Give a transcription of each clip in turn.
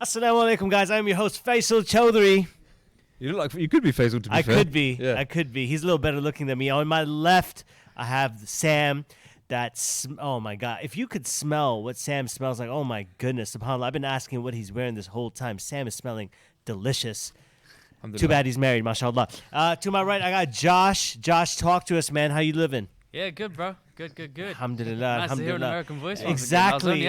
Assalamu alaikum, guys. I'm your host, Faisal Chowdhury. You look like you could be Faisal, to be fair. I could be. He's a little better looking than me. On my left, I have Sam. Oh my God. If you could smell what Sam smells like, oh my goodness. SubhanAllah, I've been asking what he's wearing this whole time. Sam is smelling delicious. Too bad he's married, mashallah. To my right, I got Josh. Josh, talk to us, man. How you living? Yeah, good, bro. Good. Alhamdulillah. Nice to hear an American voice. Exactly.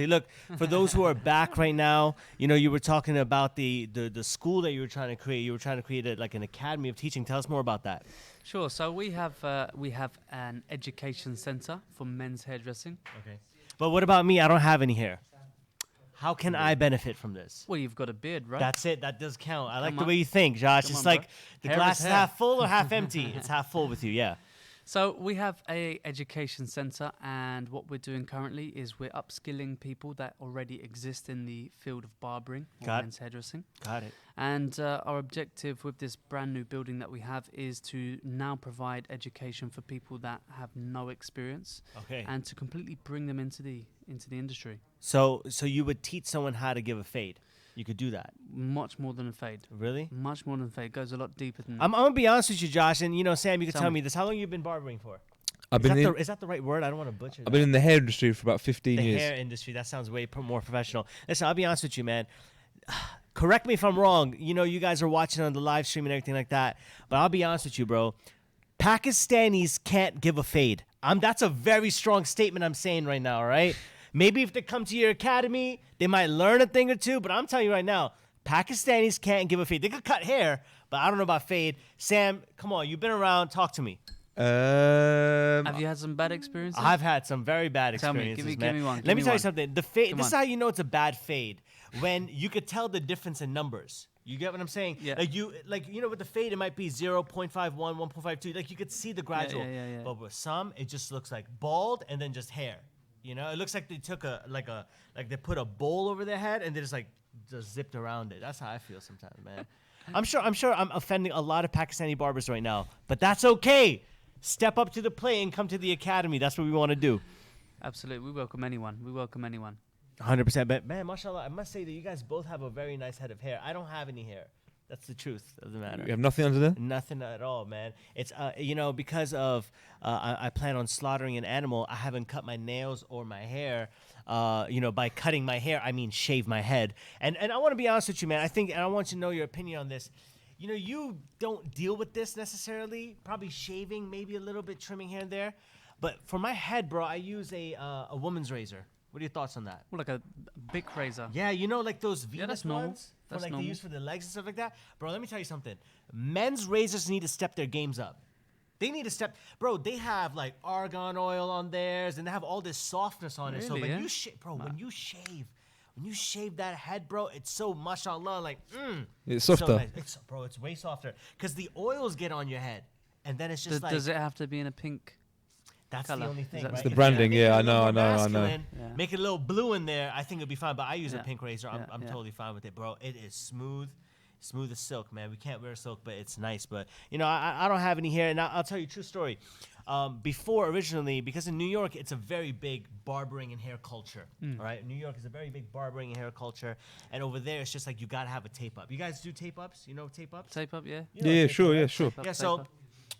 Look, for those who are back right now, you were talking about the school that you were trying to create. You were trying to create like an academy of teaching. Tell us more about that. Sure. So we have an education center for men's hairdressing. Okay. But what about me? I don't have any hair. How can I benefit from this? Well, you've got a beard, right? That's it. That does count. I like the way you think, Josh. It's like the glass is half full or half empty. It's half full with you, yeah. So we have a education center, and what we're doing currently is we're upskilling people that already exist in the field of barbering or men's hairdressing. Got it. And our objective with this brand new building that we have is to now provide education for people that have no experience, and to completely bring them into the industry. So you would teach someone how to give a fade. You could do that. Much more than a fade. Really? Much more than a fade. It goes a lot deeper than that. I'm going to be honest with you, Josh, and Sam, you can tell me this. How long have you been barbering for? Is that the right word? I don't want to butcher that. I've been in the hair industry for about 15 years. The hair industry, that sounds way more professional. Listen, I'll be honest with you, man. Correct me if I'm wrong. You guys are watching on the live stream and everything like that. But I'll be honest with you, bro. Pakistanis can't give a fade. That's a very strong statement I'm saying right now, all right? Maybe if they come to your academy, they might learn a thing or two. But I'm telling you right now, Pakistanis can't give a fade. They could cut hair, but I don't know about fade. Sam, come on. You've been around. Talk to me. Have you had some bad experiences? I've had some very bad experiences, man. Give me one. Let me tell you something. The fade. This is how you know it's a bad fade. When you could tell the difference in numbers. You get what I'm saying? Yeah. With the fade, it might be 0.51, 1.52. Like you could see the gradual. Yeah. But with some, it just looks like bald and then just hair. It looks like they took they put a bowl over their head and they just zipped around it. That's how I feel sometimes, man. I'm sure I'm offending a lot of Pakistani barbers right now, but that's okay. Step up to the plate and come to the academy. That's what we want to do. Absolutely. We welcome anyone. 100%. But man, mashallah, I must say that you guys both have a very nice head of hair. I don't have any hair. That's the truth of the matter. You have nothing under there? Nothing at all, man. It's because of I plan on slaughtering an animal. I haven't cut my nails or my hair. By cutting my hair, I mean shave my head. And I want to be honest with you, man. And I want you to know your opinion on this. You don't deal with this necessarily. Probably shaving, maybe a little bit trimming here and there. But for my head, bro, I use a woman's razor. What are your thoughts on that? Well, like a big razor. Yeah, like those Venus ones? That's they use for the legs and stuff like that? Bro, let me tell you something. Men's razors need to step their games up. They need to step... Bro, they have like argan oil on theirs and they have all this softness on it. So when you shave that head, bro, it's so mashallah, it's softer. So nice. It's way softer. Because the oils get on your head. And then it's just Does it have to be in a pink... That's color. The only thing, That's right? the branding, I know. Yeah. Make it a little blue in there. I think it'll be fine. But I use a pink razor. I'm totally fine with it, bro. It is smooth as silk, man. We can't wear silk, but it's nice. But I don't have any hair, and I'll tell you a true story. Before originally, because in New York, it's a very big barbering and hair culture. All right, New York is a very big barbering and hair culture, and over there, it's just like you gotta have a tape up. You guys do tape ups? You know tape ups? Tape up, yeah. Sure. Yeah, so.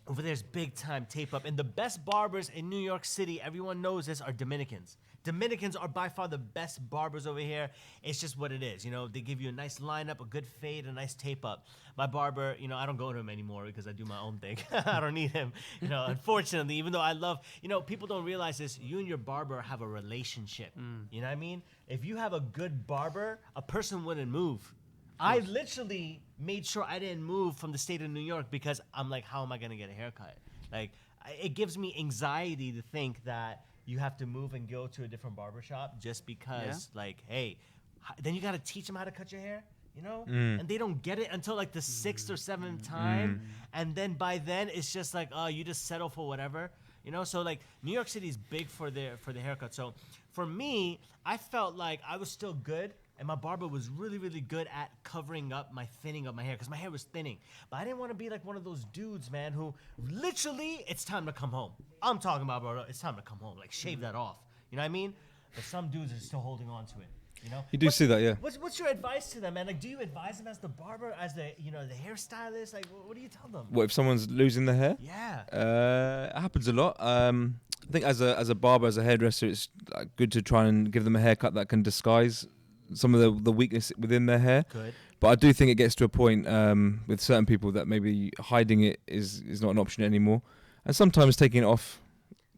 Over there's big time tape up. And the best barbers in New York City, everyone knows this, are Dominicans. Dominicans are by far the best barbers over here. It's just what it is. They give you a nice lineup, a good fade, a nice tape up. My barber, I don't go to him anymore because I do my own thing. I don't need him. Unfortunately, even though I love, people don't realize this. You and your barber have a relationship. You know what I mean? If you have a good barber, a person wouldn't move. I literally made sure I didn't move from the state of New York because I'm like, how am I going to get a haircut? Like, it gives me anxiety to think that you have to move and go to a different barbershop just because, hey, then you got to teach them how to cut your hair, And they don't get it until like the 6th or 7th time. And then by then, it's just like, you just settle for whatever. So like New York City is big for the haircut. So for me, I felt like I was still good. And my barber was really, really good at covering up thinning of my hair because my hair was thinning. But I didn't want to be like one of those dudes, man, who literally, it's time to come home. I'm talking about, bro, it's time to come home. Like, shave that off. You know what I mean? But some dudes are still holding on to it. You know, You do see that, yeah. What's your advice to them, man? Like, do you advise them as the barber, as the the hairstylist? Like, what do you tell them? What if someone's losing their hair? Yeah. It happens a lot. I think as a barber, as a hairdresser, it's good to try and give them a haircut that can disguise some of the weakness within their hair. Good. But I do think it gets to a point with certain people that maybe hiding it is not an option anymore, and sometimes taking it off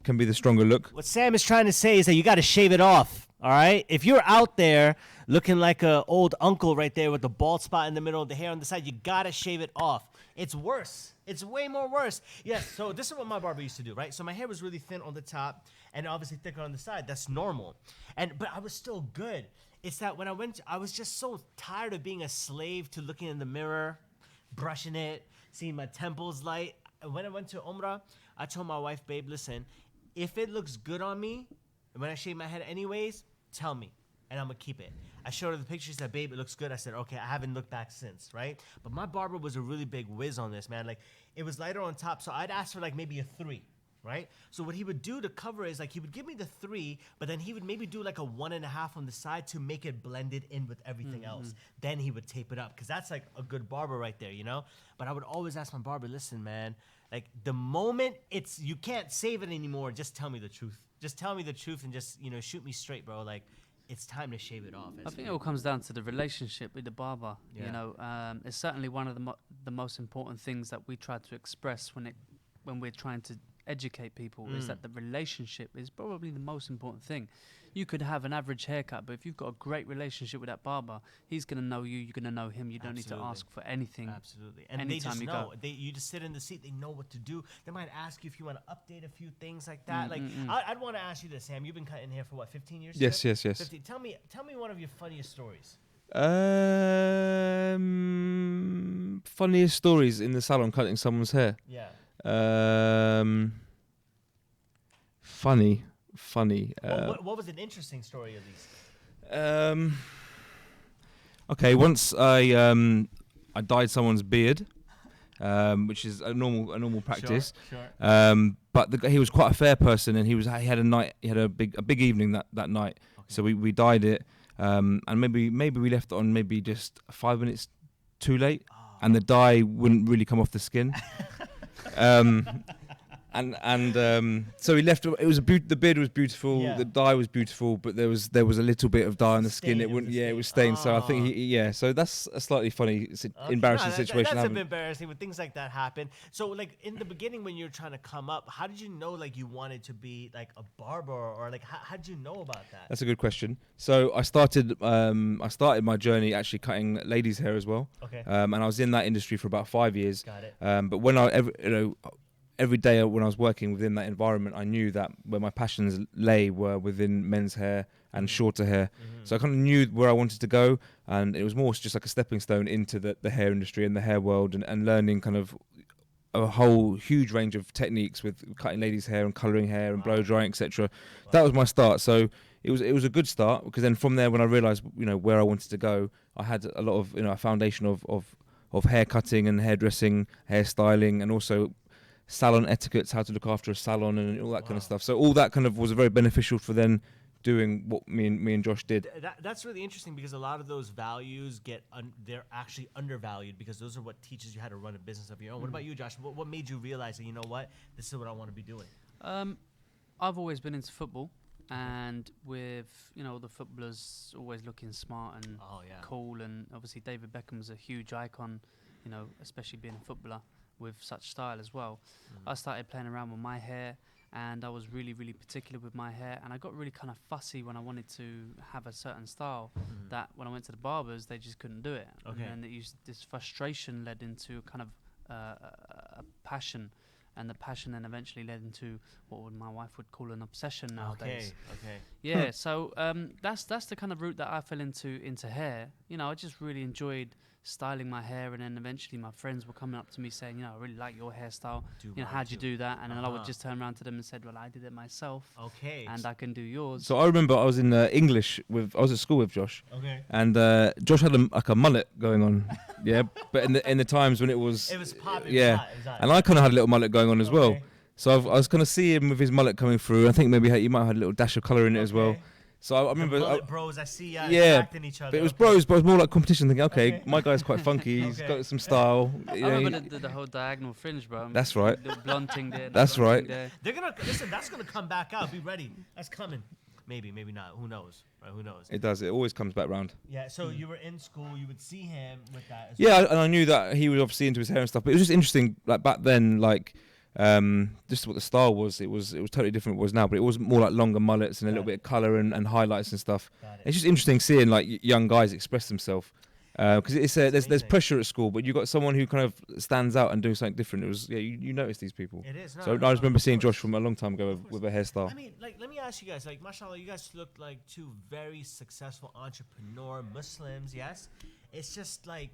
can be the stronger look. What Sam is trying to say is that you got to shave it off. All right. If you're out there looking like a old uncle right there with the bald spot in the middle, the hair on the side, you got to shave it off. It's worse. It's way more worse. Yes. So this is what my barber used to do, right? So my hair was really thin on the top and obviously thicker on the side. That's normal. But I was still good. It's that when I was just so tired of being a slave to looking in the mirror, brushing it, seeing my temples light. When I went to Umrah, I told my wife, babe, listen, if it looks good on me, when I shave my head anyways, tell me, and I'm going to keep it. I showed her the pictures, said, babe, it looks good. I said, okay, I haven't looked back since, right? But my barber was a really big whiz on this, man. Like, it was lighter on top, so I'd ask for, like, maybe a 3, right? So what he would do to cover is, like, he would give me the 3, but then he would maybe do, like, a 1.5 on the side to make it blended in with everything else. Then he would tape it up, because that's, like, a good barber right there, you know? But I would always ask my barber, listen, man, like, the moment you can't save it anymore, just tell me the truth. Just tell me the truth and just, shoot me straight, bro. Like, it's time to shave it off. I think it all comes down to the relationship with the barber. Yeah. It's certainly one of the most important things that we try to express when we're trying to educate people is that the relationship is probably the most important thing. You could have an average haircut, but if you've got a great relationship with that barber, he's going to know you, you're going to know him. You don't need to ask for anything. Absolutely. And they just know. You just sit in the seat. They know what to do. They might ask you if you want to update a few things like that. I'd want to ask you this, Sam. You've been cutting hair for what, 15 years? Yes, still? yes, yes. 15. Tell me one of your funniest stories. Funniest stories in the salon cutting someone's hair. Yeah. Funny. What was an interesting story at least? Okay, once I dyed someone's beard, which is a normal practice. Sure. But he was quite a fair person, and he had a big evening that night. Okay. So we dyed it, and maybe we left it on maybe just 5 minutes too late, and the dye wouldn't really come off the skin. So we left. It was the beard was beautiful. Yeah. The dye was beautiful, but there was a little bit of dye on the skin. It wouldn't. Yeah, it was stained. So I think So that's a slightly funny, embarrassing situation. That's a bit embarrassing when things like that happen. So like in the beginning when you were trying to come up, how did you know like you wanted to be like a barber or like how did you know about that? That's a good question. So I started my journey actually cutting ladies' hair as well. Okay. And I was in that industry for about 5 years. Got it. But when every day when I was working within that environment, I knew that where my passions were within men's hair and shorter hair. Mm-hmm. So I kind of knew where I wanted to go, and it was more just like a stepping stone into the hair industry and the hair world, and learning kind of a whole huge range of techniques with cutting ladies' hair and colouring hair and blow drying, etc. That was my start. So it was a good start, because then from there, when I realised where I wanted to go, I had a lot of a foundation of hair cutting and hairdressing, hairstyling, and also salon etiquettes, how to look after a salon and all that kind of stuff. So all that kind of was very beneficial for then doing what me and Josh did. That's really interesting, because a lot of those values they're actually undervalued, because those are what teaches you how to run a business of your own. What about you, Josh? What made you realize that, this is what I want to be doing? I've always been into football, and with the footballers always looking smart and cool, and obviously David Beckham was a huge icon, especially being a footballer with such style as well. I started playing around with my hair, and I was really, really particular with my hair, and I got really kind of fussy when I wanted to have a certain style that when I went to the barbers, they just couldn't do it. Okay. And this frustration led into kind of a passion, and the passion then eventually led into what my wife would call an obsession nowadays. Okay. Yeah, so that's the kind of route that I fell into hair. I just really enjoyed styling my hair, and then eventually my friends were coming up to me saying, I really like your hairstyle. How'd you do that? And then I would just turn around to them and said, well, I did it myself. Okay. And I can do yours. So I remember I was in English I was at school with Josh. Okay. And Josh had a mullet going on. Yeah. But in the times when it was popping. Yeah. And I kind of had a little mullet going on as well. So I was kind of seeing him with his mullet coming through. I think maybe he might have had a little dash of colour in it as well. So I remember, bros. I see attracting each other. But it was bros, but it was more like competition. Thinking, okay, my guy's quite funky. He's got some style. I remember the whole diagonal fringe, bro. That's right. The blonde thing there. That's right. They're gonna listen. That's gonna come back out. Be ready. That's coming. Maybe not. Who knows? Right? Who knows? It does. It always comes back round. Yeah. So you were in school. You would see him with that. And I knew that he was obviously into his hair and stuff. But it was just interesting. Like back then, like. Just what the style was. It was totally different what it was now, but it was more like longer mullets and a little bit of colour and highlights and stuff. It's just interesting seeing like young guys express themselves because there's pressure at school, but you got someone who kind of stands out and doing something different. It was you notice these people. It is. I just remember seeing Josh from a long time ago with a hairstyle. I mean, like, let me ask you guys, like, mashallah, you guys look like two very successful entrepreneur Muslims. Yes, it's just like.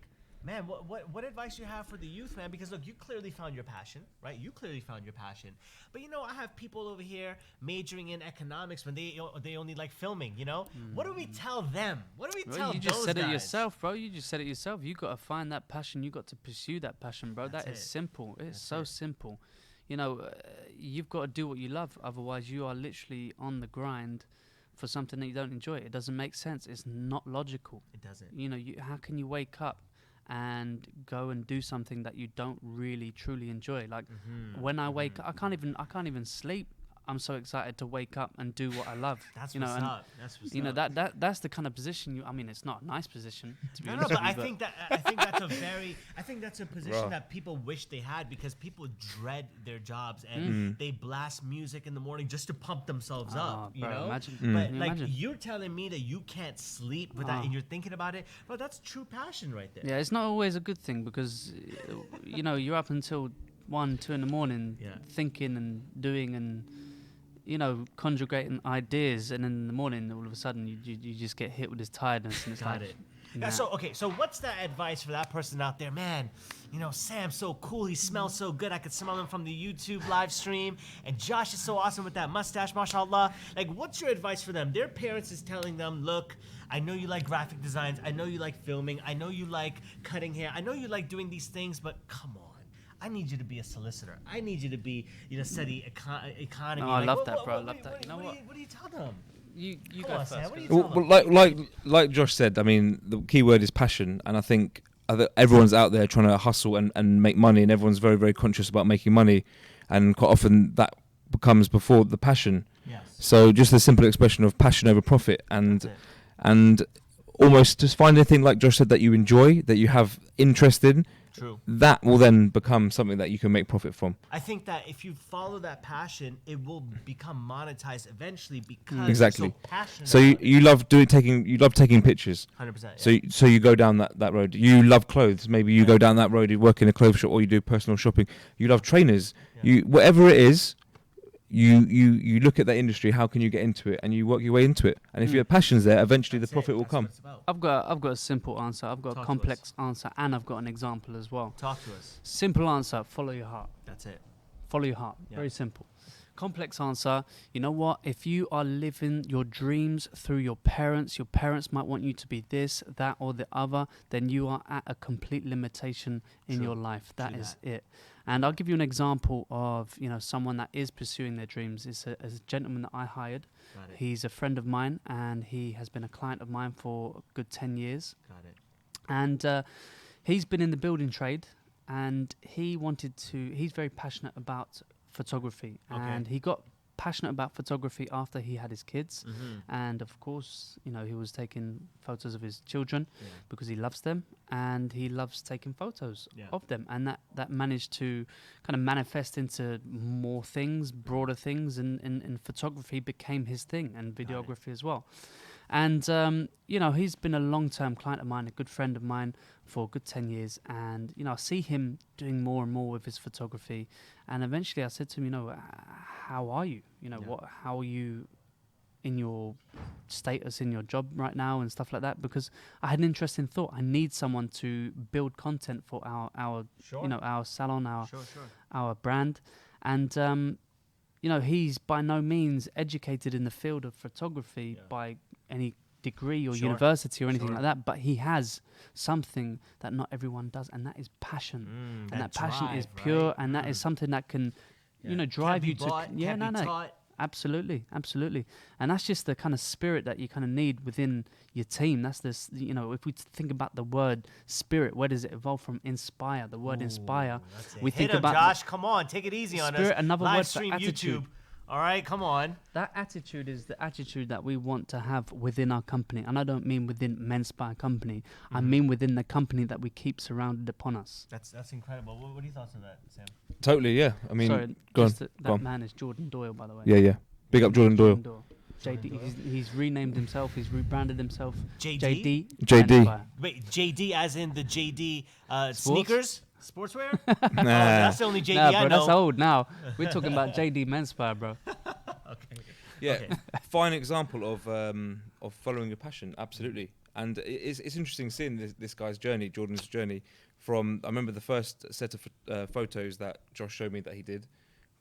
Man, what advice do you have for the youth, man? Because look, you clearly found your passion, right? You clearly found your passion. But you know, I have people over here majoring in economics when they only like filming. You know, what do we tell them? What do we tell those guys? You just said it yourself, bro. You just said it yourself. You got to find that passion. You got to pursue that passion, bro. That is simple. It's so simple. You know, you've got to do what you love. Otherwise, you are literally on the grind for something that you don't enjoy. It doesn't make sense. It's not logical. It doesn't. You know, how can you wake up and go and do something that you don't really truly enjoy? Like when I wake up, I can't even sleep. I'm so excited to wake up and do what I love. That's you know, what's up. That's what's you know up. that's the kind of position I mean, it's not a nice position to be honest. But I think that's a position that people wish they had, because people dread their jobs and they blast music in the morning just to pump themselves up. You know, but like you're telling me that you can't sleep with that and you're thinking about it. Well, that's true passion right there. Yeah, it's not always a good thing, because you know, you're up until 1, 2 in the morning thinking and doing and, you know, conjugating ideas, and in the morning all of a sudden you just get hit with this tiredness, and it's Got it. Yeah, so what's that advice for that person out there? Man, you know, Sam's so cool, he smells so good, I could smell him from the YouTube live stream, and Josh is so awesome with that mustache, mashallah. Like, what's your advice for them? Their parents is telling them, look, I know you like graphic designs, I know you like filming, I know you like cutting hair, I know you like doing these things, but come on, I need you to be a solicitor. I need you to be, you know, study economy. No, I love that, bro. I love that. You know what? What do you tell them? You go first. Sam, what do you tell them? Well, like Josh said, I mean, the key word is passion, and I think everyone's out there trying to hustle and make money, and everyone's very, very conscious about making money, and quite often that becomes before the passion. Yes. So just the simple expression of passion over profit, and almost just find anything, like Josh said, that you enjoy, that you have interest in. True. That will then become something that you can make profit from. I think that if you follow that passion, it will become monetized eventually, because exactly. you're so passionate. So you love taking pictures. 100%. So you go down that road. You love clothes. Maybe you go down that road. You work in a clothes shop, or you do personal shopping. You love trainers. Yeah. Whatever it is. You look at that industry, how can you get into it, and you work your way into it, and if your passion's there, eventually the profit will come. I've got a simple answer, I've got a complex answer, and I've got an example as well. Talk to us. Simple answer: follow your heart. That's it. Follow your heart. Very simple. Complex answer: you know what, if you are living your dreams through your parents might want you to be this, that, or the other, then you are at a complete limitation in your life. That is it. And I'll give you an example of, you know, someone that is pursuing their dreams. It's a gentleman that I hired. He's a friend of mine, and he has been a client of mine for a good 10 years. Got it. And he's been in the building trade, and he's very passionate about photography. Okay. And he got passionate about photography after he had his kids. And of course, you know, he was taking photos of his children because he loves them, and he loves taking photos of them, and that managed to kind of manifest into more things, broader things, and photography became his thing, and videography as well. And you know, he's been a long-term client of mine, a good friend of mine for a good 10 years, and you know, I see him doing more and more with his photography. And eventually I said to him, you know, how are you? You know, how are you in your status in your job right now and stuff like that? Because I had an interesting thought. I need someone to build content for our you know, our salon, our brand. And you know, he's by no means educated in the field of photography by any degree or university or anything like that, but he has something that not everyone does, and that is passion. And that passion is pure, and that is something that can, you know, drive you to absolutely, absolutely. And that's just the kind of spirit that you kind of need within your team. That's this, you know, if we think about the word spirit, where does it evolve from? Inspire. The word inspire. We think about Josh. Come on, take it easy on us. Another Live word stream for attitude. YouTube. All right, come on. That attitude is the attitude that we want to have within our company. And I don't mean within Menspire company. I mean within the company that we keep surrounded upon us. That's incredible. What are your thoughts on that, Sam? Totally, yeah. I mean, sorry, go on. that man is Jordan Doyle, by the way. Yeah. Big up Jordan Doyle. JD, he's renamed himself. He's rebranded himself. JD. Menspire. Wait, JD as in the JD sneakers? Sportswear? Nah. That's the only JD Nah, bro, I know. that's old now. We're talking about JD Menspire, bro. Okay. Yeah, Okay. fine example of following your passion, absolutely. And it's interesting seeing this guy's journey, Jordan's journey, from, I remember the first set of photos that Josh showed me that he did,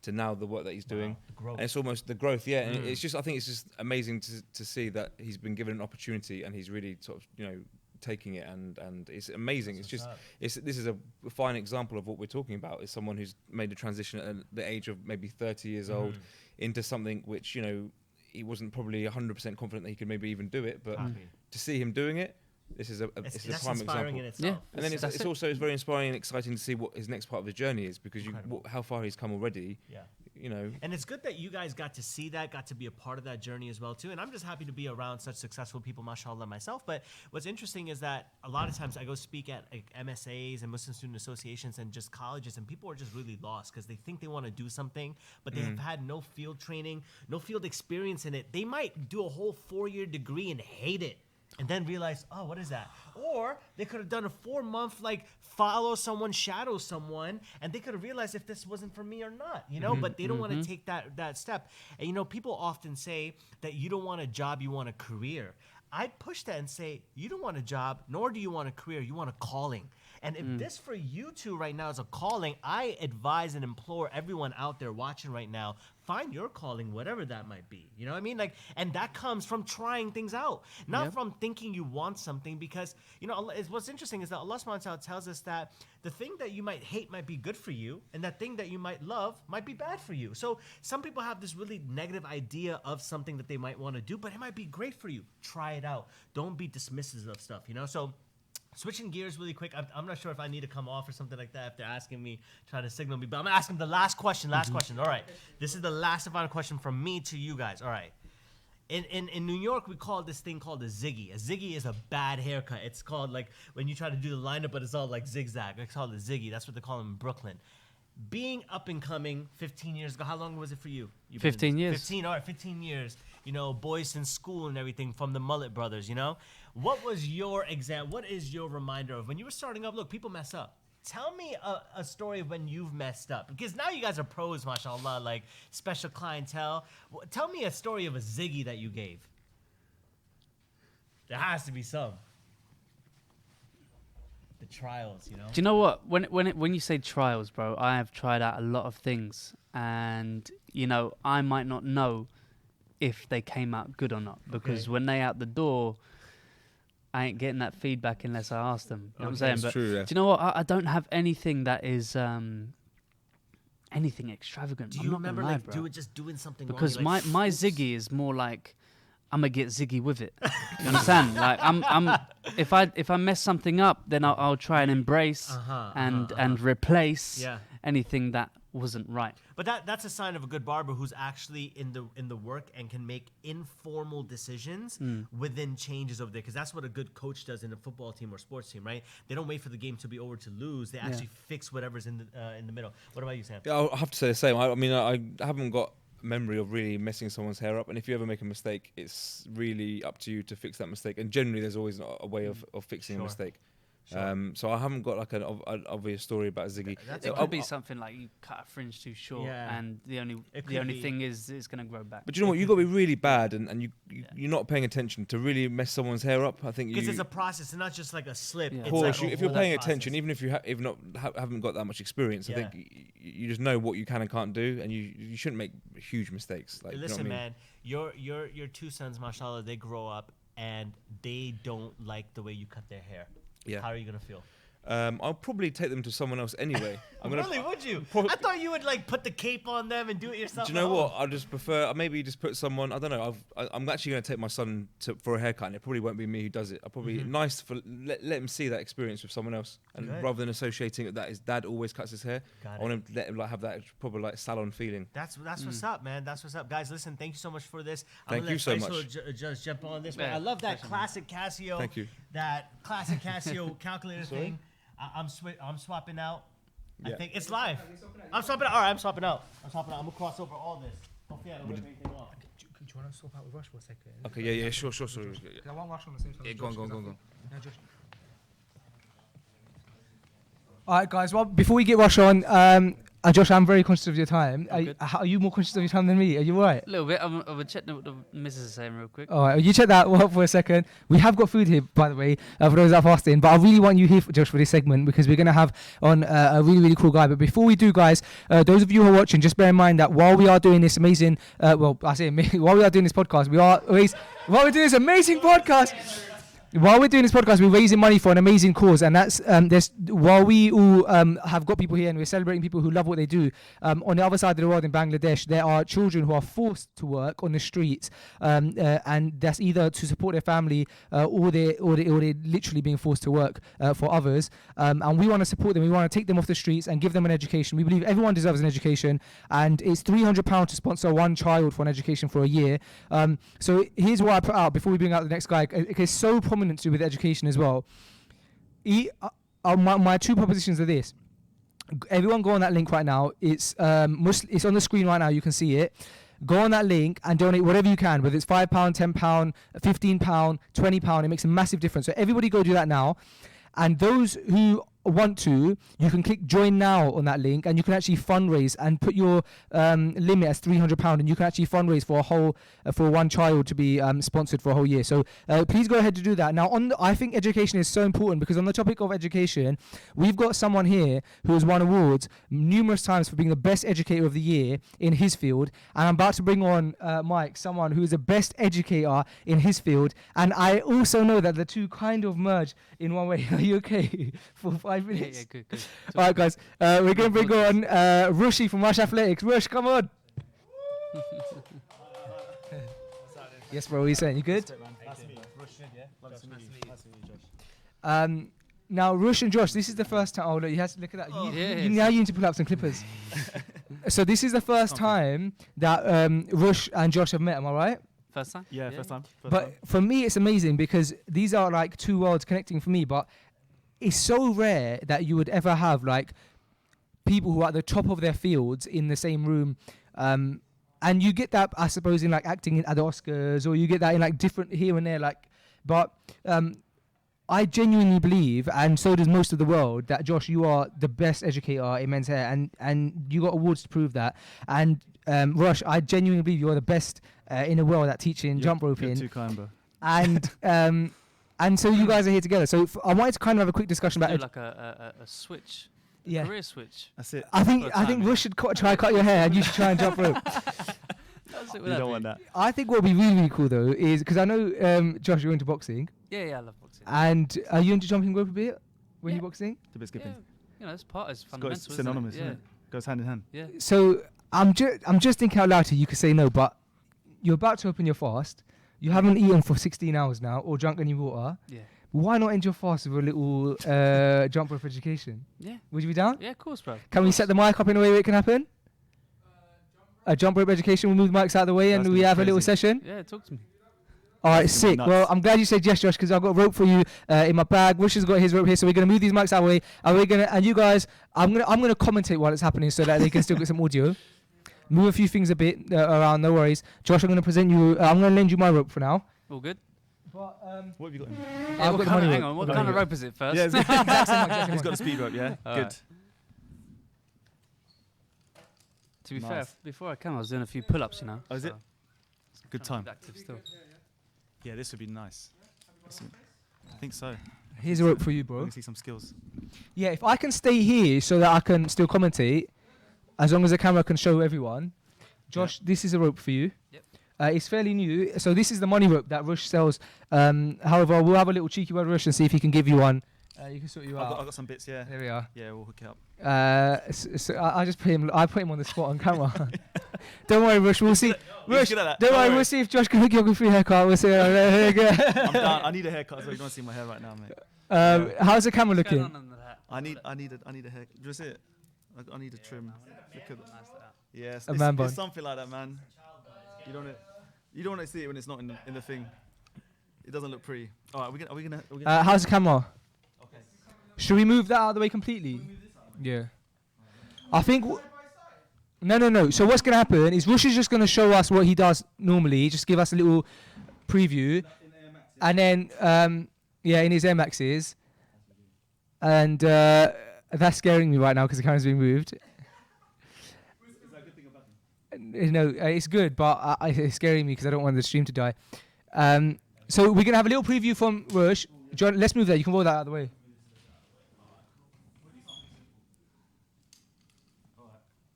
to now the work that he's doing. The growth. And it's almost the growth, yeah. And it's just, I think it's just amazing to see that he's been given an opportunity and he's really sort of, you know, taking it, and it's amazing. It's just, this is a fine example of what we're talking about. Is someone who's made a transition at the age of maybe 30 years old into something which, you know, he wasn't probably 100% confident that he could maybe even do it, but to see him doing it, this is a prime example. In itself. And then it's also very inspiring and exciting to see what his next part of his journey is, because how far he's come already. Yeah. You know. And it's good that you guys got to see that, got to be a part of that journey as well too. And I'm just happy to be around such successful people, mashallah, myself. But what's interesting is that a lot of times I go speak at MSAs and Muslim student associations and just colleges, and people are just really lost because they think they want to do something, but they have had no field training, no field experience in it. They might do a whole 4-year degree and hate it, and then realize, oh, what is that? Or they could have done a 4-month, like, follow someone, shadow someone, and they could have realized if this wasn't for me or not, you know? But they don't want to take that step. And, you know, people often say that you don't want a job, you want a career. I'd push that and say, you don't want a job, nor do you want a career, you want a calling. And if this for you two right now is a calling, I advise and implore everyone out there watching right now, find your calling, whatever that might be. You know what I mean? Like, and that comes from trying things out, not from thinking you want something. Because, you know, what's interesting is that Allah subhanahu wa ta'ala tells us that the thing that you might hate might be good for you, and that thing that you might love might be bad for you. So some people have this really negative idea of something that they might want to do, but it might be great for you. Try it out. Don't be dismissive of stuff, you know? So switching gears really quick, I'm not sure if I need to come off or something like that if they're asking me, trying to signal me, but I'm going to ask them the last question. All right. This is the last and final question from me to you guys. All right. In New York, we call this thing called a ziggy. A ziggy is a bad haircut. It's called, like, when you try to do the lineup, but it's all like zigzag. It's called a ziggy. That's what they call them in Brooklyn. Being up and coming 15 years ago, how long was it for you? 15 years. 15, all right, 15 years. You know, boys in school and everything from the Mullet Brothers, you know? What was your what is your reminder of when you were starting up? Look, people mess up. Tell me a story of when you've messed up. Because now you guys are pros, mashallah, like special clientele. Tell me a story of a ziggy that you gave. There has to be some. The trials, you know? Do you know what? When you say trials, bro, I have tried out a lot of things. And, you know, I might not know if they came out good or not. Because when they out the door, I ain't getting that feedback unless I ask them. You know what I'm saying? But true, yeah. do you know what? I don't have anything that is anything extravagant. Do you remember just doing something because wrong? Because my ziggy is more like I'm gonna get ziggy with it. You understand? Like I'm if I mess something up, then I'll try and embrace and replace anything that wasn't right. But that's a sign of a good barber who's actually in the work and can make informal decisions within changes over there. Because that's what a good coach does in a football team or sports team, right? They don't wait for the game to be over to lose. They actually fix whatever's in the middle. What about you, Sam? Yeah, I'll have to say the same. I mean, I haven't got memory of really messing someone's hair up, and if you ever make a mistake, it's really up to you to fix that mistake. And generally, there's always a way of fixing a mistake. Sure. So I haven't got like an obvious story about Ziggy. It could be something like you cut a fringe too short, and the only thing is it's going to grow back. But you know what? You've got to be really bad, and you're not paying attention to really mess someone's hair up. I think because it's a process, and not just like a slip. Of course, if you're paying attention, even if you haven't got that much experience, I think you just know what you can and can't do, and you shouldn't make huge mistakes. Like, listen, you know what I mean? man, your two sons, mashallah, they grow up and they don't like the way you cut their hair. Yeah. How are you gonna feel? I'll probably take them to someone else anyway. Really, would you? I thought you would like put the cape on them and do it yourself. Do you know what? I just prefer maybe just put someone. I don't know. I'm actually going to take my son for a haircut, and it probably won't be me who does it. I'll probably nice for let him see that experience with someone else, and rather than associating it that his dad always cuts his hair, I want him to let him like have that proper like salon feeling. That's what's up, man. That's what's up, guys. Listen, thank you so much for this. Thank you so much. Just jump on this one. I love that classic Casio. Thank you. That classic Casio calculator thing. I'm swapping out. I think it's live. I'm swapping out. All right, I'm swapping out. I'm gonna cross over all this. Hopefully I don't rip anything off. Do you want to swap out with Rush for a second? Okay, yeah, sure. I want Rush on the same time. Yeah, go on. No, Josh. All right, guys. Well, before we get Rush on, Josh, I'm very conscious of your time. Are you more conscious of your time than me? Are you all right? A little bit. I'm going to check what the missus is saying real quick. All right, you check that for a second. We have got food here, by the way, for those that are fasting. But I really want you here, Josh, for this segment because we're going to have on a really, really cool guy. But before we do, guys, those of you who are watching, just bear in mind that while we are doing this amazing, while we are doing this podcast, while we're doing this amazing podcast. While we're doing this podcast, we're raising money for an amazing cause, and that's while we all have got people here and we're celebrating people who love what they do. On the other side of the world in Bangladesh, there are children who are forced to work on the streets, and that's either to support their family or they're literally being forced to work for others. And we want to support them. We want to take them off the streets and give them an education. We believe everyone deserves an education, and it's £300 to sponsor one child for an education for a year. So here's what I put out before we bring out the next guy. It's so prominent to do with education as well. My two propositions are this. Everyone go on that link right now. It's it's on the screen right now. You can see it. Go on that link and donate whatever you can, whether it's £5, £10, £15, £20. It makes a massive difference. So everybody go do that now. And those who want to, you can click join now on that link, and you can actually fundraise and put your limit as £300, and you can actually fundraise for a whole for one child to be sponsored for a whole year. So please go ahead to do that. Now, I think education is so important because on the topic of education, we've got someone here who has won awards numerous times for being the best educator of the year in his field, and I'm about to bring on Mike, someone who is the best educator in his field, and I also know that the two kind of merge in one way. Are you okay for 5 minutes? Yeah, good. All right, guys. We're going to bring on Rushi from Rush Athletics. Rush, come on. Yes, bro. What are you saying? You good? Now, Rush and Josh, this is the first time. Oh, look, you have to look at that. Now you need to pull up some clippers. So this is the first time that Rush and Josh have met. Am I right? First time? Yeah, first time. But for me, it's amazing because these are like two worlds connecting for me. But it's so rare that you would ever have like people who are at the top of their fields in the same room. And you get that, I suppose, in like acting at the Oscars, or you get that in like different here and there. Like, but I genuinely believe, and so does most of the world, that Josh, you are the best educator in men's hair, and you got awards to prove that. And Rush, I genuinely believe you are the best in the world at teaching jump roping. You're too kind, bro. And so you guys are here together. So I wanted to kind of have a quick discussion about like a switch, career switch. That's it. I think Rush should try cut your hair, and you should try and jump rope. You don't want that. I think what would be really, really cool though is because I know Josh, you're into boxing. Yeah, I love boxing. And are you into jumping rope a bit when you're boxing? A bit skipping. Yeah, it's fundamental. It's synonymous, isn't it? Goes hand in hand. Yeah. So I'm just thinking out loud here. You could say no, but you're about to open your fast. You haven't eaten for 16 hours now or drunk any water. Yeah. Why not end your fast with a little jump rope education? Yeah. Would you be down? Yeah, of course, bro. Can we set the mic up in a way where it can happen? A jump rope education. We'll move the mics out of the way and we have a little session. Yeah, talk to me. All right, sick. Well, I'm glad you said yes, Josh, because I've got a rope for you in my bag. Rush has got his rope here, so we're gonna move these mics out of the way. And you guys, I'm gonna commentate while it's happening so that they can still get some audio. Move a few things a bit around, no worries. Josh, I'm gonna present you. I'm gonna lend you my rope for now. All good. But, what have you got? I've got the money hang rope. on, what kind of rope is it first? Yeah, Exactly. he's got a speed rope. Yeah, good. Right. To be fair, before I came, I was doing a few pull-ups, you know. Oh, is it? Good time. Active still. Yeah, this would be nice. I think so. Here's a rope for you, I bro. can see some skills. Yeah, if I can stay here so that I can still commentate, as long as the camera can show everyone. Josh, this is a rope for you. Yep. It's fairly new. So this is the money rope that Rush sells. However, we'll have a little cheeky word, Rush, and see if he can give you one You can sort you I've out. got some bits, yeah. There we are. Yeah, we'll hook it up. So I just put him. I put him on the spot on camera. Don't worry, Rush. We'll see. Rush, good at that. don't Don't worry. worry. We'll see if Josh can hook you up with a free haircut. We'll see. I'm down. I need a haircut, so you don't see my hair right now, mate. How's the camera What's going looking? on under that? I need a hair. Do you see it? I need a trim. Look at Nice to that. yes, A man bun. it's something like that, man. You don't want to see it when it's not in the thing. It doesn't look pretty. All right, are we gonna? How's the camera? Okay. Should we move that out of the way completely? Yeah. I think. No. So what's gonna happen is Rush is just gonna show us what he does normally. Just give us a little preview, and then in his Air Maxes, and that's scaring me right now because the camera's being moved. No, it's good, but it's scaring me because I don't want the stream to die. So we're gonna have a little preview from Rush. John, let's move that. You can roll that out of the way.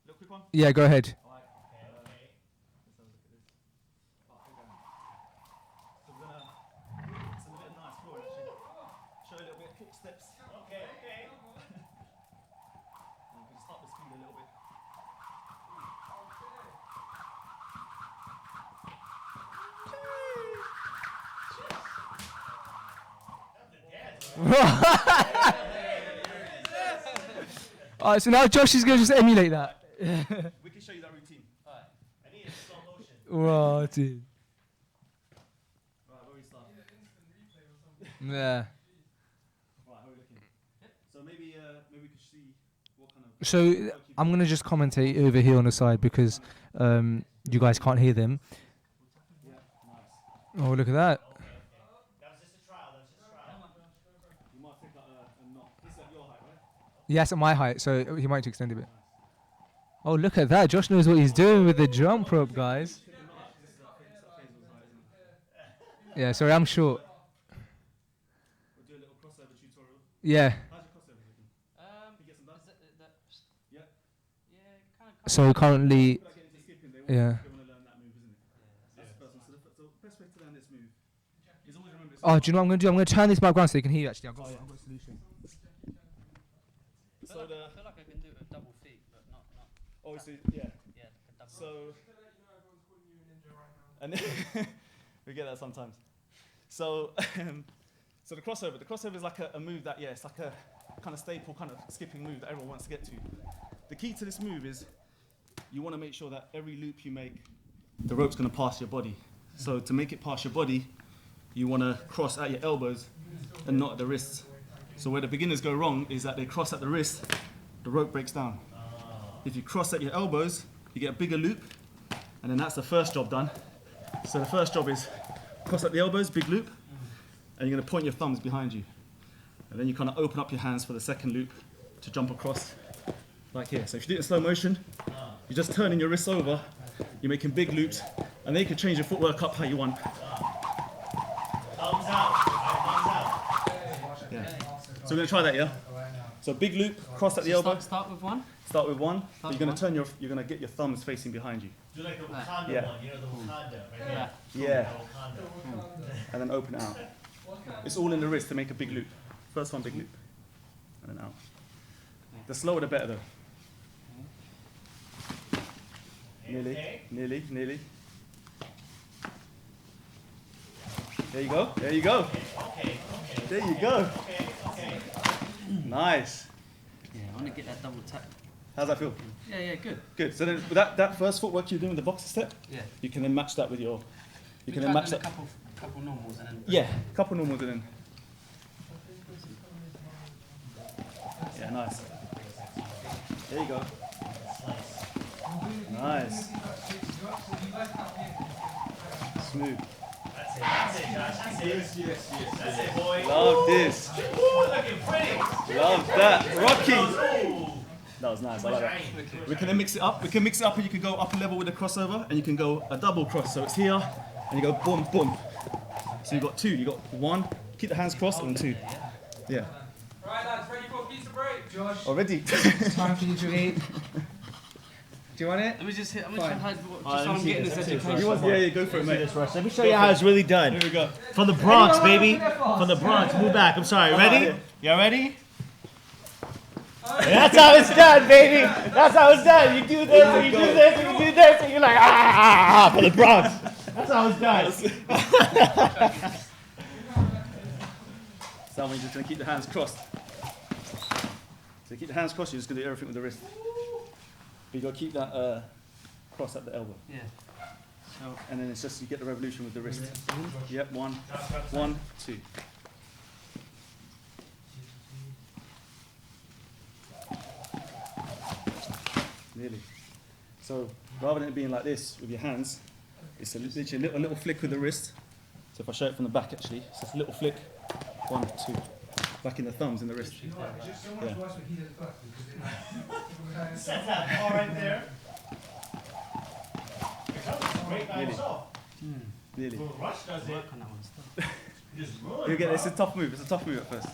Little quick one. Yeah, go ahead. Show a little bit, foot steps. Okay. You can start the speed a little bit. Alright, so now Josh is gonna just emulate that. We can show you that routine. I need a slow motion. Wow, dude. Right, where we start? Yeah. Right, how are we looking? So maybe we could see what kind of. So I'm gonna just commentate over here on the side because you guys can't hear them. Yeah, nice. Oh, look at that. That was just a trial. You might think like a knot. This is at your height, right? Yes, at my height, so he might extend a bit. Oh, look at that. Josh knows what he's doing with the jump rope, guys. Yeah, sorry, I'm short. We'll do a little crossover tutorial. Yeah. How's your crossover looking? Can you get some done? Yeah. Kind of. So currently, When I get into skipping, they yeah. want to learn that move, isn't it? That's the first one. So the best way to learn this move is always remember. Oh, do you know what I'm gonna do? I'm gonna turn this back around so they can hear you. Actually, I've got a solution. So I feel like I can do a double feet, but not. obviously, yeah. Yeah, like a double. So. And we get that sometimes. So, so the crossover is like a move that, it's like a kind of staple, kind of skipping move that everyone wants to get to. The key to this move is you want to make sure that every loop you make, the rope's going to pass your body. So to make it pass your body, you want to cross at your elbows and not at the wrists. So where the beginners go wrong is that they cross at the wrist, the rope breaks down. If you cross at your elbows, you get a bigger loop, and then that's the first job done. So the first job is cross at the elbows, big loop, and you're going to point your thumbs behind you. And then you kind of open up your hands for the second loop to jump across like here. So if you do it in slow motion, you're just turning your wrists over, you're making big loops, and then you can change your footwork up how you want. Thumbs out. Yeah. So we're going to try that, yeah? So big loop, cross at the elbow. Start with one. Start with one. But Start you're going with to turn you're going to get your thumbs facing behind you. Do like the Wakanda Yeah. one, you know the Wakanda, right? Yeah. Yeah. Wakanda. And then open it out. It's all in the wrist to make a big loop. First one, big loop. And then out. The slower the better though. Nearly. There you go. There you go. Nice. Yeah, I want to get that double tap. How's that feel? Yeah, good. Good. So then with that first footwork you're doing, the boxer step, Yeah. you can then match that with your. You We can then tried match doing that. a couple normals and then. Yeah, couple normals and then. Yeah, nice. There you go. Nice. Smooth. That's it, Josh. That's it. Yes. That's it, boy. Love this. Ooh, looking pretty. Love that. Rocky. Ooh. That was nice. I like that. We can then mix it up. We can mix it up and you can go up a level with a crossover and you can go a double cross. So it's here and you go boom, boom. So you've got two. You got one. Keep the hands crossed and two. Yeah. Right, lads, ready for a pizza break? Josh, Already. it's time for you to eat. Do you want it? Let me just hit. I'm Fine. just trying to let so me I'm see getting this, this let me see this. education. Yeah, go for it, mate. Let me show you how it's really done. Here we go. From the Bronx, Anyone baby. wanna go From the Bronx. Move back. I'm sorry. on, Ready? yeah. Y'all ready? That's how it's done, baby. That's how it's done. You do this, and you do this, and you do this, and you're like, for the Bronx. That's how it's done. So you're just going to keep the hands crossed. So keep the hands crossed, you're just going to do everything with the wrist. But you've got to keep that cross at the elbow. Yeah. So And then it's just you get the revolution with the wrist. Yep, 1, 2. Nearly. So rather than it being like this with your hands, it's literally a little flick with the wrist. So if I show it from the back actually, it's just a little flick. 1, 2. Back in the thumbs in the wrist. Yeah. Set that ball right there. Great by Really? himself. Nearly. Well, Rush does it. work on that one still. Just run. You get it. It's a tough move. It's a tough move at first.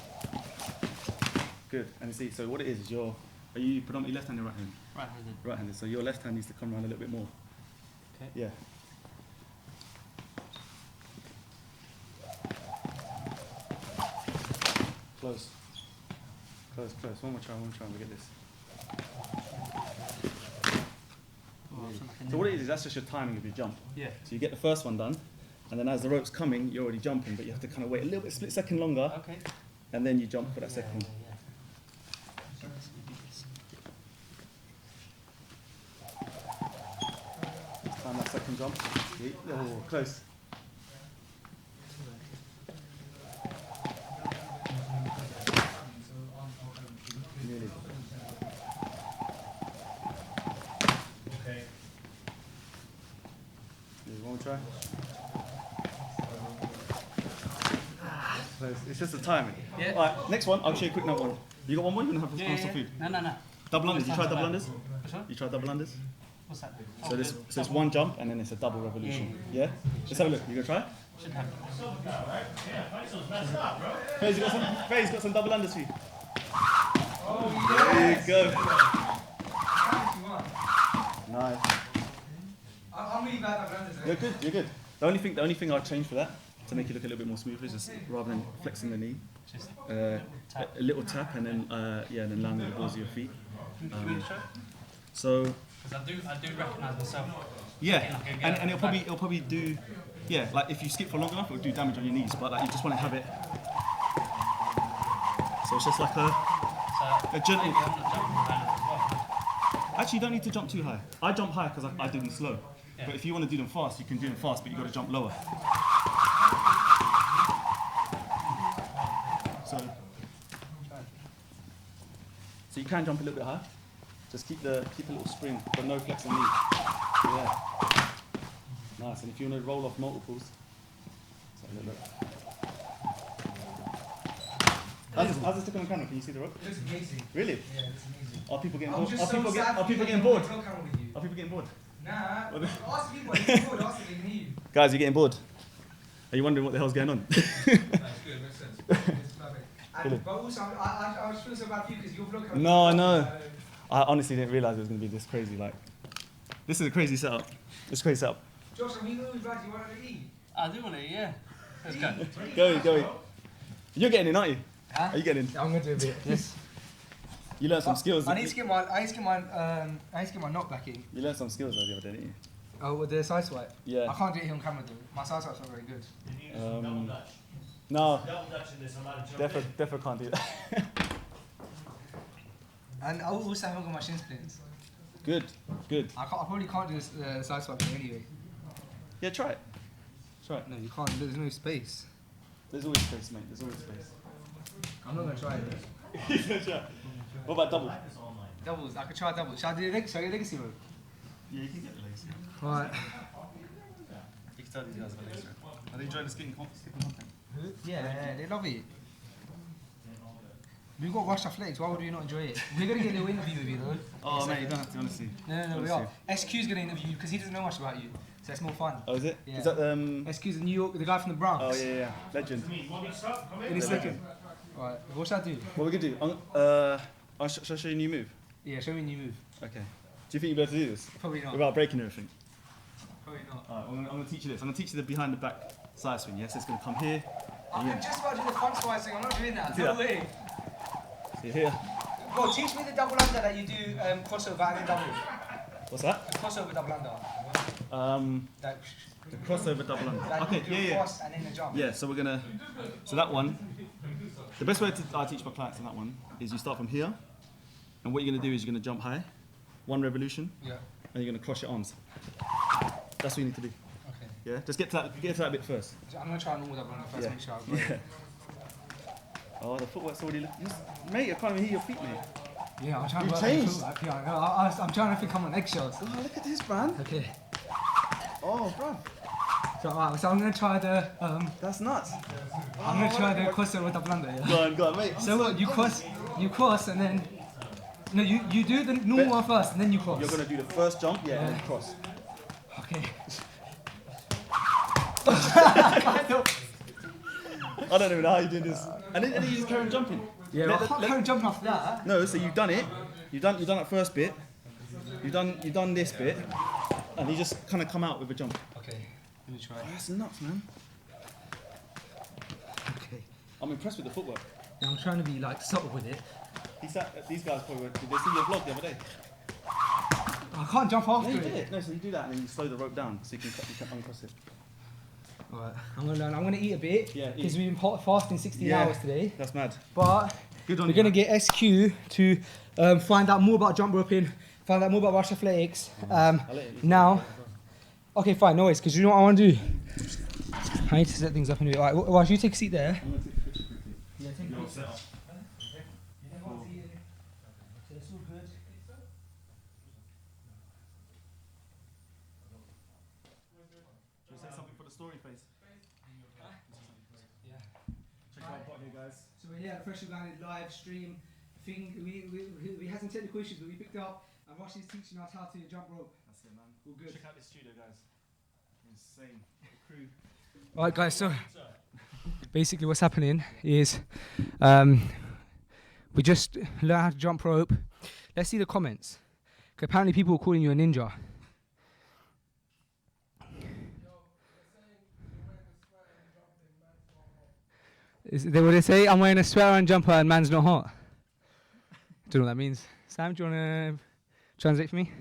Good. And you see, so what it is are you predominantly left-handed or right-handed? Right-handed. Right-handed. So your left hand needs to come around a little bit more. Okay. Yeah. Close. Close, close. One more try, and we get this. So what it is that's just your timing of your jump. Yeah. So you get the first one done, and then as the rope's coming, you're already jumping, but you have to kind of wait a little bit, split second longer, Okay. and then you jump for that second one. Time that second jump. Oh, close. Nearly. Okay. One more try. Close. It's just the timing. Yeah. All right, next one. I'll show you a quick another one. You got one more? You want to have some food? No. Double unders. You tried double unders? Which one? You tried double unders? What's that? So it's one jump and then it's a double revolution. Yeah? Let's have a look. You gonna try? Should have. Faye's got some double unders for you. There you go. Nice. I'm really bad at runners. You're good, you're good. The only thing I'd change for that, to make it look a little bit more smooth, is just rather than flexing the knee, Just a little tap and then and then landing the balls of your feet. So because I do recognise myself. yeah, and it'll probably do like if you skip for long enough, it'll do damage on your knees. But like you just want to have it. So it's just like a gentle. Maybe I'm not jumping high enough as well. Actually, you don't need to jump too high. I jump high because I do them slow. Yeah. But if you want to do them fast, you can do them fast, but you got to jump lower. So you can jump a little bit high. Just keep a little spring, but no flex on knee. Yeah. Nice. And if you want to roll off multiples, let's have a little look. How's this look on the camera? Can you see the rope? It looks amazing. Really? Yeah, it's amazing. Are people getting I'm bored? just Are so people sad for you getting that bored? you don't camera with you. Are people getting bored? Nah, ask people, if you're bored, ask them, they can hear you. Guys, you're getting bored. Are you wondering what the hell's going on? That's good, makes sense. It's perfect. And, but also, I was feeling so bad for you because your vlog. No. I honestly didn't realise it was going to be this crazy. Like, this is a crazy setup. It's a crazy setup. Josh, I mean, you want to eat? I do want to eat, yeah. Let's go. Go. You're getting in, aren't you? Huh? Are you getting in? I'm going to do a bit. Yes. You learned some skills. I need to get my knot back in. You learned some skills though the other day, didn't you? Oh, with the side swipe? Yeah. I can't do it here on camera though. My side swipe's not very good. No, Double Dutch in this, I'm not a joke. definitely can't do that. And I also haven't got my shin splints. Good. I probably can't do this side swipe thing anyway. Yeah, try it. No, you can't. There's no space. There's always space, mate. There's always space. I'm not going to try it. What about double? Doubles. I could try doubles. Shall I do the legacy move? Yeah, you can get the legs. Right. You can tell these guys the legs. Are they enjoying the skipping content? Yeah, they love it. We've got washed off legs. Why would we not enjoy it? We're going to get a little interview with you though. Oh, mate, you don't have to, honestly. No, we are. SQ's going to interview you because he doesn't know much about you. So it's more fun. Oh, is it? Yeah. Is that SQ's in New York, the guy from the Bronx. Oh, yeah. Legend. In a second. Right, what should I do? What we can do? Shall I show you a new move? Yeah, show me a new move. Okay. you think you'll be able to do this? Probably not. Without breaking everything? Probably not. Alright, I'm going to teach you this. I'm going to teach you the behind the back side swing, yes? It's going to come here. I'm just about to do the front side swing. I'm not doing that. See No that? way. See here. Bro, teach me the double under that you do crossover and then double. What's that? The crossover double under. The crossover double under. Like Okay, you do a yeah. cross and then a jump. Yeah, so we're going to... So that one, the best way I teach my clients on that one is you start from here, and what you're going to do is you're going to jump high, 1 revolution, Yeah. and you're going to cross your arms. That's what you need to do. Okay. Yeah, just get to that bit first. I'm going to try normal double under first, Yeah. make sure I've got it. Yeah. Oh, the footwork's already... Mate, I can't even hear your feet, mate. Yeah, I'm trying to You've work on the changed. footwork. Yeah, I'm trying to think I'm on eggshells. Oh, look at this, man. Okay. Oh, bro. So, so I'm going to try the That's nuts. I'm going to try the crossover double under. Yeah. Go on, mate. So what? You cross, and then no, you do the normal one first, and then you cross. You're going to do the first jump, yeah, and then cross. Okay. I don't even know how you're doing this. And then you just carry on jumping. Yeah, well, I can't carry on jumping after that. No, so you've done it. You've done that first bit. You've done this bit, and you just kind of come out with a jump. Okay, let me try. Oh, that's nuts, man. Okay. I'm impressed with the footwork. Yeah, I'm trying to be like subtle with it. These guys probably were, did they see your vlog the other day? I can't jump after No, you it. did it. No, so you do that and then you slow the rope down so you can uncross it. Alright, I'm gonna learn. I'm gonna eat a bit Yeah, because eat. we've been fasting 16 hours today. That's mad. But Good on we're you, gonna man. get SQ to find out more about jump roping, find out more about Rush Athletics. I'll let you Now, okay, fine, no worries. Because you know what I want to do. I need to set things up anyway. Alright, Rush, you take a seat there. I'm going to take a picture quickly. Yeah, take a You're all picture. set up. It's all good. Should we say something for the story face? Yeah. Check out what here, guys. So we're here at the Freshly Landed live stream. I think we had some technical issues, but we picked up, and Rush is teaching us how to jump rope. That's it, man. All good. Check out this studio, guys. Insane. The crew. Alright, guys. So basically, what's happening is we just learned how to jump rope. Let's see the comments. 'Cause apparently, people are calling you a ninja. What they say? I'm wearing a sweater and jumper, and man's not hot. Don't know what that means. Sam, do you want to translate for me?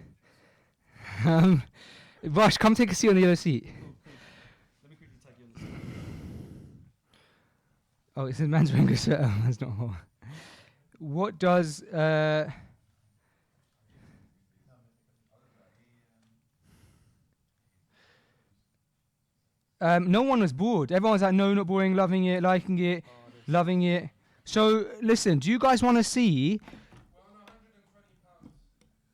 Rush, come take a seat on the yellow seat. Let me quickly tag you on this. Oh, it says man's wearing a sweater. That's not hot. What does no one was bored. Everyone was like, no, not boring, loving it, liking it, loving it. So listen, do you guys want to see?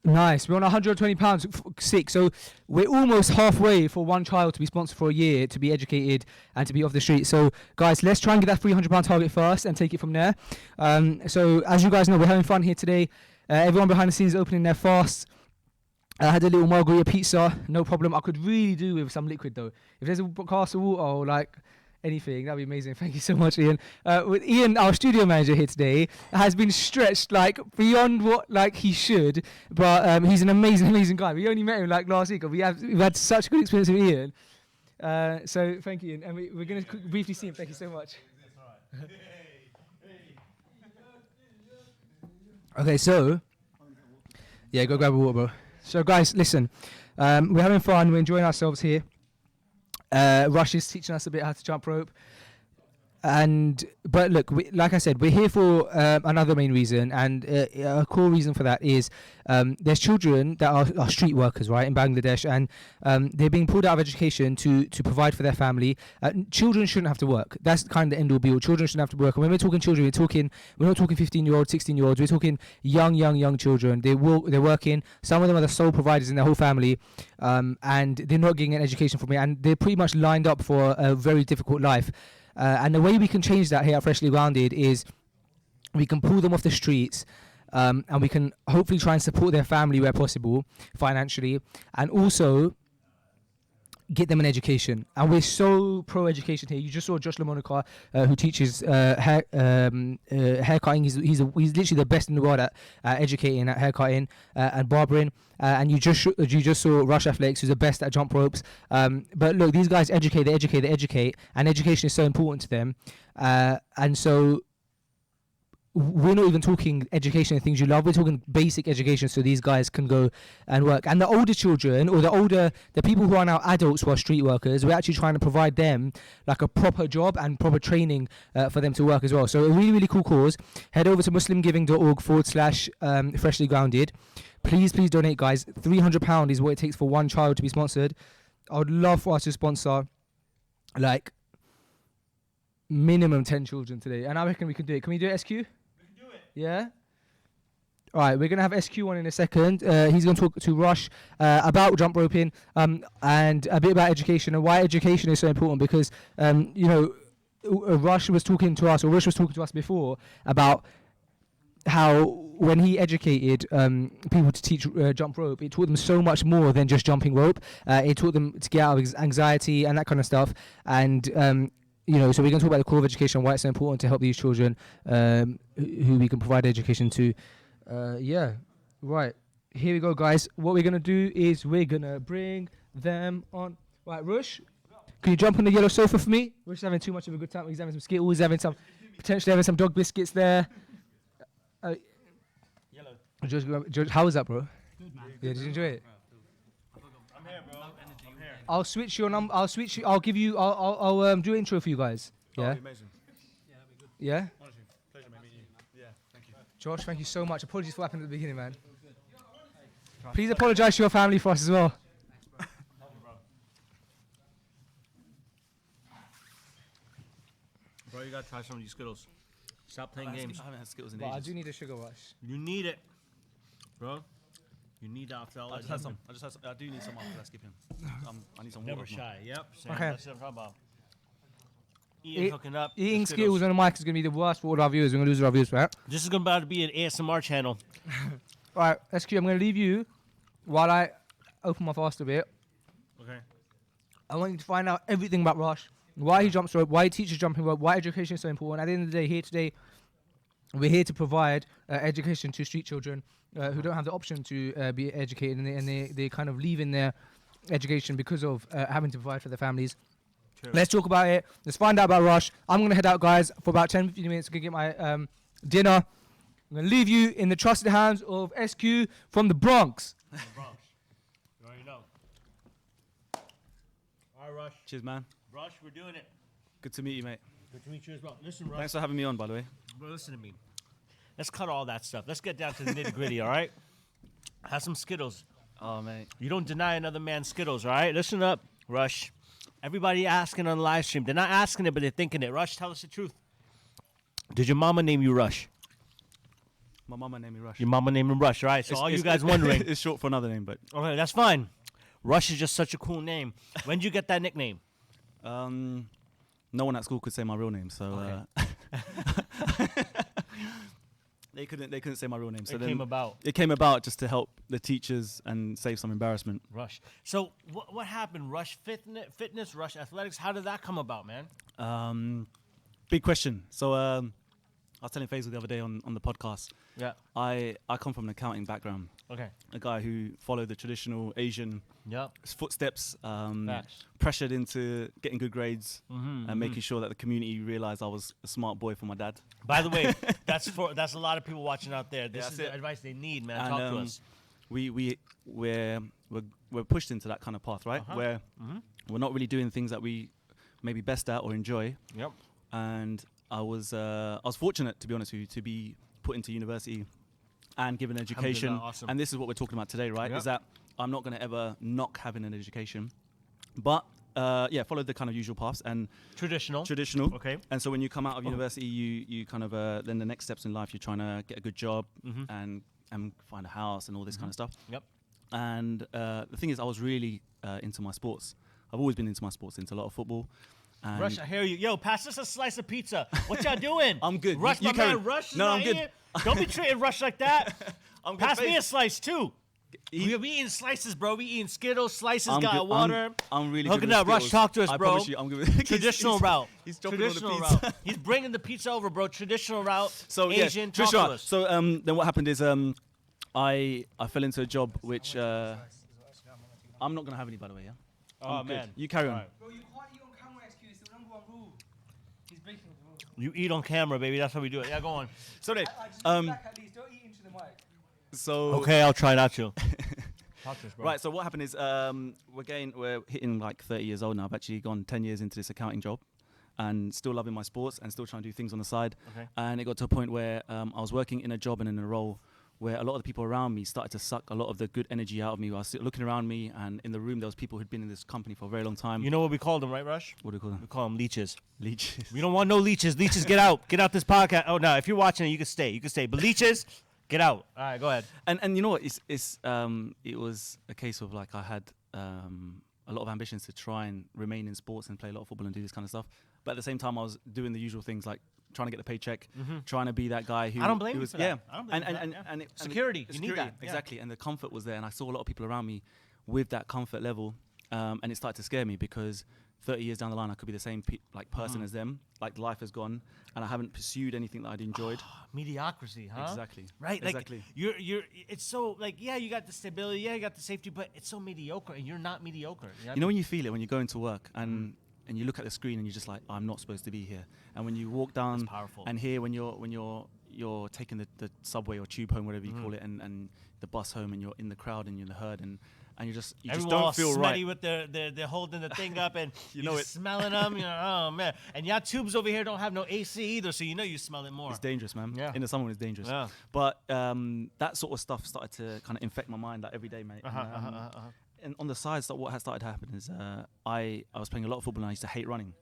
Nice. We're on £120 sick. So we're almost halfway for one child to be sponsored for a year, to be educated and to be off the street. So guys, let's try and get that £300 target first and take it from there. So as you guys know, we're having fun here today. Everyone behind the scenes is opening their fasts. I had a little margarita pizza, no problem. I could really do with some liquid though. If there's a glass of water or like anything, that'd be amazing. Thank you so much, Ian. With Ian, our studio manager here today, has been stretched like beyond what like he should. But he's an amazing guy. We only met him like last week, and we've had such a good experience with Ian. So thank you, Ian. And we're going to briefly see him. Thank you so much. Okay, so yeah, go grab a water, bro. So guys, listen, we're having fun. We're enjoying ourselves here. Rush is teaching us a bit how to jump rope. But look, like I said, we're here for another main reason, and a core reason for that is there's children that are street workers, right, in Bangladesh, and they're being pulled out of education to provide for their family. Children shouldn't have to work. That's kind of the end all be all. Children shouldn't have to work. And when we're talking children, we're not talking 15-year-olds, 16-year-olds. We're talking young children. They're working. Some of them are the sole providers in their whole family, and they're not getting an education from it, and they're pretty much lined up for a very difficult life. And the way we can change that here at Freshly Grounded is we can pull them off the streets, and we can hopefully try and support their family where possible financially, and also get them an education. And we're so pro education here. You just saw Josh Lamonaca, who teaches hair cutting. He's literally the best in the world at educating, at hair cutting and barbering. And you just saw Rush Athletics, who's the best at jump ropes. But look, these guys educate, and education is so important to them. And so we're not even talking education and things you love. We're talking basic education so these guys can go and work. And the older children, or the people who are now adults who are street workers, we're actually trying to provide them like a proper job and proper training for them to work as well. So a really, really cool cause. Head over to muslimgiving.org/freshly grounded. Please donate, guys. £300 is what it takes for one child to be sponsored. I would love for us to sponsor like minimum 10 children today. And I reckon we can do it. Can we do it, SQ? Yeah. All right, we're gonna have SQ on in a second. He's gonna talk to Rush about jump roping and a bit about education and why education is so important. Because Rush was talking to us before about how when he educated people to teach jump rope, it taught them so much more than just jumping rope. It taught them to get out of anxiety and that kind of stuff. And so we're going to talk about the core of education and why it's so important to help these children who we can provide education to. Right. Here we go, guys. What we're going to do is we're going to bring them on. Right, Rush, can you jump on the yellow sofa for me? Rush is having too much of a good time. He's having some Skittles, potentially having some dog biscuits there. Yellow. George, how was that, bro? Good, man. Yeah, did you enjoy it? I'm here, bro. I'm here. I'll switch your number. I'll give you. I'll do an intro for you guys. Yeah. Amazing. Yeah, that'd be good. Yeah. Honestly, pleasure meeting you. Yeah, thank you. Josh, thank you so much. Apologies for what happened at the beginning, man. Please apologise to your family for us as well. Bro, you gotta try some of these Skittles. Stop playing games. I haven't had Skittles in But I ages. do need a sugar rush. You need it, bro. You need that after all I that. just had some. I do need some after that skipping. I need some water. Never shy. Yep. Same. Okay. That's what I'm talking about. Eating, hooking up. Eating Skittles on the mic is going to be the worst for all our viewers. We're going to lose our views, right? This is about to be an ASMR channel. All right, SQ, I'm going to leave you while I open my fast a bit. Okay. I want you to find out everything about Rush, why he jumps rope, why he teaches jumping rope, why education is so important. At the end of the day, we're here to provide education to street children who don't have the option to be educated, and they kind of leave in their education because of having to provide for their families. True. Let's talk about it. Let's find out about Rush. I'm going to head out, guys, for about 10-15 minutes to get my dinner. I'm going to leave you in the trusted hands of SQ from the Bronx. The Bronx. You already know. All right, Rush. Cheers, man. Rush, we're doing it. Good to meet you, mate. Good to meet you as well. Listen, Rush. Thanks for having me on, by the way. Bro, listen to me. Let's cut all that stuff. Let's get down to the nitty gritty, all right? Have some Skittles. Oh, mate. You don't deny another man's Skittles, all right? Listen up, Rush. Everybody asking on the live stream. They're not asking it, but they're thinking it. Rush, tell us the truth. Did your mama name you Rush? My mama named me Rush. Your mama named him Rush, right? So all you guys wondering. It's short for another name, but. Okay, that's fine. Rush is just such a cool name. When did you get that nickname? No one at school could say my real name, so they couldn't say my real name. So It came about. It came about just to help the teachers and save some embarrassment. Rush. So what happened? Rush fitness, Rush athletics. How did that come about, man? Big question. So I was telling Faisal the other day on the podcast. Yeah. I come from an accounting background. Okay. A guy who followed the traditional Asian Yep. footsteps, Facts. pressured into getting good grades and making sure that the community realized I was a smart boy for my dad. By the way, that's a lot of people watching out there. This that's is the it. advice they need, man. And, Talk to us. We're pushed into that kind of path, right? Uh-huh. Where we're not really doing things that we may be best at or enjoy. Yep. And I was fortunate, to be honest with you, to be put into university and given education. Alhamdulillah, awesome. And this is what we're talking about today, right? Yep. Is that I'm not going to ever knock having an education, but followed the kind of usual paths and Traditional. Okay. And so when you come out of university, you kind of then the next steps in life, you're trying to get a good job and find a house and all this kind of stuff. Yep. And the thing is, I was really into my sports. I've always been into my sports, into a lot of football. And Rush, I hear you. Yo, pass us a slice of pizza. What y'all doing? I'm good. Rush, You my carry- man, Rush is No, not I'm good. here. Don't be treating Rush like that. I'm good, Pass me a Faith. slice, too. We eating slices, bro. We eating Skittles, slices, I'm got good- water. I'm really Hooking good with up. Rush, Skittles. talk to us, I bro. promise you, I'm good with Traditional route. He's dropping on the Traditional pizza. route. He's bringing the pizza over, bro. Traditional route. So Asian, talk to traditional. us. So then what happened is I fell into a job which I'm not gonna have any, by the way. Yeah. Oh, I'm good. man. You carry on. Alright. Bro, you can't eat on camera, XQ. It's the number one rule. He's breaking the rule. You eat on camera, baby. That's how we do it. Yeah, go on. So then, Just back at least. Don't eat into the mic. so Okay, I'll try not to. Talk to us, bro. right. So what happened is we're hitting like 30 years old now. I've actually gone 10 years into this accounting job, and still loving my sports and still trying to do things on the side. Okay. And it got to a point where I was working in a job and in a role where a lot of the people around me started to suck a lot of the good energy out of me. I was looking around me, and in the room there was people who'd been in this company for a very long time. You know what we call them, right, Rush? What do we call them? We call them leeches. Leeches. We don't want no leeches. Leeches, get out. Get out this podcast. Oh, no. If you're watching it, you can stay. You can stay. But leeches, get out. All right, go ahead. And you know what? It was a case of like I had a lot of ambitions to try and remain in sports and play a lot of football and do this kind of stuff. But at the same time, I was doing the usual things like trying to get the paycheck, trying to be that guy who I don't blame who you was, for that. yeah. I don't blame you for that, yeah. And Security, you need that, yeah. exactly. And the comfort was there, and I saw a lot of people around me with that comfort level, and it started to scare me because 30 years down the line, I could be the same person as them. Like life has gone, and I haven't pursued anything that I'd enjoyed. Mediocrity, huh? Exactly. Right. Like Exactly. you're. It's so like you got the stability, you got the safety, but it's so mediocre, and you're not mediocre. You know when you feel it when you go into work and you look at the screen and you're just like, I'm not supposed to be here. And when you walk down That's powerful. and here when you're taking the subway or tube home, whatever you call it, and the bus home, and you're in the crowd and you're in the herd, and you just Everyone don't all feel sweaty right. with they're holding the thing up, and You you're know just it. smelling them. You know, oh man. And y'all tubes over here don't have no AC either, so you know you smell it more. It's dangerous, man. Yeah. In the summer, it's dangerous. Yeah. But that sort of stuff started to kind of infect my mind like every day, mate. And on the side, what had started to happen is I was playing a lot of football and I used to hate running.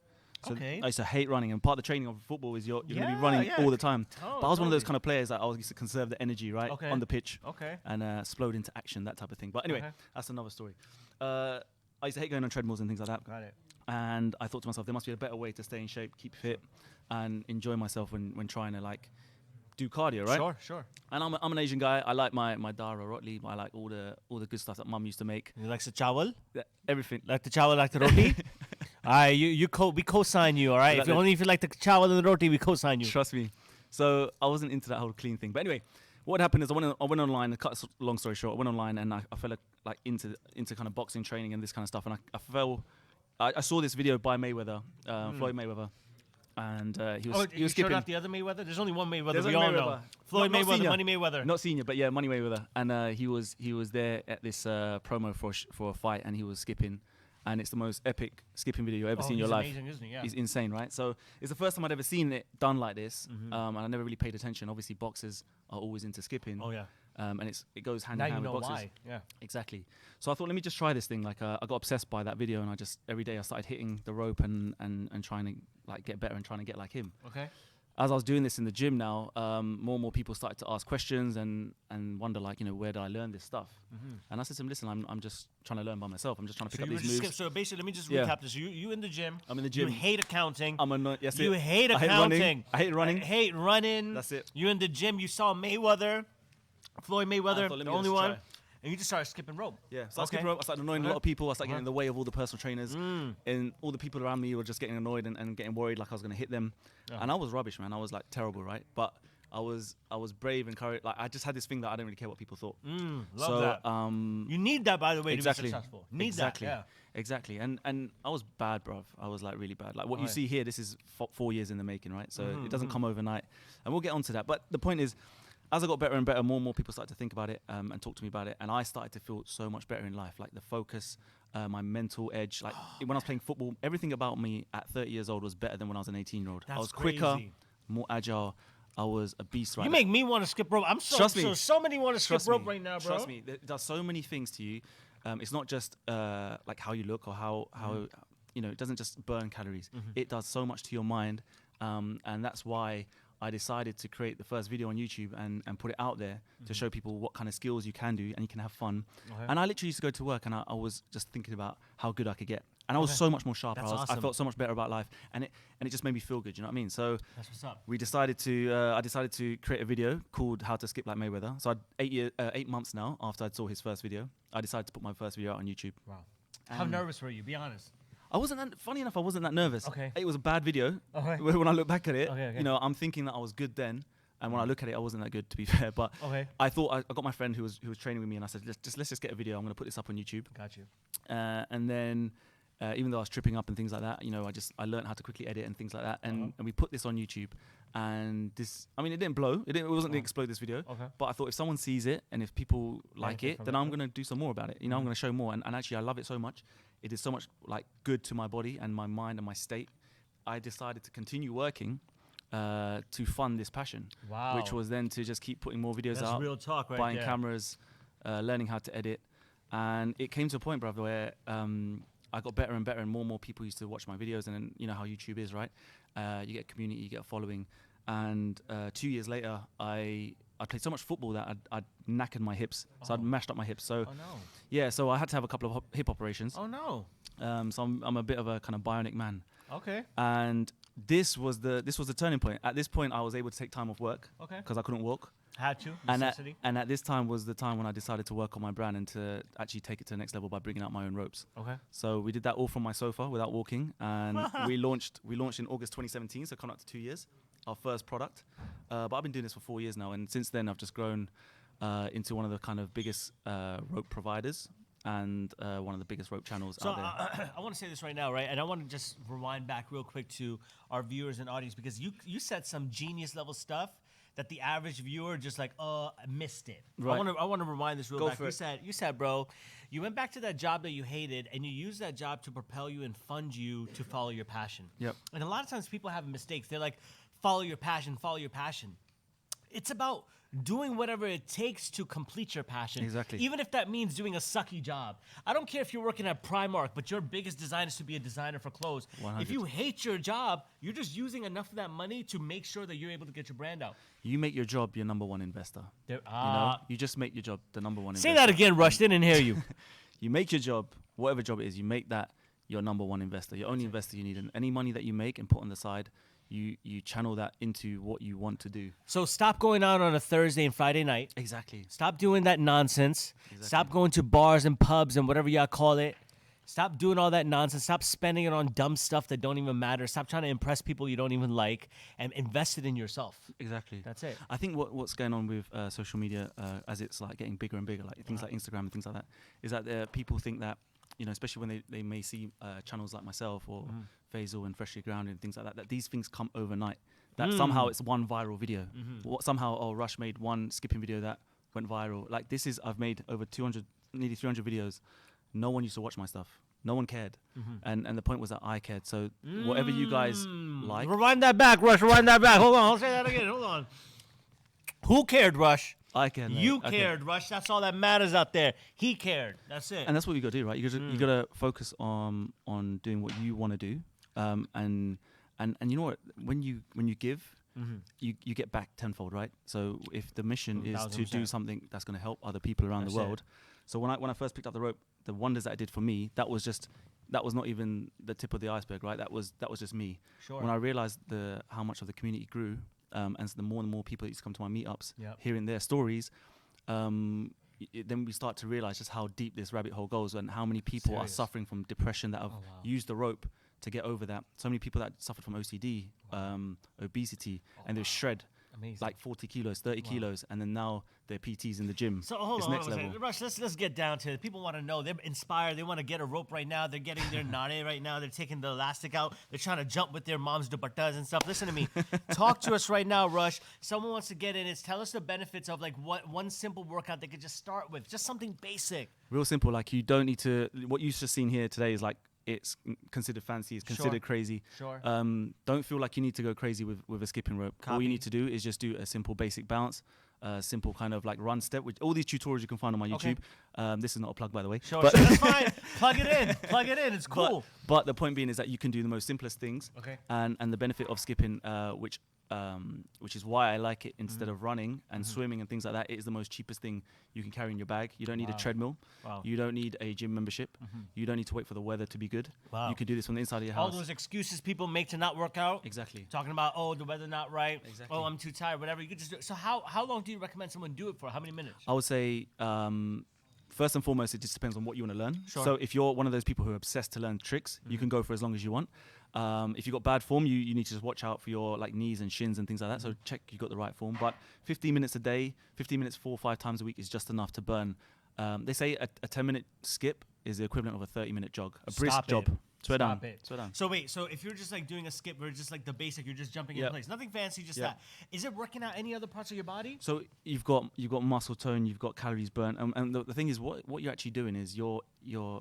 So Okay. I used to hate running, and part of the training of football is you're going to Yeah, be running yeah. all the time. Oh, But I was one of those totally. kind of players that I used to conserve the energy, right, Okay. on the pitch, Okay. and explode into action, that type of thing. But anyway, Okay. that's another story. I used to hate going on treadmills and things like that. Got it. And I thought to myself, there must be a better way to stay in shape, keep fit, and enjoy myself when trying to like do cardio, right? Sure, sure. And I'm an Asian guy. I like my dara rotli. I like all the good stuff that mum used to make. You like the chawal? Everything. Like the chawal, like the roti? Alright, we co-sign you, alright? Like If you like the chawal and the roti, we co-sign you. Trust me. So I wasn't into that whole clean thing. But anyway, what happened is I went online. To cut a long story short, I went online and I fell like into kind of boxing training and this kind of stuff. And I saw this video by Mayweather, Floyd Mayweather, and he was You showed skipping. off the other Mayweather? There's only one Mayweather, There's we only all know. Mayweather. Floyd Not Mayweather, senior. Money Mayweather. Not senior, but yeah, Money Mayweather. And he was there at this promo for a fight, and he was skipping. And it's the most epic skipping video you've ever seen in your life. Amazing, isn't he? Yeah. He's insane, right? So it's the first time I'd ever seen it done like this, and I never really paid attention. Obviously, boxers are always into skipping. Oh yeah. And it goes hand Now in you hand know with boxers. why. Yeah. Exactly. So I thought, let me just try this thing. Like I got obsessed by that video, and I just every day I started hitting the rope and trying to like get better and trying to get like him. Okay. As I was doing this in the gym now, more and more people started to ask questions and wonder like, where did I learn this stuff? And I said to them, listen, I'm just trying to learn by myself. I'm just trying to pick up these moves. So basically, let me just Yeah. recap this. You in the gym. I'm in the gym. You hate accounting. I'm annoyed. Yes, You it. hate I hate accounting. running. I hate running. I hate running. That's it. You in the gym. You saw Mayweather, Floyd Mayweather, thought, let the me only just one, try. and you just started skipping rope. Yeah, so I Okay. skipped rope. I started annoying a lot of people. I started getting in the way of all the personal trainers, and all the people around me were just getting annoyed and getting worried like I was going to hit them. And I was rubbish, man. I was like terrible, right? But I was brave and courage. Like I just had this thing that I didn't really care what people thought. Love so, that. You need that, by the way, exactly. to be successful. Need exactly. that. Exactly. And I was bad, bruv. I was like really bad. Like what Oh, you yeah. see here, this is 4 years in the making, right? So it doesn't come overnight. And we'll get onto that. But the point is, as I got better and better, more and more people started to think about it and talk to me about it. And I started to feel so much better in life. Like the focus, my mental edge. Like when I was playing football, everything about me at 30 years old was better than when I was an 18-year-old. I That's was quicker, crazy. more agile. I was a beast right You now. make me want to skip rope. I'm Trust me. so many want to skip Trust rope me. right now, bro. Trust me. It does so many things to you. It's not just like how you look or how it doesn't just burn calories. It does so much to your mind, and that's why I decided to create the first video on YouTube and put it out there to show people what kind of skills you can do and you can have fun. Okay. And I literally used to go to work and I was just thinking about how good I could get. And I was so much more sharper. That's I awesome. felt so much better about life, and it just made me feel good. You know what I mean? So That's what's up. we decided to. I decided to create a video called "How to Skip Like Mayweather." So 8 months now after I saw his first video, I decided to put my first video out on YouTube. Wow. How nervous were you? Be honest. I wasn't that, funny enough. I wasn't that nervous. Okay. It was a bad video. Okay. When I look back at it, Okay. you know, I'm thinking that I was good then, and when I look at it, I wasn't that good, to be fair. But Okay. I thought I got my friend who was training with me, and I said, let's just get a video. I'm going to put this up on YouTube. Got you. And then, even though I was tripping up and things like that, you know, I learned how to quickly edit and things like that, and we put this on YouTube. And this, I mean, it didn't blow. It wasn't the explode this video. Okay. But I thought if someone sees it and if people like Benefit it, from then it, I'm yeah. going to do some more about it. You know, I'm going to show more. And actually, I love it so much. It is so much like good to my body and my mind and my state. I decided to continue working to fund this passion. Wow. Which was then to just keep putting more videos That's out, real talk right buying there. cameras, learning how to edit. And it came to a point, brother, where I got better and better, and more people used to watch my videos. And then, you know how YouTube is, right? You get a community, you get a following. And 2 years later, I played so much football that I'd knackered my hips. So I'd mashed up my hips. So Oh no. yeah, so I had to have a couple of hip operations. Oh no. So I'm a bit of a kind of bionic man. Okay. And this was the turning point. At this point, I was able to take time off work Okay. because I couldn't walk. Had to. And Necessity. at this time was the time when I decided to work on my brand and to actually take it to the next level by bringing out my own ropes. Okay. So we did that all from my sofa without walking, and we launched in August 2017, so coming up to 2 years, our first product. But I've been doing this for 4 years now, and since then I've just grown into one of the kind of biggest rope providers and one of the biggest rope channels So out there. I want to say this right now, right? And I want to just rewind back real quick to our viewers and audience because you said some genius level stuff that the average viewer just like, missed it. Right. I want to rewind this real Go back. for it. You said, bro, you went back to that job that you hated and you used that job to propel you and fund you to follow your passion. Yep. And a lot of times people have mistakes. They're like, follow your passion, follow your passion. It's about doing whatever it takes to complete your passion. Exactly. Even if that means doing a sucky job. I don't care if you're working at Primark, but your biggest design is to be a designer for clothes. 100. If you hate your job, you're just using enough of that money to make sure that you're able to get your brand out. You make your job your number one investor. There, You know, you just make your job the number one say investor. that again, Rush. Didn't hear you. You make your job, whatever job it is, you make that your number one investor, your only investor you need. And any money that you make and put on the side, you channel that into what you want to do. So stop going out on a Thursday and Friday night. Exactly. Stop doing that nonsense. Exactly. Stop going to bars and pubs and whatever y'all call it. Stop doing all that nonsense. Stop spending it on dumb stuff that don't even matter. Stop trying to impress people you don't even like and invest it in yourself. Exactly. That's it. I think what's going on with social media as it's like getting bigger and bigger, like things like Instagram and things like that, is that people think that, you know, especially when they may see channels like myself or Faisal and Freshly Grounded and things like that, that these things come overnight. That somehow it's one viral video. Somehow, Rush made one skipping video that went viral. Like I've made over 200, nearly 300 videos. No one used to watch my stuff. No one cared. And the point was that I cared. So whatever you guys like. Rewind that back, Rush. Rewind that back. Hold on. I'll say that again. Hold on. Who cared, Rush? I cared. mate. You Okay. cared, Rush. That's all that matters out there. He cared. That's it. And that's what you got to do, right? You got to focus on doing what you want to do. And you know what? When you give, you get back tenfold, right? So if the mission is to do 1000%. something that's going to help other people around That's the it. world. So when I first picked up the rope, the wonders that it did for me, that was not even the tip of the iceberg, right? That was just me. Sure. When I realized how much of the community grew, and so the more and more people that used to come to my meetups, Yep. hearing their stories, then we start to realize just how deep this rabbit hole goes and how many people are Serious. suffering from depression that have wow. used the rope to get over that. So many people that suffered from OCD, obesity, and they shred Amazing. like 40 kilos, 30 kilos, and then now they're PTs in the gym. So hold It's on, next hold on a level. second. Rush, let's get down to it. People want to know. They're inspired. They want to get a rope right now. They're getting their nare right now. They're taking the elastic out. They're trying to jump with their mom's dupattas and stuff. Listen to me. Talk to us right now, Rush. Someone wants to get in it. Tell us the benefits of like what one simple workout they could just start with. Just something basic. Real simple. Like you don't need to. What you've just seen here today is like it's considered fancy. It's considered crazy. Sure. Don't feel like you need to go crazy with a skipping rope. All Copy. you need to do is just do a simple basic bounce, simple kind of like run step. Which all these tutorials you can find on my Okay. YouTube. This is not a plug, by the way. Sure, But, sure. That's fine. Plug it in. Plug it in. It's cool. but the point being is that you can do the most simplest things. Okay. And the benefit of skipping, which which is why I like it instead of running and swimming and things like that. It is the most cheapest thing you can carry in your bag. You don't need a treadmill. Wow. You don't need a gym membership. You don't need to wait for the weather to be good. Wow. You can do this from the inside of your All house. those excuses people make to not work out. Exactly. Talking about, oh, the weather not right. Exactly. Oh, I'm too tired. Whatever. You could just do it. So how long do you recommend someone do it for? How many minutes? I would say, first and foremost, it just depends on what you want to learn. Sure. So if you're one of those people who are obsessed to learn tricks, you can go for as long as you want. If you've got bad form, you need to just watch out for your like knees and shins and things like that. So check you got the right form. But 15 minutes a day, 15 minutes 4 or 5 times a week is just enough to burn. They say a 10-minute skip is the equivalent of a 30-minute jog. A brisk Stop job. it. Swear down. Stop it. Swear down. So wait, so if you're just like doing a skip or just like the basic, you're just jumping in Yep. place. Nothing fancy, just Yep. that. Is it working out any other parts of your body? So you've got muscle tone, you've got calories burnt, and the thing is, what you're actually doing is you're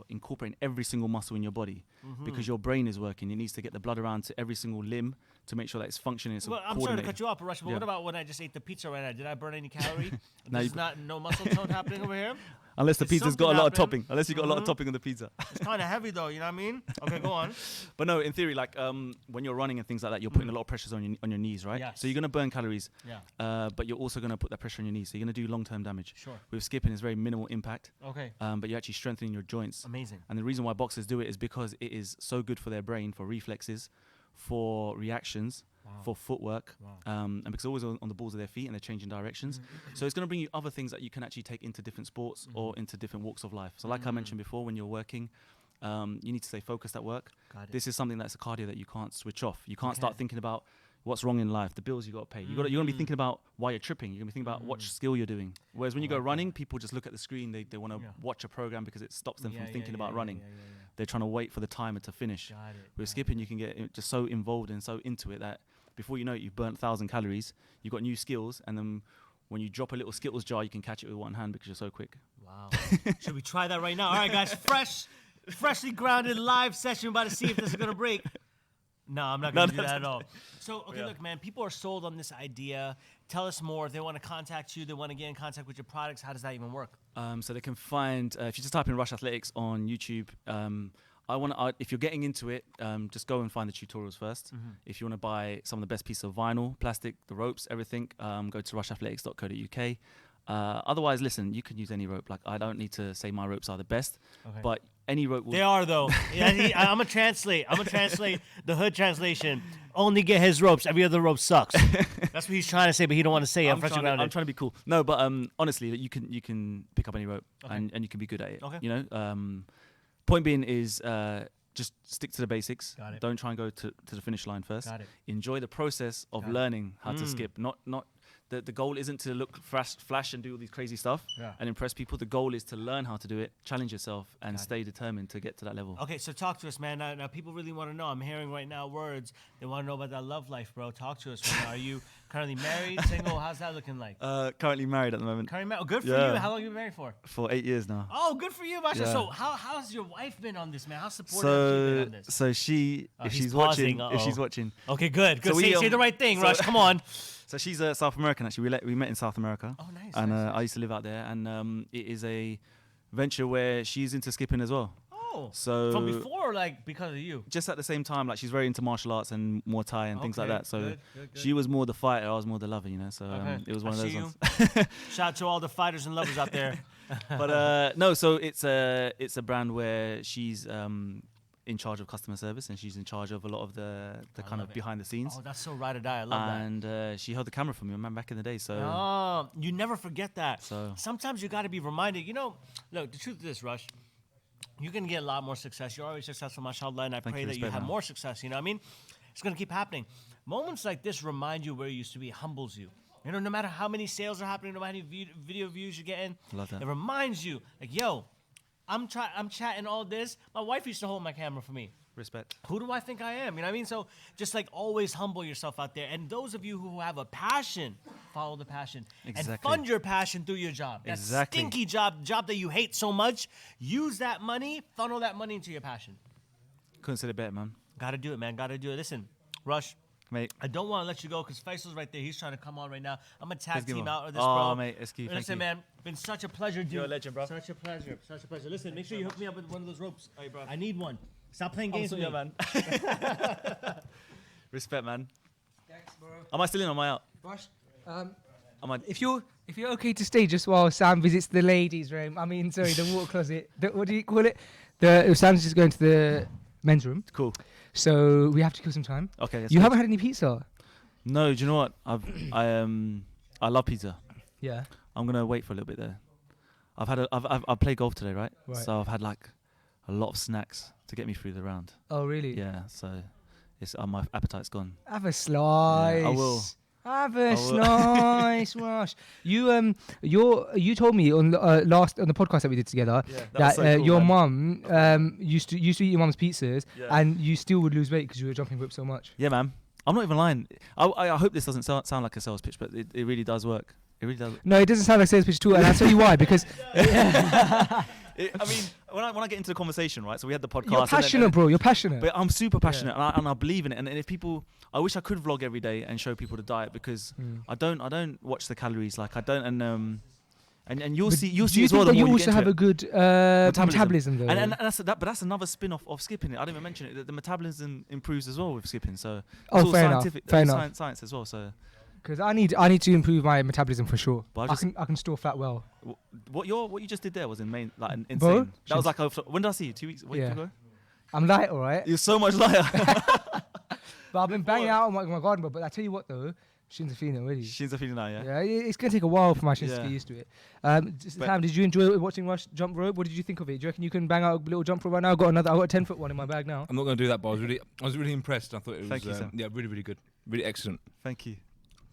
incorporating every single muscle in your body because your brain is working. It needs to get the blood around to every single limb to make sure that it's functioning. It's Well, I'm sorry to coordinated. cut you off, Rush, but Yeah. what about when I just ate the pizza right now? Did I burn any calorie? No, There's you- no muscle tone happening over here. Unless the There's pizza's got a something lot of happening. topping. Unless you got a lot of topping on the pizza. It's kind of heavy though, you know what I mean? Okay, go on. But no, in theory, like when you're running and things like that, you're putting a lot of pressures on your knees, right? Yes. So you're gonna burn calories, Yeah, but you're also gonna put that pressure on your knees. So you're gonna do long-term damage. sure. With skipping, it's very minimal impact, Okay, but you're actually strengthening your joints. amazing. And the reason why boxers do it is because it is so good for their brain, for reflexes, for reactions, for footwork, and because they're always on the balls of their feet and they're changing directions. So it's going to bring you other things that you can actually take into different sports or into different walks of life. So like I mentioned before, when you're working, you need to stay focused at work. Got it. This is something that's a cardio that you can't switch off. You can't start thinking about what's wrong in life, the bills you got to pay. You're going to be thinking about why you're tripping. You're going to be thinking about what skill you're doing. Whereas when you go running, people just look at the screen. They want to watch a program because it stops them from thinking about running. They're trying to wait for the timer to finish. Got it. With skipping, you can get just so involved and so into it that before you know it, you've burnt 1,000 calories. You've got new skills, and then when you drop a little Skittles jar, you can catch it with one hand because you're so quick. Wow. Should we try that right now? All right, guys, freshly grounded live session. About to see if this is gonna break. No, I'm not gonna do that at all. So, okay, look, man, people are sold on this idea. Tell us more. If they want to contact you, they want to get in contact with your products. How does that even work? So they can find, if you just type in Rush Athletics on YouTube, if you're getting into it, just go and find the tutorials first. If you want to buy some of the best pieces of vinyl, plastic, the ropes, everything, go to rushathletics.co.uk. Otherwise, listen, you can use any rope. Like, I don't need to say my ropes are the best, but any rope will... They are, though. I'm going to translate. The hood translation. Only get his ropes. Every other rope sucks. That's what he's trying to say, but he don't want to say it. I'm trying to be cool. No, but honestly, you can pick up any rope and you can be good at it. Okay. You know, point being is just stick to the basics. Got it. Don't try and go to the finish line first. Got it. Enjoy the process of learning how to skip. Not the goal isn't to look flash and do all these crazy stuff and impress people. The goal is to learn how to do it, challenge yourself, and stay determined to get to that level. Okay, so talk to us, man. Now people really want to know. I'm hearing right now words. They want to know about that love life, bro. Talk to us right now. Are you currently married, single? How's that looking like? Currently married at the moment. Currently married. Oh, good for Yeah. you. How long have you been married for? For 8 years now. Oh, good for you, Masha. Yeah. So how's your wife been on this, man? How supportive has she been on this? So she, if he's she's pausing, watching, if she's watching. Okay, good. So say the right thing, Rush. Come on. So she's South American, actually. We met in South America. Oh, nice. And nice. I used to live out there. And it is a venture where she's into skipping as well. Oh. So From before, or like because of you? just at the same time, like she's very into martial arts and Muay Thai and things like Okay, that. So good. she was more the fighter, I was more the lover, you know. So Okay. it was one I of those see you. ones. Shout out to all the fighters and lovers out there. But no, so it's a brand where she's in charge of customer service and she's in charge of a lot of the kind love of it. behind the scenes. Oh, that's so ride or die. I love that. And she held the camera for me, man, back in the day. So Oh, you never forget that. So- Sometimes you got to be reminded. You know, look, the truth is this, Rush. You can get a lot more success. You're always successful, mashallah, and I Thank pray you, that you respect, have man. more success. You know what I mean? It's going to keep happening. Moments like this remind you where you used to be. It humbles you. You know, no matter how many sales are happening, no matter how many video views you're getting, Love that. it reminds you, like, yo, I'm chatting all this. My wife used to hold my camera for me. respect. Who do I think I am? You know what I mean? So just like always humble yourself out there. And those of you who have a passion, follow the passion. And Exactly. fund your passion through your job. That Exactly. stinky job that you hate so much. Use that money, funnel that money into your passion. Couldn't say it better, man. Gotta do it, man. Gotta do it. Listen, Rush, Mate. I don't want to let you go because Faisal's right there. He's trying to come on right now. I'm going to tag Let's give team him. out of this, Oh, bro. mate, SQ, thank Listen, you. man, been such a pleasure, dude. You're a legend, bro. Such a pleasure. Such a pleasure. Listen, make sure you hook me up with one of those ropes. Hey, bro. I need one. Stop playing games with me. man. Respect, man. Gang Thanks, bro. Am I still in or am I out? Bosh, Am I? if you're okay to stay just while Sam visits the ladies' room, I mean, sorry, the water closet. What do you call it? Sam's just going to the men's room, Cool. so we have to kill some time. Okay. You haven't had any pizza? No. Do you know what? I love pizza. Yeah. I'm gonna wait for a little bit there. I've played golf today, right? Right. So I've had like a lot of snacks to get me through the round. Oh, really? Yeah. So it's my appetite's gone. Have a slice. Yeah, I will. Have a slice, Rush. You told me on the podcast that we did together that your mum used to eat your mum's pizzas and you still would lose weight because you were jumping rope so much. Yeah, man. I'm not even lying. I hope this doesn't sound like a sales pitch, but it really does work. It really does. No, it doesn't sound like sales pitch at all, and I'll tell you why. Because I mean, when I get into the conversation, right? So we had the podcast. you're passionate, bro. You're passionate. But I'm super passionate, and I believe in it. And if people, I wish I could vlog every day and show people the diet because I don't watch the calories. Like I don't, and you'll see as well. Do you also have a good metabolism though? And that's another spin-off of skipping it. I didn't even mention it. The metabolism improves as well with skipping. So it's all fair scientific, enough. science as well. So. Because I need to improve my metabolism for sure. But I can store fat well. What you just did there was insane. Bro, that was like when did I see you? 2 weeks ago? I'm light, alright. You're so much lighter. But I've been banging out on my garden, but I tell you what though, shins are feeling already. Shins are feeling now, yeah. Yeah, it's gonna take a while for my shins to get used to it. Sam, did you enjoy watching Rush jump rope? What did you think of it? Do you reckon you can bang out a little jump rope right now? I've got a 10-foot one in my bag now. I'm not going to do that, but I was really impressed. I thought it was Thank you, Sam. really, really good. Really excellent. Thank you.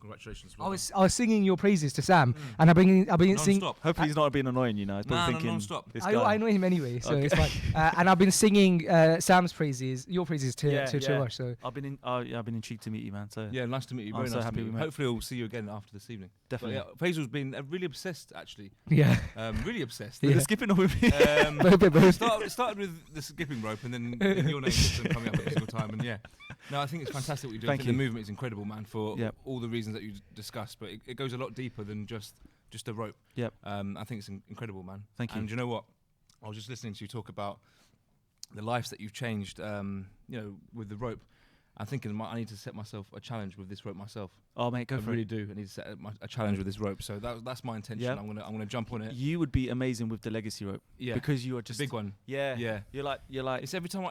Congratulations. I was singing your praises to Sam, and I've been singing. Hopefully he's not being annoying, you know. He's probably thinking non-stop. I annoy him anyway, so it's fine. And I've been singing Sam's praises, your praises to Rush. So I've been intrigued to meet you, man. So yeah, nice to meet you. I'm Very so nice happy to meet we you. met. Hopefully we'll see you again after this evening. Definitely. But yeah, Faisal's been really obsessed actually. yeah. With Really obsessed. the skipping or with me? It started with the skipping rope and then your name keeps on coming up every single time. And yeah, no, I think it's fantastic what you do. I think the movement is incredible, man, for all the reasons that you discussed. But it goes a lot deeper than just a rope. Yep. I think it's incredible, man. Thank you. And you know what? I was just listening to you talk about the lives that you've changed. With the rope. I'm thinking I need to set myself a challenge with this rope myself. Oh mate, go for it. I really do. I need to set a challenge with this rope. So that's my intention. Yeah. I'm gonna jump on it. You would be amazing with the legacy rope. Yeah. Because you are just big one. Yeah. Yeah. You're like. It's every time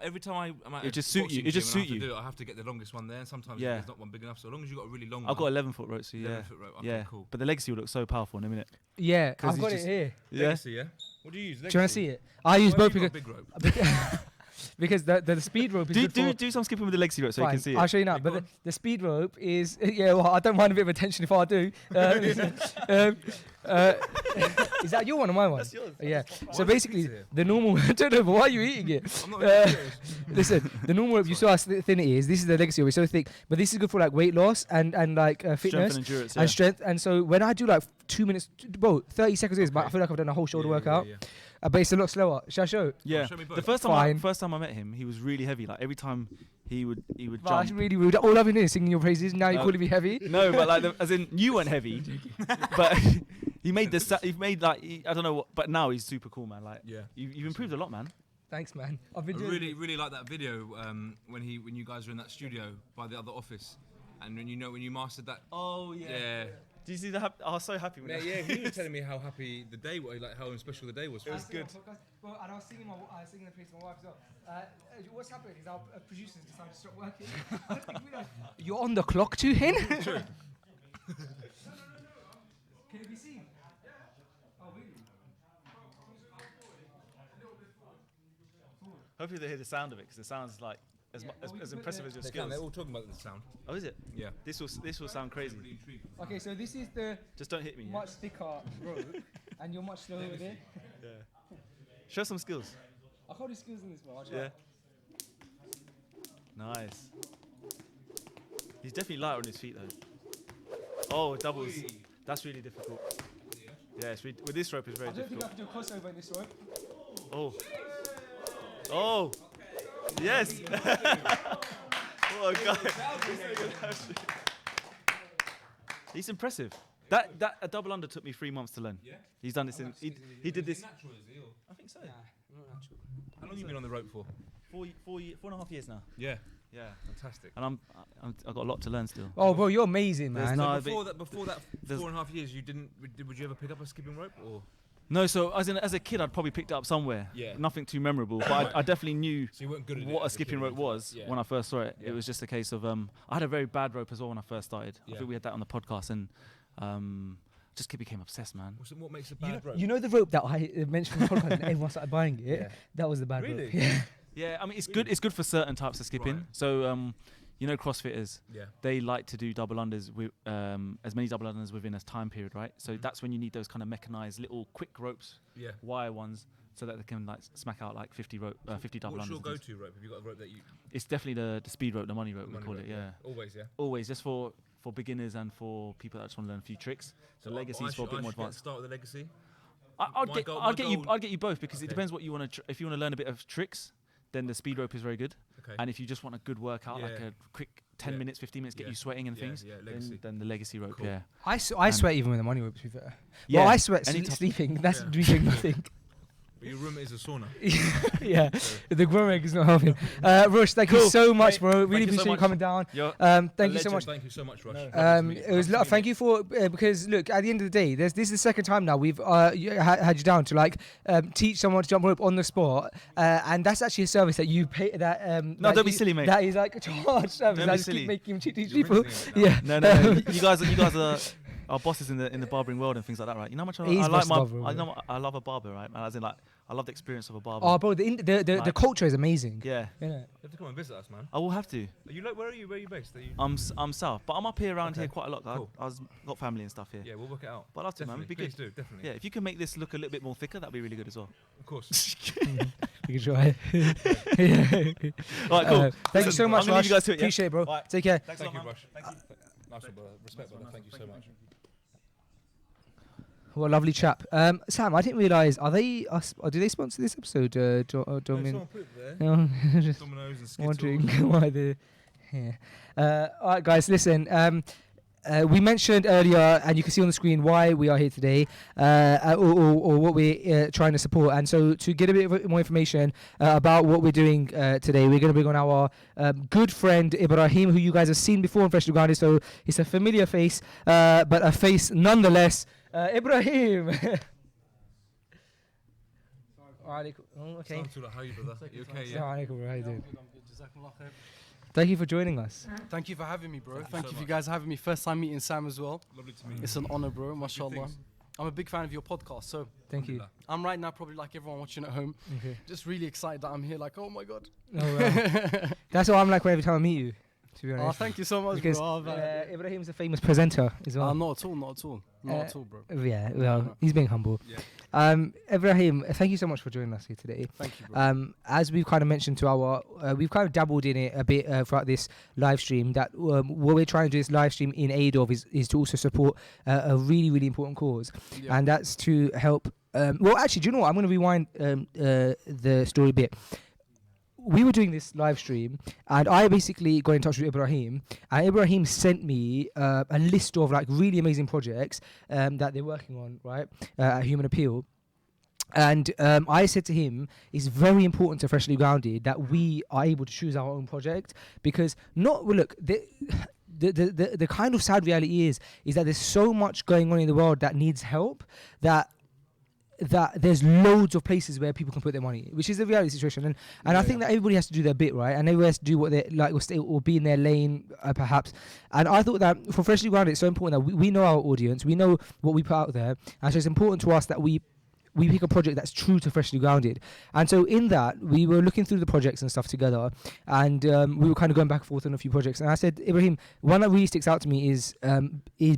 I'm at It just suit you. It just suit you. I have to get the longest one there. And sometimes Yeah. there's not one big enough. So as long as you've got a really long I've one. got 11-foot rope, so yeah. 11-foot rope. Okay, yeah. cool. But the legacy would look so powerful in a minute. Yeah, 'Cause I've got it's it here. Legacy, yeah. What do you use? Do you want to see it? I use both because big rope. because the speed rope is good for. Do some skipping with the legacy rope so you can see I'll it. show you now. But the speed rope is I don't mind a bit of attention if I do. Is that your one or my one? That's yours. Yeah. So basically, the normal. I don't know, but why are you eating it? I'm not really Listen, the normal rope, you saw how thin it is. This is the legacy rope. It's so thick, but this is good for like weight loss and like fitness Strength and endurance. and strength. And so when I do like 2 minutes, 30 seconds is, but I feel like I've done a whole shoulder workout. Yeah. But it's a lot slower. Shall I show? Yeah. Show me both. The first time I met him, he was really heavy. Like every time he would Wow, that's jump. really rude. All I've been doing is singing your praises. Now you're calling me heavy. No, but like as in you weren't heavy, but he made I don't know what, but now he's super cool, man. Like you've improved a lot, man. Thanks, man. I've been I doing really, really like that video when you guys were in that studio by the other office, and when you mastered that. Oh Yeah. Do you see the? I was so happy with that. Yeah, he was telling me how happy the day was, like how special the day was. It was good. Well, and I was singing the praise to my wife as well. What's happened is our producers decided to stop working. I don't think we know. You're on the clock too, Hin? True. No. Can it be seen? Oh, really? Hopefully they hear the sound of it because it sounds like as impressive as your skills. They're all talking about the sound. Oh, is it? Yeah. This will sound crazy. Okay, so this is the Just don't hit me. much thicker rope, and you're much slower with it. Yeah. Show some skills. I can't do skills in this one. Yeah. Nice. He's definitely lighter on his feet though. Oh, doubles. That's really difficult. Yeah, with this rope it's very I don't think I difficult. can do a crossover in this rope. Oh. Oh. Yes. Oh god. He's impressive. That a double under took me 3 months to learn. Yeah? He's done this he did this. Natural, is he? Or? I think so. How long have you been on the rope for? 4.5 years now. Yeah. Yeah, Fantastic. and I've got a lot to learn still. Oh, bro, you're amazing, There's man. no- Before that there's- 4.5 years, would you ever pick up a skipping rope or? No, so as a kid, I'd probably picked it up somewhere. Yeah. Nothing too memorable, but I definitely knew So you weren't good at it what a as skipping kid, rope was yeah. when I first saw it. Yeah. It was just a case of I had a very bad rope as well when I first started. Yeah. I think we had that on the podcast, and just became obsessed, man. What makes a bad rope? You know the rope that I mentioned in the podcast and everyone started buying it? Yeah. That was the bad Really? rope. Yeah. Yeah, I mean it's good. It's good for certain types of skipping. Right. So CrossFitters, Yeah. they like to do double unders with as many double unders within a time period, right? So Mhm. that's when you need those kind of mechanized little quick ropes, Yeah. wire ones, so that they can like smack out like 50 double What's unders. your and things. go-to rope? Have you got a rope that you? It's definitely the speed rope, the money rope, we money call rope, it. Yeah. Always, yeah. Always, just for beginners and for people that just want to learn a few tricks. So legacy is for a bit more advanced. Start with the legacy. I'd My get goal- I'd my get you goal- I'd get you both because it Okay. depends what you want to. If you want to learn a bit of tricks, then the speed rope is very good. Okay. And if you just want a good workout, like Yeah. a quick 10 Yeah. minutes, 15 minutes, get Yeah. you sweating and Yeah, things, yeah, legacy. then the legacy rope. Cool. Yeah. I And- sweat even with the money rope, to be fair. Yeah. Well, I sweat Any type of- sleeping. That's Yeah. doing nothing. But your room is a sauna. Yeah, the growing is not helping. Rush, thank you Cool. so much, Mate, bro. Really thank you so appreciate you much. coming down. You're Thank you so much. Thank you so much, Rush. It was thank you for because look, at the end of the day, this is the second time now we've had you down to teach someone to jump rope on the spot, and that's actually a service that you pay. That No, that don't be you- silly, mate. That is like a charge service. Don't I be just silly. keep making him teach You're people. rinsing it now. Yeah. No. You guys are our bosses in the barbering world and things like that, right? You know how much He's I boss like of barber, I love a barber, right? As in I love the experience of a barber. Oh, bro, the Like- culture is amazing. Yeah. Yeah. You have to come and visit us, man. I will have to. Are you where are you? Where are you based? Are you? I'm south, but I'm up here around Okay. here quite a lot. Cool. I got family and stuff here. Yeah, we'll work it out. But I'd love to, man. Definitely. It'd be Please good. do, definitely. Yeah, if you can make this look a little bit more thicker, that'd be really good as well. Of course. You can try. Yeah. All right, cool. Thank you so much, I'm gonna leave Rush. you guys to it, yeah? Appreciate it, bro. All right. Take care. Thanks Thank a you, lot, man. Rush. Thank you. Nice one, brother. Respect, brother. Thank you so much. What a lovely chap. Sam, I didn't realise. Are they us? Or do they sponsor this episode? Domin. Someone put it there. No, just Dominoes and Skittles. wondering why the. Yeah. All right, guys. Listen. We mentioned earlier, and you can see on the screen why we are here today, or what we're trying to support. And so, to get a bit more information about what we're doing today, we're going to bring on our good friend Ibrahim, who you guys have seen before in Freshly Grounded. So he's a familiar face, but a face nonetheless. Ibrahim. Okay. How are you, brother? You okay? Assalamu Yeah. alaikum, how you doing? Thank you for joining us. Thank you for having me, bro. Thank you Thank so you for you much. guys having me. First time meeting Sam as well. Lovely to meet you. It's an honor, bro. Good Mashallah. things. I'm a big fan of your podcast. So Thank you. Alhamdulillah. I'm right now probably like everyone watching at home, Okay. just really excited that I'm here. Like, oh my god. Oh, wow. That's what I'm like every time I meet you, to be Oh, honest. thank you so much, Because bro. Oh, man. Ibrahim's a famous presenter as well. Not at all. Not at all. Not at all, bro. Yeah, well, no. he's being humble. Yeah. Ibrahim, thank you so much for joining us here today. Thank you, bro. As we've kind of mentioned to our, we've kind of dabbled in it a bit throughout this live stream. That what we're trying to do this live stream in aid of is to also support a really, really important cause, Yeah. and that's to help. Well, actually, do you know what? I'm going to rewind the story a bit. We were doing this live stream, and I basically got in touch with Ibrahim, and Ibrahim sent me a list of like really amazing projects that they're working on, right, at Human Appeal. And I said to him, it's very important to Freshly Grounded that we are able to choose our own project, because the kind of sad reality is that there's so much going on in the world that needs help, that there's loads of places where people can put their money, which is the reality situation. And I think that everybody has to do their bit, right? And everybody has to do what they like, or be in their lane, perhaps. And I thought that for Freshly Grounded, it's so important that we know our audience, we know what we put out there, and so it's important to us that we pick a project that's true to Freshly Grounded. And so in that, we were looking through the projects and stuff together, and we were kind of going back and forth on a few projects. And I said, Ibrahim, one that really sticks out to me is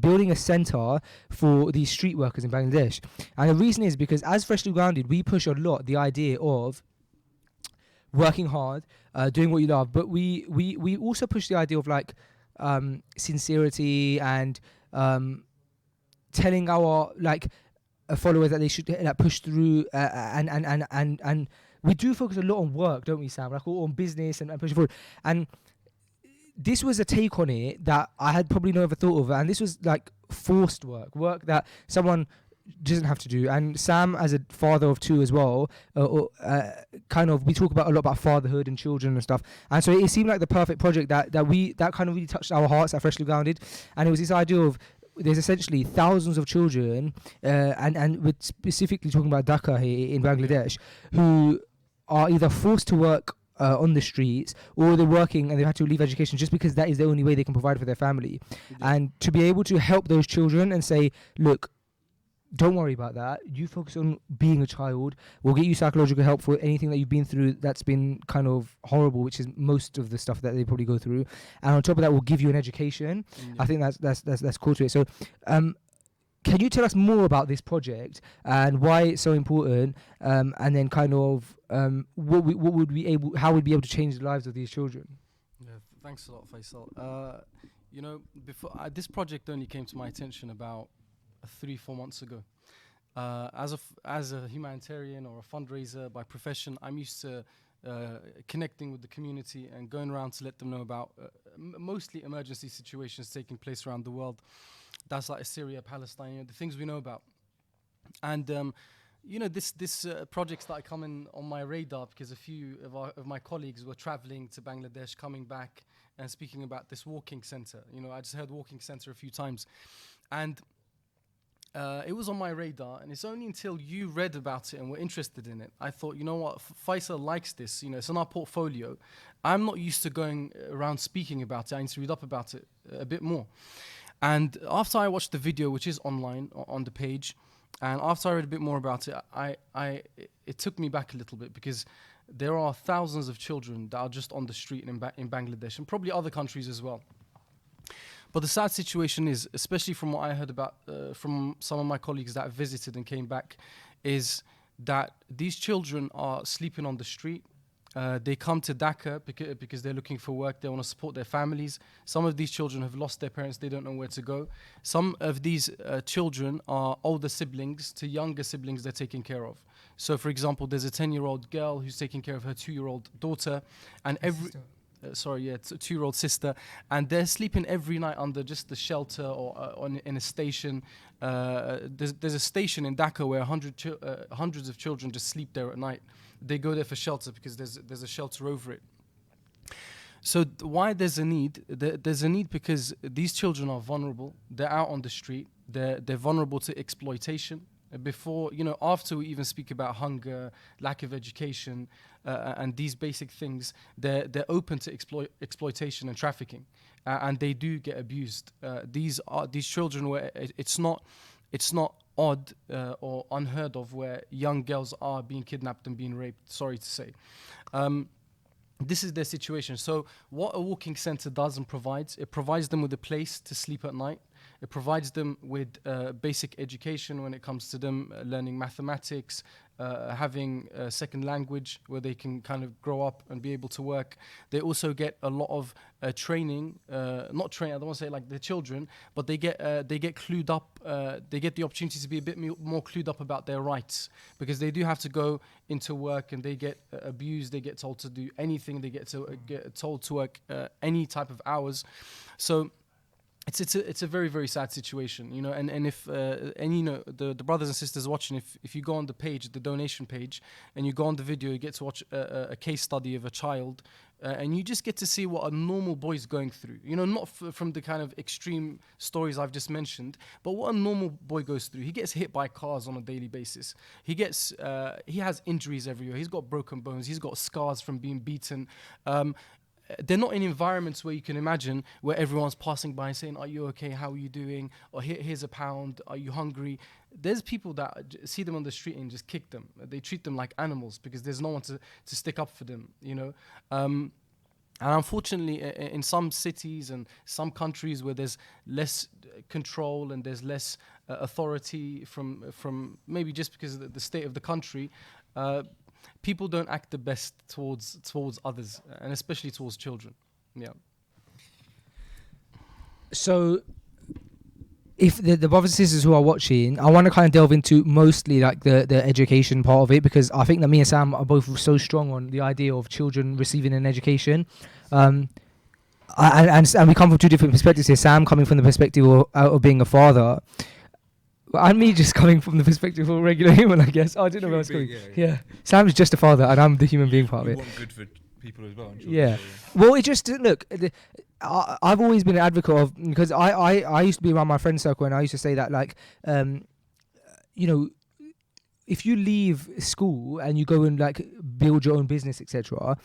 building a center for these street workers in Bangladesh. And the reason is because as Freshly Grounded, we push a lot the idea of working hard, doing what you love, but we also push the idea of like sincerity and telling our like followers that they should push through, and we do focus a lot on work, don't we, Sam? Like on business and pushing forward. And this was a take on it that I had probably never thought of, and this was like forced work that someone doesn't have to do. And Sam, as a father of two as well, kind of, we talk about a lot about fatherhood and children and stuff. And so it seemed like the perfect project that kind of really touched our hearts at Freshly Grounded. And it was this idea of, there's essentially thousands of children, and we're specifically talking about Dhaka here in Bangladesh, who are either forced to work on the streets, or they're working and they've had to leave education just because that is the only way they can provide for their family. And to be able to help those children and say, look, don't worry about that. You focus on being a child. We'll get you psychological help for anything that you've been through that's been kind of horrible, which is most of the stuff that they probably go through. And on top of that, we'll give you an education. I think that's cool to it. So, can you tell us more about this project and why it's so important? And then kind of how would we be able to change the lives of these children? Yeah, thanks a lot, Faisal. Before this project only came to my attention about 3-4 months ago. As a humanitarian or a fundraiser by profession, I'm used to connecting with the community and going around to let them know about mostly emergency situations taking place around the world. That's like Syria, Palestine, the things we know about. And this project started coming on my radar because a few of my colleagues were traveling to Bangladesh, coming back and speaking about this walking center. I just heard walking center a few times, and it was on my radar, and it's only until you read about it and were interested in it, I thought, you know what, Faisal likes this, it's in our portfolio. I'm not used to going around speaking about it. I need to read up about it a bit more. And after I watched the video, which is online on the page, and after I read a bit more about it, it took me back a little bit, because there are thousands of children that are just on the street in Bangladesh, and probably other countries as well. But the sad situation is, especially from what I heard about from some of my colleagues that visited and came back, is that these children are sleeping on the street. They come to Dhaka because they're looking for work. They want to support their families. Some of these children have lost their parents. They don't know where to go. Some of these children are older siblings to younger siblings they're taking care of. So, for example, there's a 10-year-old girl who's taking care of her 2-year-old daughter, and a 2-year-old sister, and they're sleeping every night under just the shelter or in a station. There's a station in Dhaka where hundreds of children just sleep there at night. They go there for shelter because there's a shelter over it. So why there's a need? There's a need because these children are vulnerable. They're out on the street. They're vulnerable to exploitation. After we even speak about hunger, lack of education, and these basic things, they're open to exploitation and trafficking, and they do get abused. These children, where it's not odd or unheard of, where young girls are being kidnapped and being raped. Sorry to say. This is their situation. So what a walking center does and provides, it provides them with a place to sleep at night. It provides them with basic education when it comes to them learning mathematics, having a second language where they can kind of grow up and be able to work. They also get a lot of training, not training, I don't want to say like the children, but they get clued up, they get the opportunity to be a bit more clued up about their rights, because they do have to go into work and they get abused, they get told to do anything, they get told to work any type of hours. So it's a very, very sad situation, and if the brothers and sisters watching, if you go on the page, the donation page, and you go on the video, you get to watch a case study of a child, and you just get to see what a normal boy is going through, not from the kind of extreme stories I've just mentioned, but what a normal boy goes through. He gets hit by cars on a daily basis. He has injuries everywhere. He's got broken bones. He's got scars from being beaten. They're not in environments where you can imagine, where everyone's passing by and saying, "Are you okay? How are you doing?" Or here's a pound. Are you hungry? There's people that see them on the street and just kick them. They treat them like animals because there's no one to stick up for them, And unfortunately, in some cities and some countries where there's less control and there's less authority from maybe just because of the state of the country, people don't act the best towards others, and especially towards children. Yeah. So, if the brothers and sisters who are watching, I want to kind of delve into mostly like the education part of it, because I think that me and Sam are both so strong on the idea of children receiving an education. And we come from two different perspectives here. Sam coming from the perspective of being a father. Well, and me just coming from the perspective of a regular human, I guess. I don't know where I was going. Yeah. Sam's just a father, and I'm the human being part of it. You want good for people as well. I'm sure. Yeah. Well, it just look. I've always been an advocate of, because I used to be around my friend circle, and I used to say that, like, you know, if you leave school and you go and like build your own business, etc.,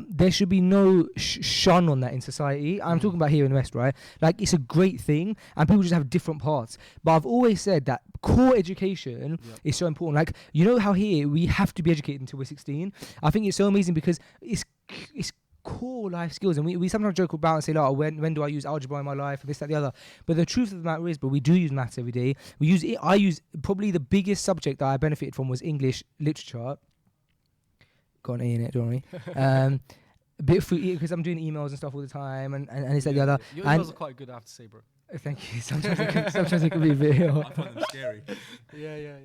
there should be no shun on that in society. I'm talking about here in the West, right? Like, it's a great thing, and people just have different paths. But I've always said that core education is so important. Like, you know how here we have to be educated until we're 16. I think it's so amazing because it's core life skills, and we sometimes joke about and say, like, oh, when do I use algebra in my life, and this, that, the other. But the truth of the matter is, but we do use maths every day. I use probably the biggest subject that I benefited from was English literature. Got an A in it, don't worry. A bit fruity because I'm doing emails and stuff all the time, and this, that, the other. Your emails are quite good, I have to say, bro. Thank you. Sometimes it can be a bit. I find them scary. Yeah.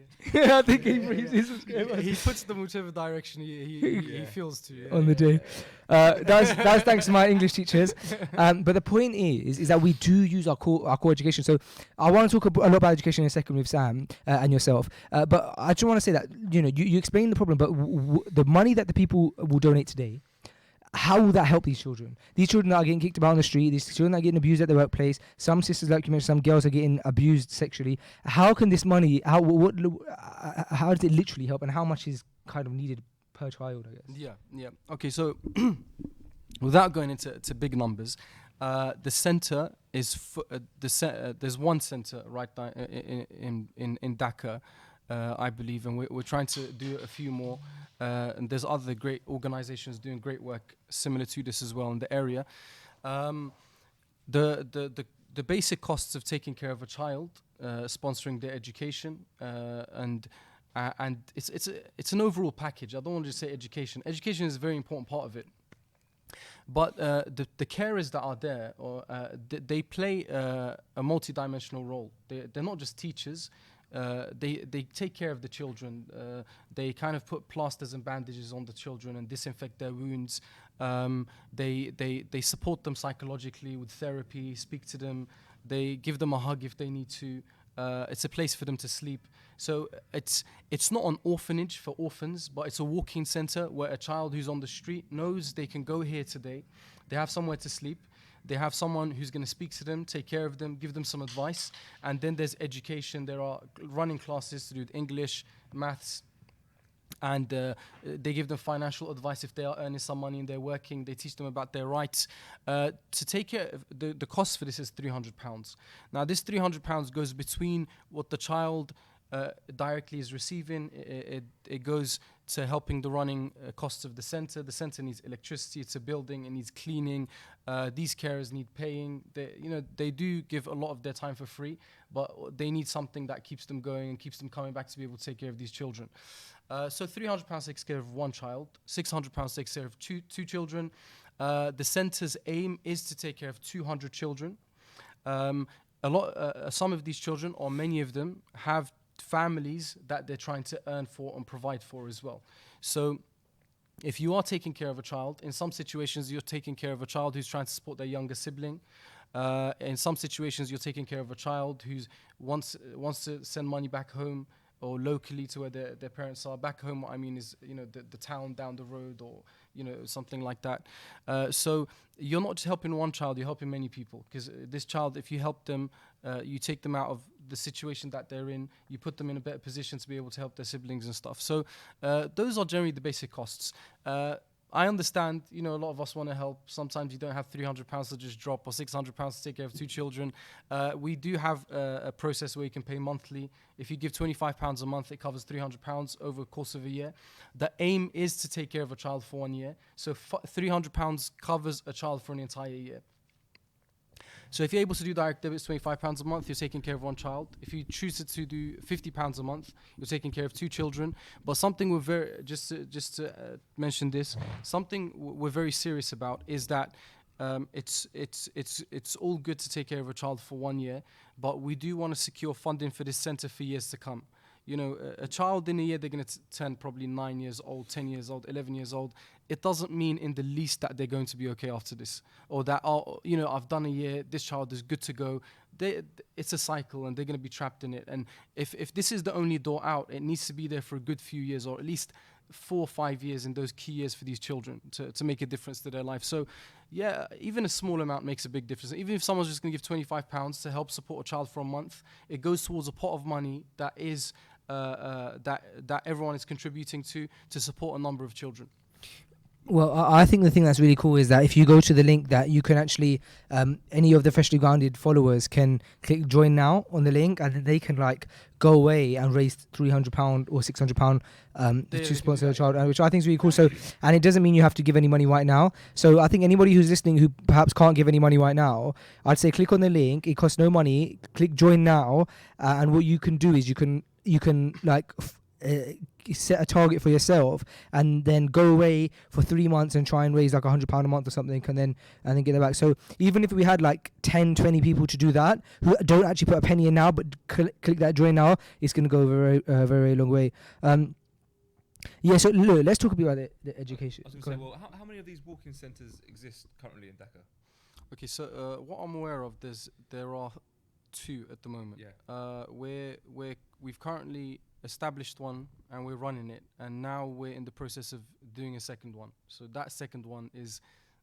I think he subscribes. He puts them whichever direction he feels to. Yeah, on the day. That's thanks to my English teachers. But the point is that we do use our core education. So I want to talk a lot about education in a second with Sam and yourself. But I just want to say that, you know, you explained the problem, but the money that the people will donate today, how will that help these children? These children that are getting kicked about on the street, these children that are getting abused at the workplace, some sisters, like you mentioned, some girls are getting abused sexually. How can this money, how does it literally help, and how much is kind of needed per child, I guess? Yeah. Okay, so without going into big numbers, the center is there's one center right now in Dhaka, I believe, and we're trying to do a few more. And there's other great organizations doing great work similar to this as well in the area. The basic costs of taking care of a child, sponsoring their education, and it's an overall package. I don't want to just say education. Education is a very important part of it. But the carers that are there, they play a multi-dimensional role. They're not just teachers. They take care of the children. They kind of put plasters and bandages on the children and disinfect their wounds. They support them psychologically with therapy, speak to them. They give them a hug if they need to. It's a place for them to sleep. So it's not an orphanage for orphans, but it's a walk-in center where a child who's on the street knows they can go here today. They have somewhere to sleep. They have someone who's going to speak to them, take care of them, give them some advice. And then there's education. There are running classes to do with English, maths, and they give them financial advice if they are earning some money and they're working. They teach them about their rights. To take care of the cost for this is £300. Now, this £300 goes between what the child directly is receiving. It goes to helping the running costs of the center. The center needs electricity. It's a building. It needs cleaning. These carers need paying. They do give a lot of their time for free, but they need something that keeps them going and keeps them coming back to be able to take care of these children. So £300 takes care of one child. £600 takes care of two children. The center's aim is to take care of 200 children. Some of these children, or many of them, have families that they're trying to earn for and provide for as well. So if you are taking care of a child, in some situations you're taking care of a child who's trying to support their younger sibling. In some situations you're taking care of a child who wants to send money back home or locally to where their parents are. Back home, what I mean is, the town down the road, or something like that. So you're not just helping one child, you're helping many people, because this child, if you help them, you take them out of the situation that they're in, you put them in a better position to be able to help their siblings and stuff. So those are generally the basic costs. I understand, a lot of us want to help. Sometimes you don't have £300 to just drop, or £600 to take care of 2 children. We do have a process where you can pay monthly. If you give £25 a month, it covers £300 over the course of a year. The aim is to take care of a child for 1 year. So £300 covers a child for an entire year. So if you're able to do direct debits, £25 a month, you're taking care of one child. If you choose to do £50 a month, you're taking care of 2 children. But something just to mention this, something we're very serious about is that it's all good to take care of a child for 1 year, but we do want to secure funding for this center for years to come. You know, a child in a year, they're going to turn probably 9 years old, 10 years old, 11 years old. It doesn't mean in the least that they're going to be okay after this, or that, oh, you know, I've done a year, this child is good to go. It's a cycle, and they're going to be trapped in it. And if this is the only door out, it needs to be there for a good few years, or at least 4 or 5 years in those key years for these children to make a difference to their life. So, yeah, even a small amount makes a big difference. Even if someone's just going to give £25 to help support a child for a month, it goes towards a pot of money that is that everyone is contributing to support a number of children. Well, I think the thing that's really cool is that if you go to the link, that you can actually, any of the Freshly Grounded followers can click join now on the link, and then they can like go away and raise £300 or £600 to sponsor a child, which I think is really cool. So, and it doesn't mean you have to give any money right now. So I think anybody who's listening who perhaps can't give any money right now, I'd say click on the link. It costs no money. Click join now, and what you can do is you can like set a target for yourself and then go away for 3 months and try and raise like £100 a month or something, and then get it back. So even if we had like 10-20 people to do that who don't actually put a penny in now but click that join now, it's going to go a very long way. Yeah, so look, let's talk a bit about the education. I was going to say, well, how many of these walk-in centres exist currently in Dhaka? Okay, so what I'm aware of, there are 2 at the moment. Yeah. We've currently established one and we're running it, and now we're in the process of doing a second one. So that second one is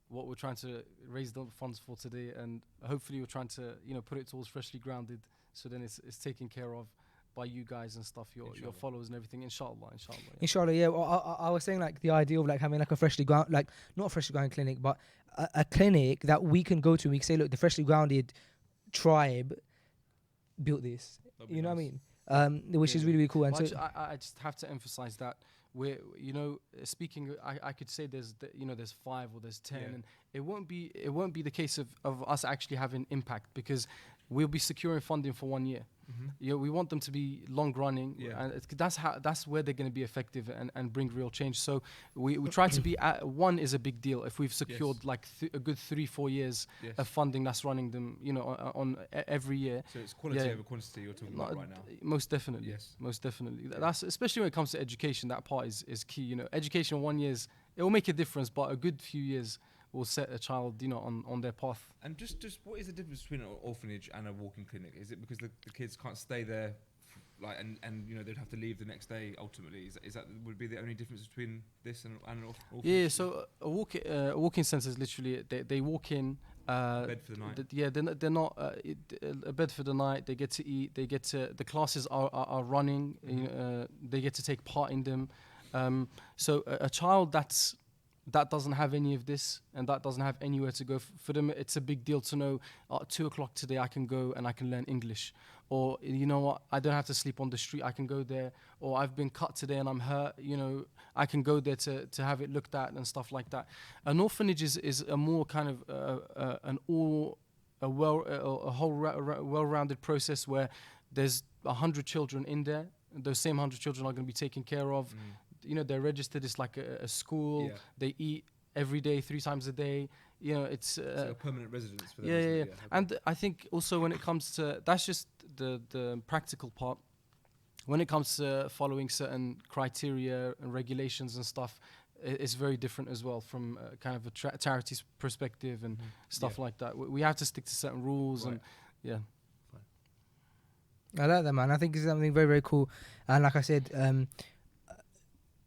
what we're trying to raise the funds for today, and hopefully we're trying to put it towards Freshly Grounded, so then it's taken care of by you guys and stuff, your followers and everything, inshallah. Inshallah, yeah. Well, I was saying like the idea of like having like a freshly ground, like not a Freshly Grounded clinic, but a clinic that we can go to and we can say, look, the Freshly Grounded tribe built this. You know what I mean? Which is really, really cool. And well, so I just have to emphasize that we're, speaking, I could say there's 5 or there's 10, and it won't be the case of us actually having impact, because we'll be securing funding for 1 year. Mm-hmm. We want them to be long running, and that's where they're going to be effective and bring real change. So we try to be one is a big deal if we've secured like a good 3-4 years of funding that's running them, on every year. So it's quality over quantity you're talking about right now. Most definitely. Yes. Most definitely. That's especially when it comes to education. That part is key. Education 1 year it will make a difference, but a good few years will set a child, on their path. And just what is the difference between an orphanage and a walk-in clinic? Is it because the kids can't stay there, and they'd have to leave the next day? Ultimately, is that would be the only difference between this and an orphanage? Yeah. So a walk-in centre is literally they walk in. Bed for the night. They're not a bed for the night. They get to eat. They get to the classes are running. Mm-hmm. They get to take part in them. So a child that doesn't have any of this and that doesn't have anywhere to go, for them it's a big deal to know 2 o'clock today I can go and I can learn English, or you know what, I don't have to sleep on the street, I can go there, or I've been cut today and I'm hurt, I can go there to have it looked at and stuff like that. An orphanage is a more kind of a whole well-rounded process where there's 100 children in there. Those same 100 children are going to be taken care of. They're registered. It's like a school. Yeah. They eat every day, 3 times a day. It's a permanent residence for them. Yeah. And I think also when it comes to, that's just the practical part. When it comes to following certain criteria and regulations and stuff, it's very different as well from kind of a charity's perspective and stuff like that. We have to stick to certain rules and I like that, man. I think it's something very, very cool. And like I said,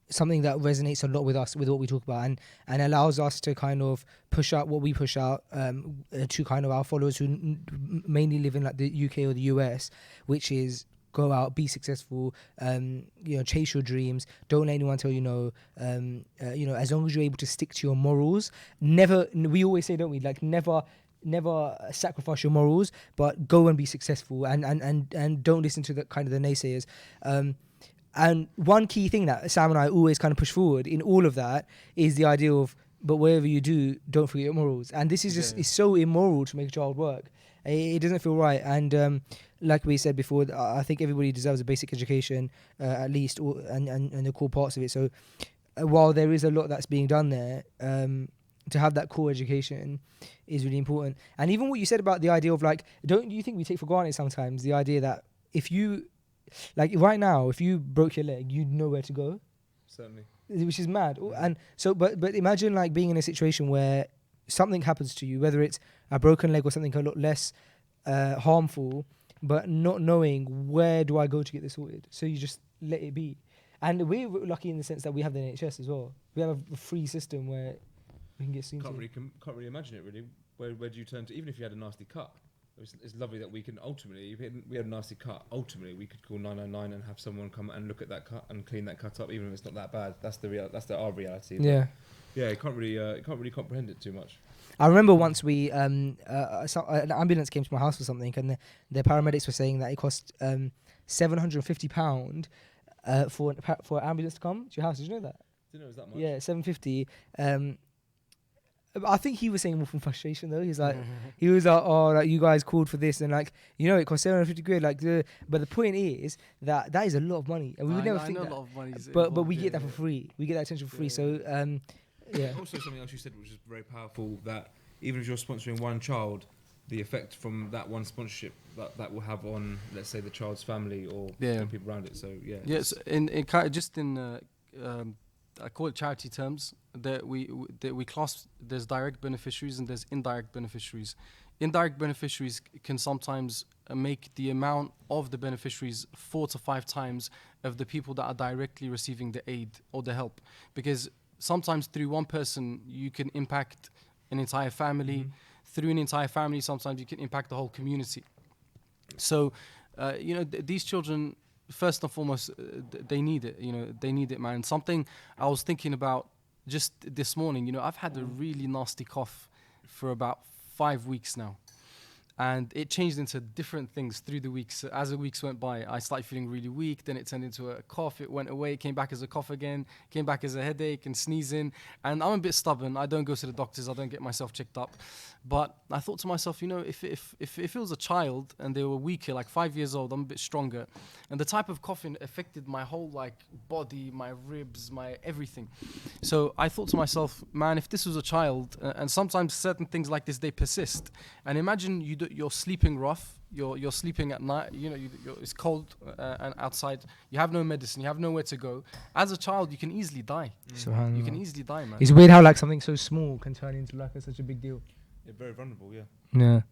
something that resonates a lot with us, with what we talk about, and allows us to kind of push out what we push out to kind of our followers who mainly live in like the UK or the US, which is go out, be successful, chase your dreams, don't let anyone tell you no, as long as you're able to stick to your morals. Never, we always say, don't we, like never sacrifice your morals, but go and be successful, and don't listen to the kind of the naysayers. And one key thing that Sam and I always kind of push forward in all of that is the idea of, but whatever you do, don't forget your morals. And this is just, it's so immoral to make a child work. It doesn't feel right. And like we said before, I think everybody deserves a basic education, at least, and the core parts of it. So while there is a lot that's being done there, to have that core education is really important. And even what you said about the idea of like, don't you think we take for granted sometimes the idea that if you like right now, if you broke your leg, you'd know where to go, Certainly. which is mad. And so, but imagine like being in a situation where something happens to you, whether it's a broken leg or something a lot less harmful, but not knowing where do I go to get this sorted. So you just let it be. And we're lucky in the sense that we have the NHS as well. We have a free system where we can get seen. Can't really imagine it really. Where do you turn to? Even if you had a nasty cut, it's lovely that we can ultimately. If we had a nasty cut, ultimately we could call 999 and have someone come and look at that cut and clean that cut up, even if it's not that bad. That's our reality. Yeah. Yeah, you can't really comprehend it too much. I remember once we an ambulance came to my house or something, and the paramedics were saying that it cost £750 for an ambulance to come to your house. Did you know that? Didn't know it was that much. Yeah, £750. I think he was saying more from frustration though. He's like, oh, like you guys called for this, and like, it cost 750 quid. Like, but the point is that is a lot of money, and we would never think that. A lot of money but we get that for free. We get that attention for free. So yeah. Also, something else you said which is very powerful, that even if you're sponsoring one child, the effect from that one sponsorship that will have on, let's say, the child's family or people around it. So yeah. Yes, I call it charity terms, that we class, there's direct beneficiaries and there's indirect beneficiaries. Indirect beneficiaries can sometimes make the amount of the beneficiaries 4 to 5 times of the people that are directly receiving the aid or the help, because sometimes through one person you can impact an entire family. Through an entire family, sometimes you can impact the whole community. So, these children, first and foremost, they need it. They need it, man. Something I was thinking about just this morning. I've had a really nasty cough for about 5 weeks now. And it changed into different things through the weeks. As the weeks went by, I started feeling really weak. Then it turned into a cough. It went away. It came back as a cough again. Came back as a headache and sneezing. And I'm a bit stubborn. I don't go to the doctors. I don't get myself checked up. But I thought to myself, if it was a child and they were weaker, like 5 years old, I'm a bit stronger. And the type of coughing affected my whole body, my ribs, my everything. So I thought to myself, man, if this was a child, and sometimes certain things like this, they persist. And imagine you're sleeping rough. You're sleeping at night. It's cold and outside. You have no medicine. You have nowhere to go. As a child, you can easily die. You can easily die, man. It's weird how like something so small can turn into such a big deal. Yeah, very vulnerable. Yeah. Yeah.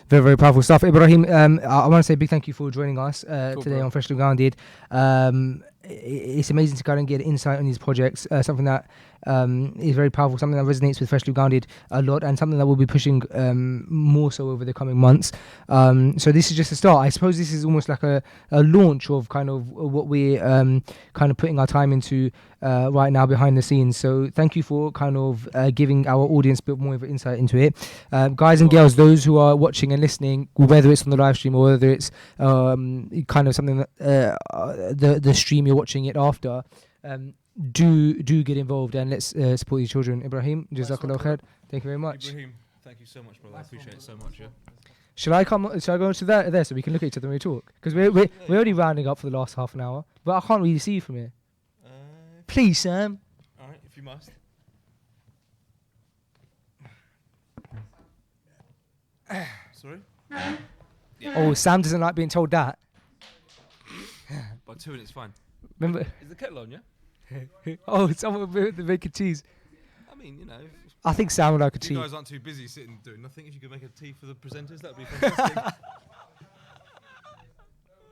Very, very powerful stuff. Ibrahim, I want to say a big thank you for joining us today on Freshly Grounded. It's amazing to kind of get insight on these projects, something that is very powerful, something that resonates with Freshly Grounded a lot, and something that we'll be pushing more so over the coming months. So this is just a start. I suppose this is almost like a launch of kind of what we're kind of putting our time into right now behind the scenes. So thank you for kind of giving our audience a bit more of an insight into it. Guys and girls, those who are watching and listening, whether it's on the live stream or whether it's kind of something that the stream you're watching it after, do get involved, and let's support your children. Ibrahim, Jazakallah khair. Thank you very much. Ibrahim, thank you so much, brother. I appreciate it so much. Yeah. Shall I go to there so we can look at each other when we talk? Because we're only rounding up for the last half an hour, but I can't really see you from here. Please, Sam. All right, if you must. Sorry? Yeah. Oh, Sam doesn't like being told that. By 2 and it's fine. Remember? Is the kettle on, yeah? Oh, someone making cheese. I mean, I think Sam would like a tea. You guys aren't too busy sitting doing nothing. If you could make a tea for the presenters, that would be fantastic.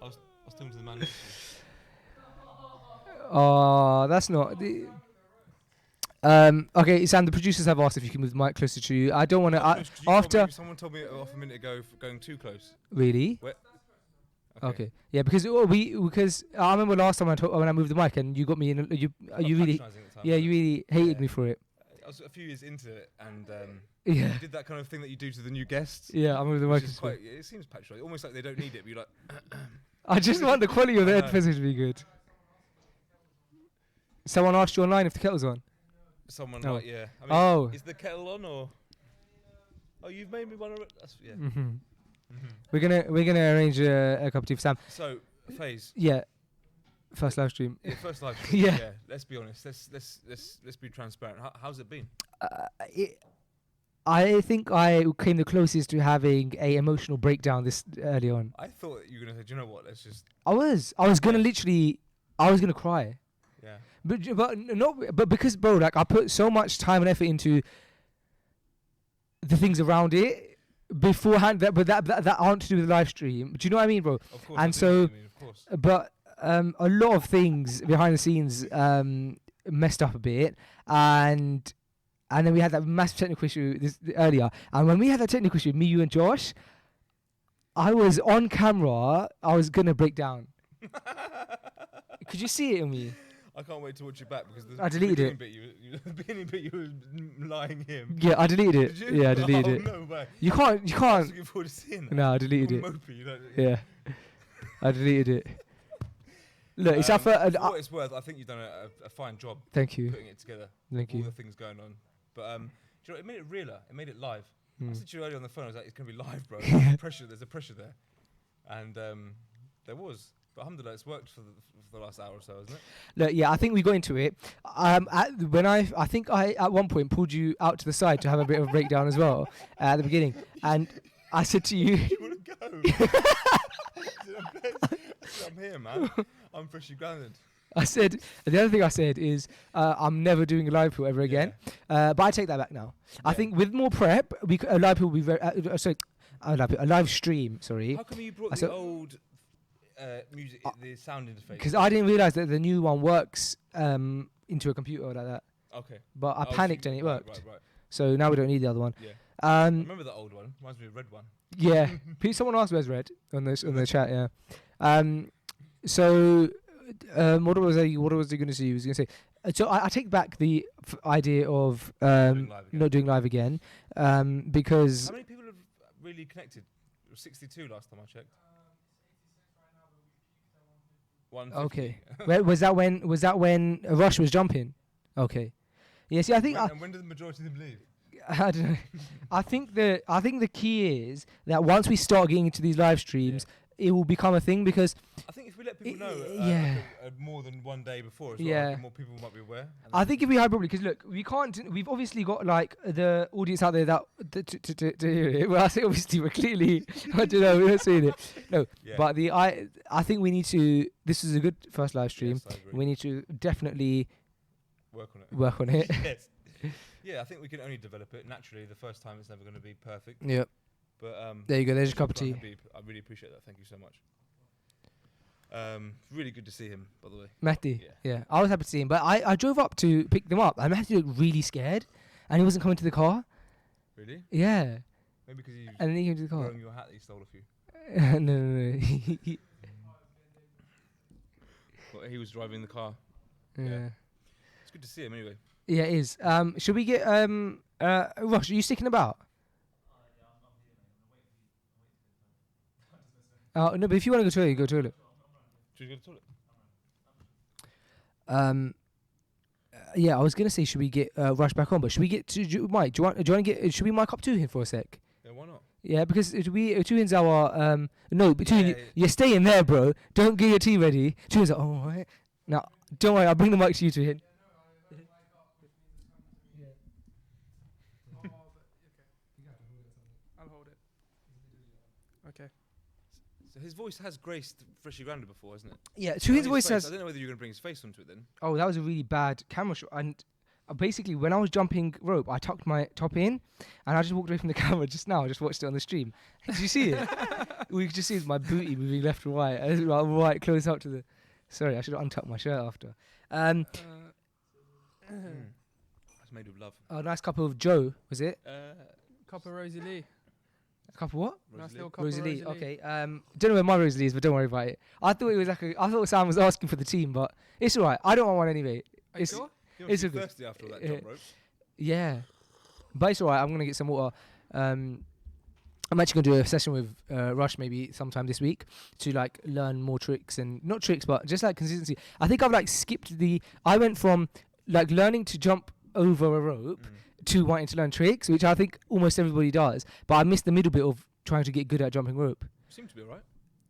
I was talking to the man. Oh, that's not. Okay, Sam. The producers have asked if you can move the mic closer to you. I don't want to. After someone told me off a minute ago for going too close. Really? Okay. Yeah, because I remember last time when I moved the mic and you got me in. You really hated me for it. I was a few years into it, and you did that kind of thing that you do to the new guests. Yeah, I moved the mic. It seems patronising, almost like they don't need it. But you're like, I just want the quality of the headphones to be good. Someone asked you online if the kettle's on. Yeah. I mean, is the kettle on or? Oh, you've made me want to. That's yeah. Mm-hmm. Mm-hmm. We're gonna arrange a cup of tea for Sam. So, Faze. Yeah. First live stream. Yeah, first live stream. Yeah. Let's be honest. Let's be transparent. How's it been? I think I came the closest to having a emotional breakdown this early on. I thought you were gonna say, do you know what? Let's just. I was gonna literally, I was gonna cry. Yeah. But because, bro, like I put so much time and effort into the things around it beforehand, that aren't to do with the live stream. Do you know what I mean, bro? Of course. And so, but a lot of things behind the scenes messed up a bit, and then we had that massive technical issue earlier. And when we had that technical issue, me, you, and Josh, I was on camera. I was gonna break down. Could you see it in me? I can't wait to watch it back because I deleted it. The beginning bit you were lying him. Yeah, I deleted it. Did you? Yeah, I deleted it. No way. You I was can't. looking forward to seeing that. No, I deleted it. Mopey, you know? Yeah, I deleted it. Look, it's up for. For what it's worth, I think you've done a fine job. Thank you. Putting it together. Thank all you. the things going on. But do you know, it made it realer. It made it live. I Mm. said to you earlier on the phone, I was like, it's going to be live, bro. There's a pressure there. And there was. But alhamdulillah, it's worked for the last hour or so, hasn't it? Look, yeah, I think we got into it. I think I at one point pulled you out to the side to have a bit of a breakdown as well at the beginning, and I said to you, You want to go? I'm here, man. I'm freshly grounded. I said, the other thing I said is, I'm never doing a live pool ever again. But I take that back now. I think with more prep, a live pool will be very, a live stream, sorry. How come you brought the old music, the sound interface? Because I didn't realise that the new one works into a computer like that. Okay. But I panicked and it worked. Right. So now we don't need the other one. Yeah. I remember the old one. Reminds me of the red one. Yeah. Someone asked where's red on the chat. Yeah. So what was he going to say? He was going to say. So I take back the idea of not doing live again because. How many people have really connected? It was 62 last time I checked. 150. Okay. was that when Rush was jumping? Okay. Yeah. See, I think. And when did the majority of them leave? I don't know. I think the key is that once we start getting into these live streams, it will become a thing because I think if we let people know more than one day before as well, I think more people might be aware. I think if we had probably, because look, we've obviously got like the audience out there that to hear it. Well, I say obviously we're clearly, I don't know, we're not saying it. No, but I think we need to, this is a good first live stream. Yes, I agree. We need to definitely work on it. Yes. Yeah, I think we can only develop it naturally. The first time it's never going to be perfect. Yep. But there you go. There's a cup of tea. I really appreciate that. Thank you so much. Really good to see him, by the way. Mehdi. Yeah. I was happy to see him, but I drove up to pick them up, and Mehdi looked really scared, and he wasn't coming to the car. Really? Yeah. Maybe because he was and then he came to the car. wearing your hat that he stole off you. No. Well, he was driving the car. Yeah. It's good to see him anyway. Yeah, it is. Should we get Rosh, are you sticking about? No, but if you want to go to the toilet, you go to the toilet. Should we go to the toilet? Yeah, I was gonna say, should we get Rush back on? But should we get to Mike? Do you want to get? Should we mic up to him for a sec? Yeah, why not? Yeah, because Tuhin's our no, but Tuhin, you're staying there, bro. Don't get your tea ready. Tuhin's like, oh, right. Now, don't worry, I'll bring the mic to you, Tuhin. I'll hold it. Okay. So his voice has graced Freshly Grounded before, hasn't it? Yeah, Tuhin's voice has. I don't know whether you're going to bring his face onto it then. Oh, that was a really bad camera shot. And basically, when I was jumping rope, I tucked my top in, and I just walked away from the camera just now. I just watched it on the stream. Did you see it? We could just see my booty moving left and right. Right close up to the. Sorry, I should have untucked my shirt after. That's made with love. A nice cup of Joe, was it? Cup of Rosie Lee. A cup of what? Nice little cup Rosie of Lee. Rosie Lee. Okay. Don't know where my Rosie Lee is, but don't worry about it. I thought it was like I thought Sam was asking for the team, but it's alright. I don't want one anyway. Are you sure? You It's must a be good- thirsty after all that jump rope. Yeah, but it's alright. I'm gonna get some water. I'm actually gonna do a session with Rush maybe sometime this week to like learn more tricks and not tricks, but just like consistency. I think I've like skipped I went from like learning to jump over a rope to wanting to learn tricks, which I think almost everybody does. But I missed the middle bit of trying to get good at jumping rope. Seem to be alright.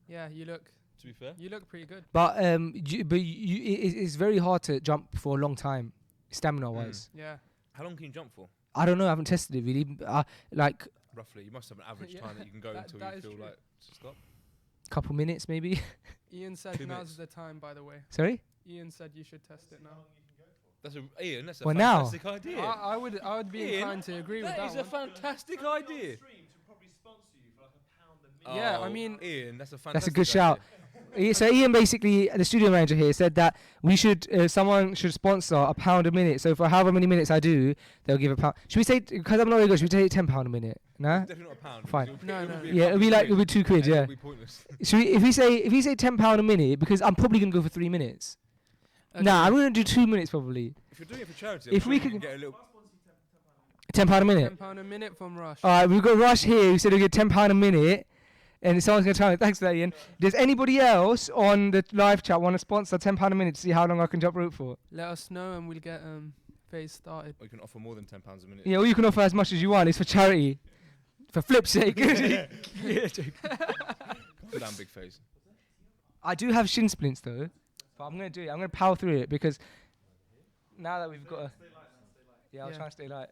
Yeah, you look. To be fair. You look pretty good. But it's very hard to jump for a long time, stamina wise. Yeah. How long can you jump for? I don't know. I haven't tested it really. Like Roughly, you must have an average Yeah, time that you can go that- until that you is feel true. like to stop. couple minutes maybe. Ian said 2 now's minutes. the time, by the way. Sorry. Ian said you should test it now. That's Ian. That's a Well, now. fantastic idea. I would be Ian, inclined to agree with that is that a one. fantastic idea. Yeah, I Oh, mean- Ian, that's a fantastic. That's a good idea. shout. So Ian, basically, the studio manager here, said that we should, someone should sponsor £1 a minute. So for however many minutes I do, they'll give £1. Should we say, because I'm not really good, should we say £10 a minute? Nah. Definitely not a pound. Fine. because No, it would no. be a Yeah, it'll be like couple of it'll be £2, and yeah. It'll be pointless. Should we, if we say £10 a minute, because I'm probably gonna go for 3 minutes. Okay. Nah, I'm gonna do 2 minutes probably. If you're doing it for charity, If I'm we sure you could- can get a little. £10 a minute. £10 a minute from Rush. All right, we've got Rush here who said he'll get £10 a minute, and someone's gonna try me. Thanks for that, Ian. Does anybody else on the live chat want to sponsor £10 a minute to see how long I can jump rope for? Let us know and we'll get phase started. Or you can offer more than £10 a minute. Yeah, or you can offer as much as you want. It's for charity. For flip's sake. Yeah, joke. Calm down, big face. I do have shin splints though, but I'm gonna do it. I'm gonna power through it because now that we've got a. Yeah, I'll Yeah. try and stay light.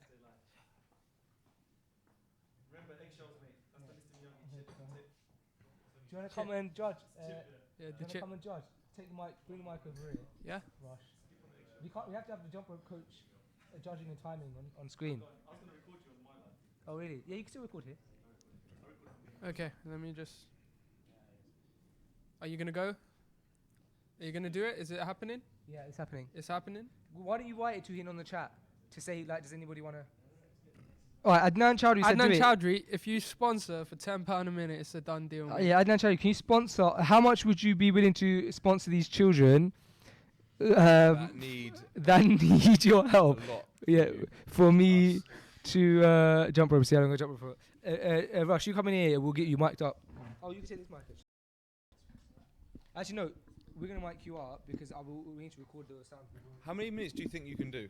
Do you want to come and judge? Yeah, Do you the want to chip. come and judge? Take the mic, bring the mic over here. Yeah. Rush. We can't. We have to have the jump rope coach judging the timing on screen. Oh really? Yeah, you can still record here. Okay, let me just. Are you gonna go? Are you gonna do it? Is it happening? Yeah, it's happening. It's happening. Why don't you write it to him on the chat to say like, does anybody want to? All right, Adnan Chowdhury said do Adnan it. Chowdhury, if you sponsor for £10 a minute, it's a done deal. mate. Yeah, Adnan Chowdhury, can you sponsor? How much would you be willing to sponsor these children That need that need your a help? lot. Yeah, for me Us. to jump rope. See how long I jump rope for. Rush, you come in here. We'll get you mic'd up. Oh, you can take this mic. Actually, no. We're gonna mic you up because we need to record the sound. How many minutes do you think you can do?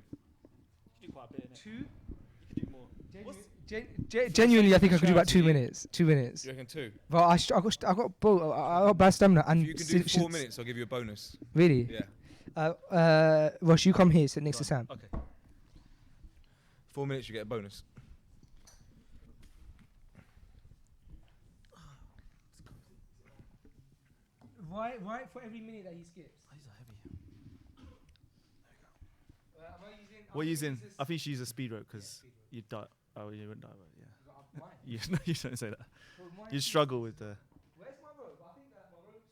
You do quite a bit, innit? 2. You can do more. Genuinely, I think I could do about 2 charity- minutes. 2 minutes. Do you reckon 2? But I got bad stamina and If you can do 4 minutes, I'll give you a bonus. Really? Yeah. Rush, you come here, sit next to Sam. Okay. 4 minutes, you get a bonus. Right for every minute that he skips. These are heavy. Am What are you using? I think you should use a speed rope because you die. Oh, you wouldn't die, but yeah. You, no, you don't say that. You struggle with the. Where's my rope? I think that my rope's.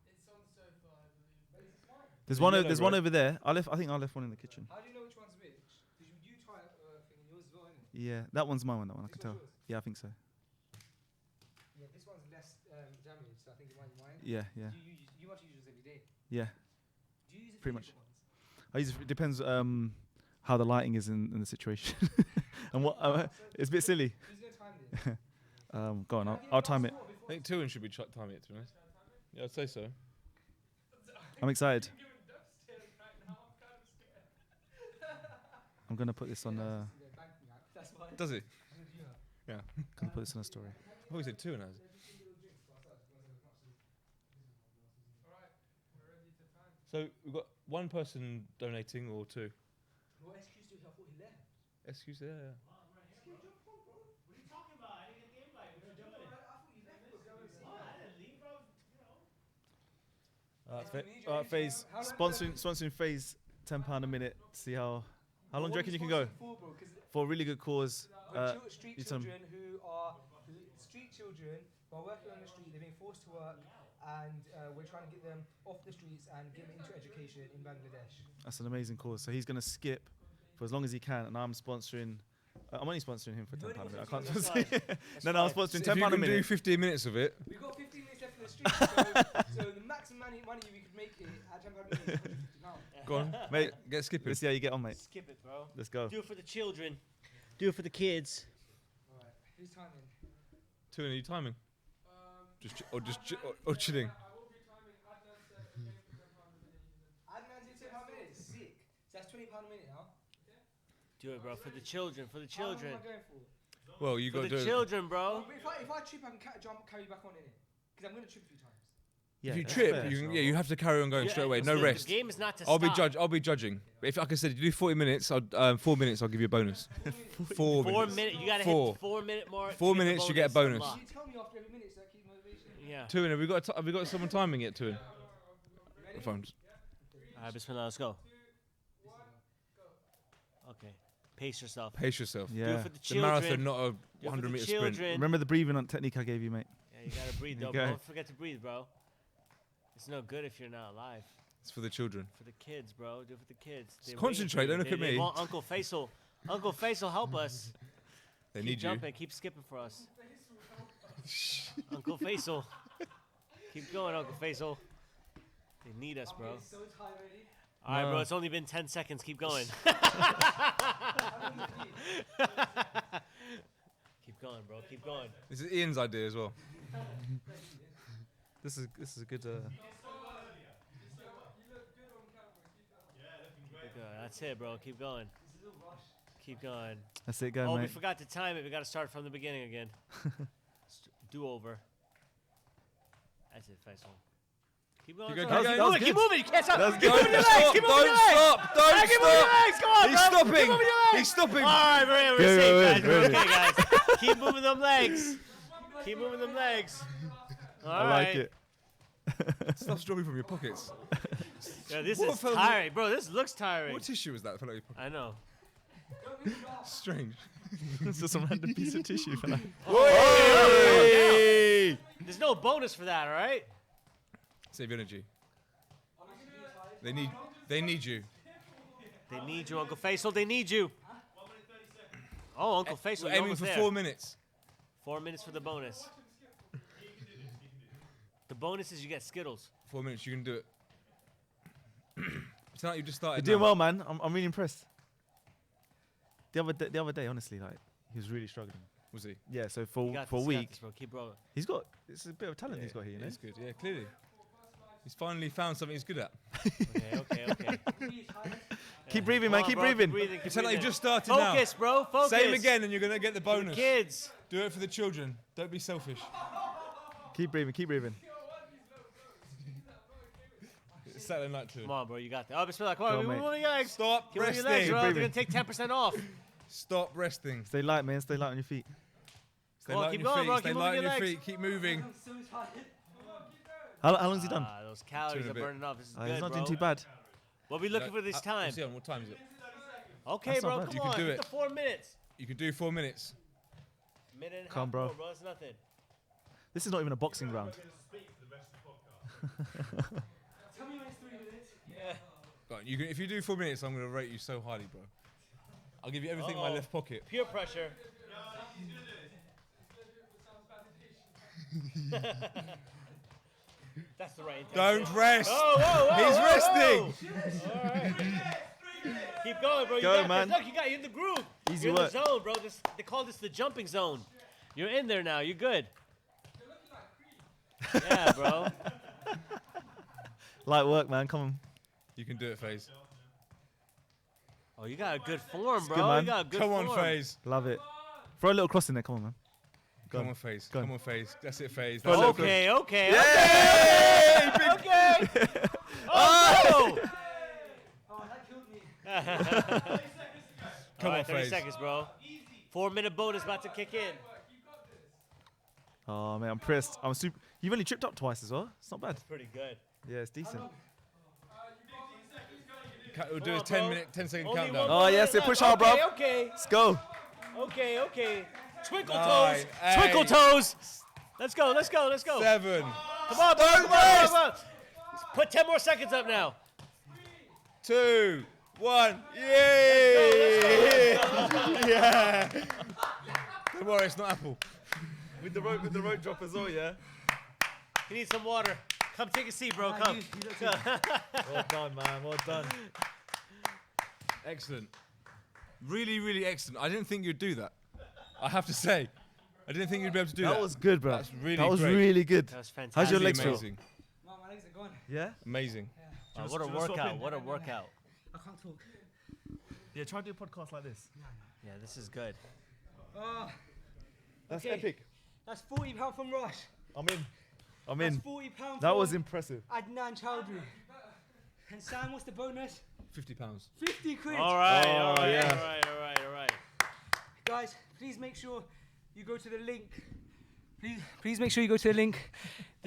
It's on the sofa, I believe. It's fine. There's The one. yellow There's one rope. over there. I think I left one in the kitchen. How do you know which one's which? Because you try thing yours as well, innit? Yeah, that one's my one. That one I This can tell. one's yours? Yeah, I think so. Yeah, this one's less damaged, so I think it might be mine. Yeah, yeah, You must use yours every day. yeah. Do you use it Pretty for much. different ones? I use it depends how the lighting is in the situation and what. It's a bit silly. Who's gonna time this? Go on. I'll time it. I think 2 should be timing it, to be honest. Yeah, I'd say so. I'm excited. I'm gonna put this on. That's why. Does he? Gonna put this on a story. I thought he said 2 and So we've got one person donating or 2? What excuse do you have? I thought he left. Excuse, yeah. Phase sponsoring Phase £10 a minute. See how long do you reckon you can go for a really good cause? Street you tell 'em. children who are street children who are working on the street, they're being forced to work, and we're trying to get them off the streets and get them into education in Bangladesh. That's an amazing cause. So he's gonna skip for as long as he can, and I'm sponsoring. I'm only sponsoring him for £10 a minute. I can't sponsor. No, I'm sponsoring £10 If you a can do minute. 15 minutes of it, We've got 15 minutes left in the street, so the maximum money we could make it at £10 a minute is £150. go on, Mate, get skipping. let's see how you get on, mate. Skip it, bro. Let's go. Do it for the children. Do it for the kids. Alright, who's timing? 2 and are you timing? Or chilling. Adnan's in £10 minutes. Sick. So that's £20 a minute now. Do it, bro. For the children. For the How long children. am I going for? Well, you For got to the do it. children, bro. But if I trip, I can carry back on in it. Because I'm going to trip a few times. Yeah, if you that's trip, fair. you have to carry on going Yeah, straight away. it's No the rest. game is not to I'll stop. be I'll be judging. If, like I said, you do 40 minutes, 4 minutes, I'll give you a bonus. 4 minutes. 4 minutes. You gotta Four. hit the 4 minute mark. 4 minutes, you get a bonus. unlocked. You tell me after every minute so that keeps motivation. Yeah. Tuin, have we got someone timing it, Tuin? The phones. All right, bismillah, let's go. Okay. Pace yourself. Pace yourself. Do it Yeah. for the The children. marathon, not a Do it for 100 the meter sprint. children. Remember the breathing technique I gave you, mate? Yeah, you gotta breathe, though. Okay. Bro. Don't forget to breathe, bro. It's no good if you're not alive. It's for the children. For the kids, bro. Do it for the kids. They're waiting concentrate, for you. don't look at They me. want Uncle Faisal. Uncle Faisal, help us. They Keep need you. jumping. Keep skipping for us. Uncle Faisal. Keep going, Uncle Faisal. They need us, bro. So tired already. All right, bro. No. It's only been 10 seconds. Keep going. Keep going, bro. Keep going. This is Ian's idea as well. This is a good. Keep going. That's it, bro. Keep going. Keep going. That's it, go, Oh, we mate. forgot to time it. We got to start from the beginning again. Do over. That's it, Faisal. Keep going. Keep going, Keep keep moving. going. Keep moving. You can't stop. That was Keep good. moving your legs. Keep moving your legs. Stop! Don't Hey, keep moving your stop! legs. Come on, He's bro. stopping. Keep moving your legs. He's stopping. All right, we're Go, safe, go, guys. go, We're go. okay, guys. Keep moving them legs. Keep moving them legs. All I right. like it. Stuff's dropping from your pockets. Yeah, this What is felt- tiring, bro. This looks tiring. What tissue was that? That fell out of your pocket? I know. Strange. It's just some random piece of tissue. For Hey! There's no bonus for that, all right? Save energy. They need you. They need you, Uncle Faisal. They need you. Oh, Uncle Faisal, We're you're aiming almost for there. 4 minutes. 4 minutes for the bonus. The bonus is you get Skittles. 4 minutes, you can do it. It's not you just started. You're doing now. well, man. I'm really impressed. The other day, honestly, like he was really struggling. Was he? Yeah. So You for got for a this, you got week, this, bro. Keep rolling. he's got. It's a bit of talent he's got here. You know. He's good. Yeah, clearly. He's finally found something he's good at. Okay. Keep breathing, Come man. on, Keep bro, breathing. Keep It's like you breathing. just started Focus, bro. Focus. now. Same again, and you're gonna get the For the bonus. kids. Do it for the children. Don't be selfish. Keep breathing. Keep breathing. It's Saturday night too. Come on, bro. You got that. Oh, bismillah. Come Go on. on, Keep mate. moving your legs. Stop Keep moving your legs, resting. bro. They're breathing. going to take 10% off. Stop resting. Stay light, man. Stay light on your feet. Stay Come on, light keep on your going, feet. bro. Stay Keep light on moving your your legs. feet. Keep moving. So tired. How long's he done? Those calories Two are and a bit. burning off. This is good, He's not bro. doing too bad. We'll be looking for this time. See, what time is it? Okay, That's not bro. bad. Come You can on. do Hit it. the 4 minutes. You can do 4 minutes. Minute and a Come on, half bro. more, bro. That's nothing. This is not even a boxing round. Tell me when it's 3 minutes. Right, you can, if you do 4 minutes, I'm gonna rate you so highly, bro. I'll give you everything in my Uh-oh. left pocket. Peer pressure. That's the right intention. Don't rest. Whoa. He's resting. All right. Keep going, bro. You Go, got man. this. Look, you got you in the groove. Easy You're work. in the zone, bro. They call this the jumping zone. You're in there now. You're good. Yeah, bro. Light work, man. Come on. You can do it, FaZe. Oh, you got a good form, bro. good, man. You got a good Come form. on, FaZe. Love it. Throw a little cross in there. Come on, man. Go Come on. on, FaZe. Go on. Come on, FaZe. That's it, FaZe. Throw a That's little it. Okay. Yay! Okay. Oh, Oh, that killed me. no. Come on, 30 FaZe. seconds, bro. 4-minute bonus about to kick in. Oh man, I'm pressed. I'm super. You've only tripped up twice as well. It's not bad. Pretty good. Yeah, it's decent. We'll do Come a on, 10 bro. minute, 10-second Only countdown. one Oh, yes, minute push left. hard, bro. Okay. Let's go. Okay. Twinkle Nine, toes. eight. Twinkle toes. Let's go. 7. Come on, bro. Don't Come on. rest. Put 10 more seconds up now. 2, 1. Yay! Yeah. Don't worry, it's not Apple. With the rope drop as well, yeah. You need some water. Come take a seat, bro. Come. Well done, man. Well done. Excellent. Really, really excellent. I didn't think you'd do that. I have to say. I didn't think you'd be able to do that. That was good, bro. That's really That was great. really good. That was fantastic. How's your Really legs feel? amazing. Man, my legs are gone. Yeah. Amazing. What a workout. What a workout. I can't talk. Yeah. Try to do a podcast like this. Yeah, this is good. Oh, That's Okay. epic. that's £40 from Rush. I'm in. I'm That's in. £40 That for was impressive. Adnan Chowdhury. And Sam, what's the bonus? £50. 50 quid. All right, Oh, all right, yeah. all right. Guys, please make sure you go to the link. Please make sure you go to the link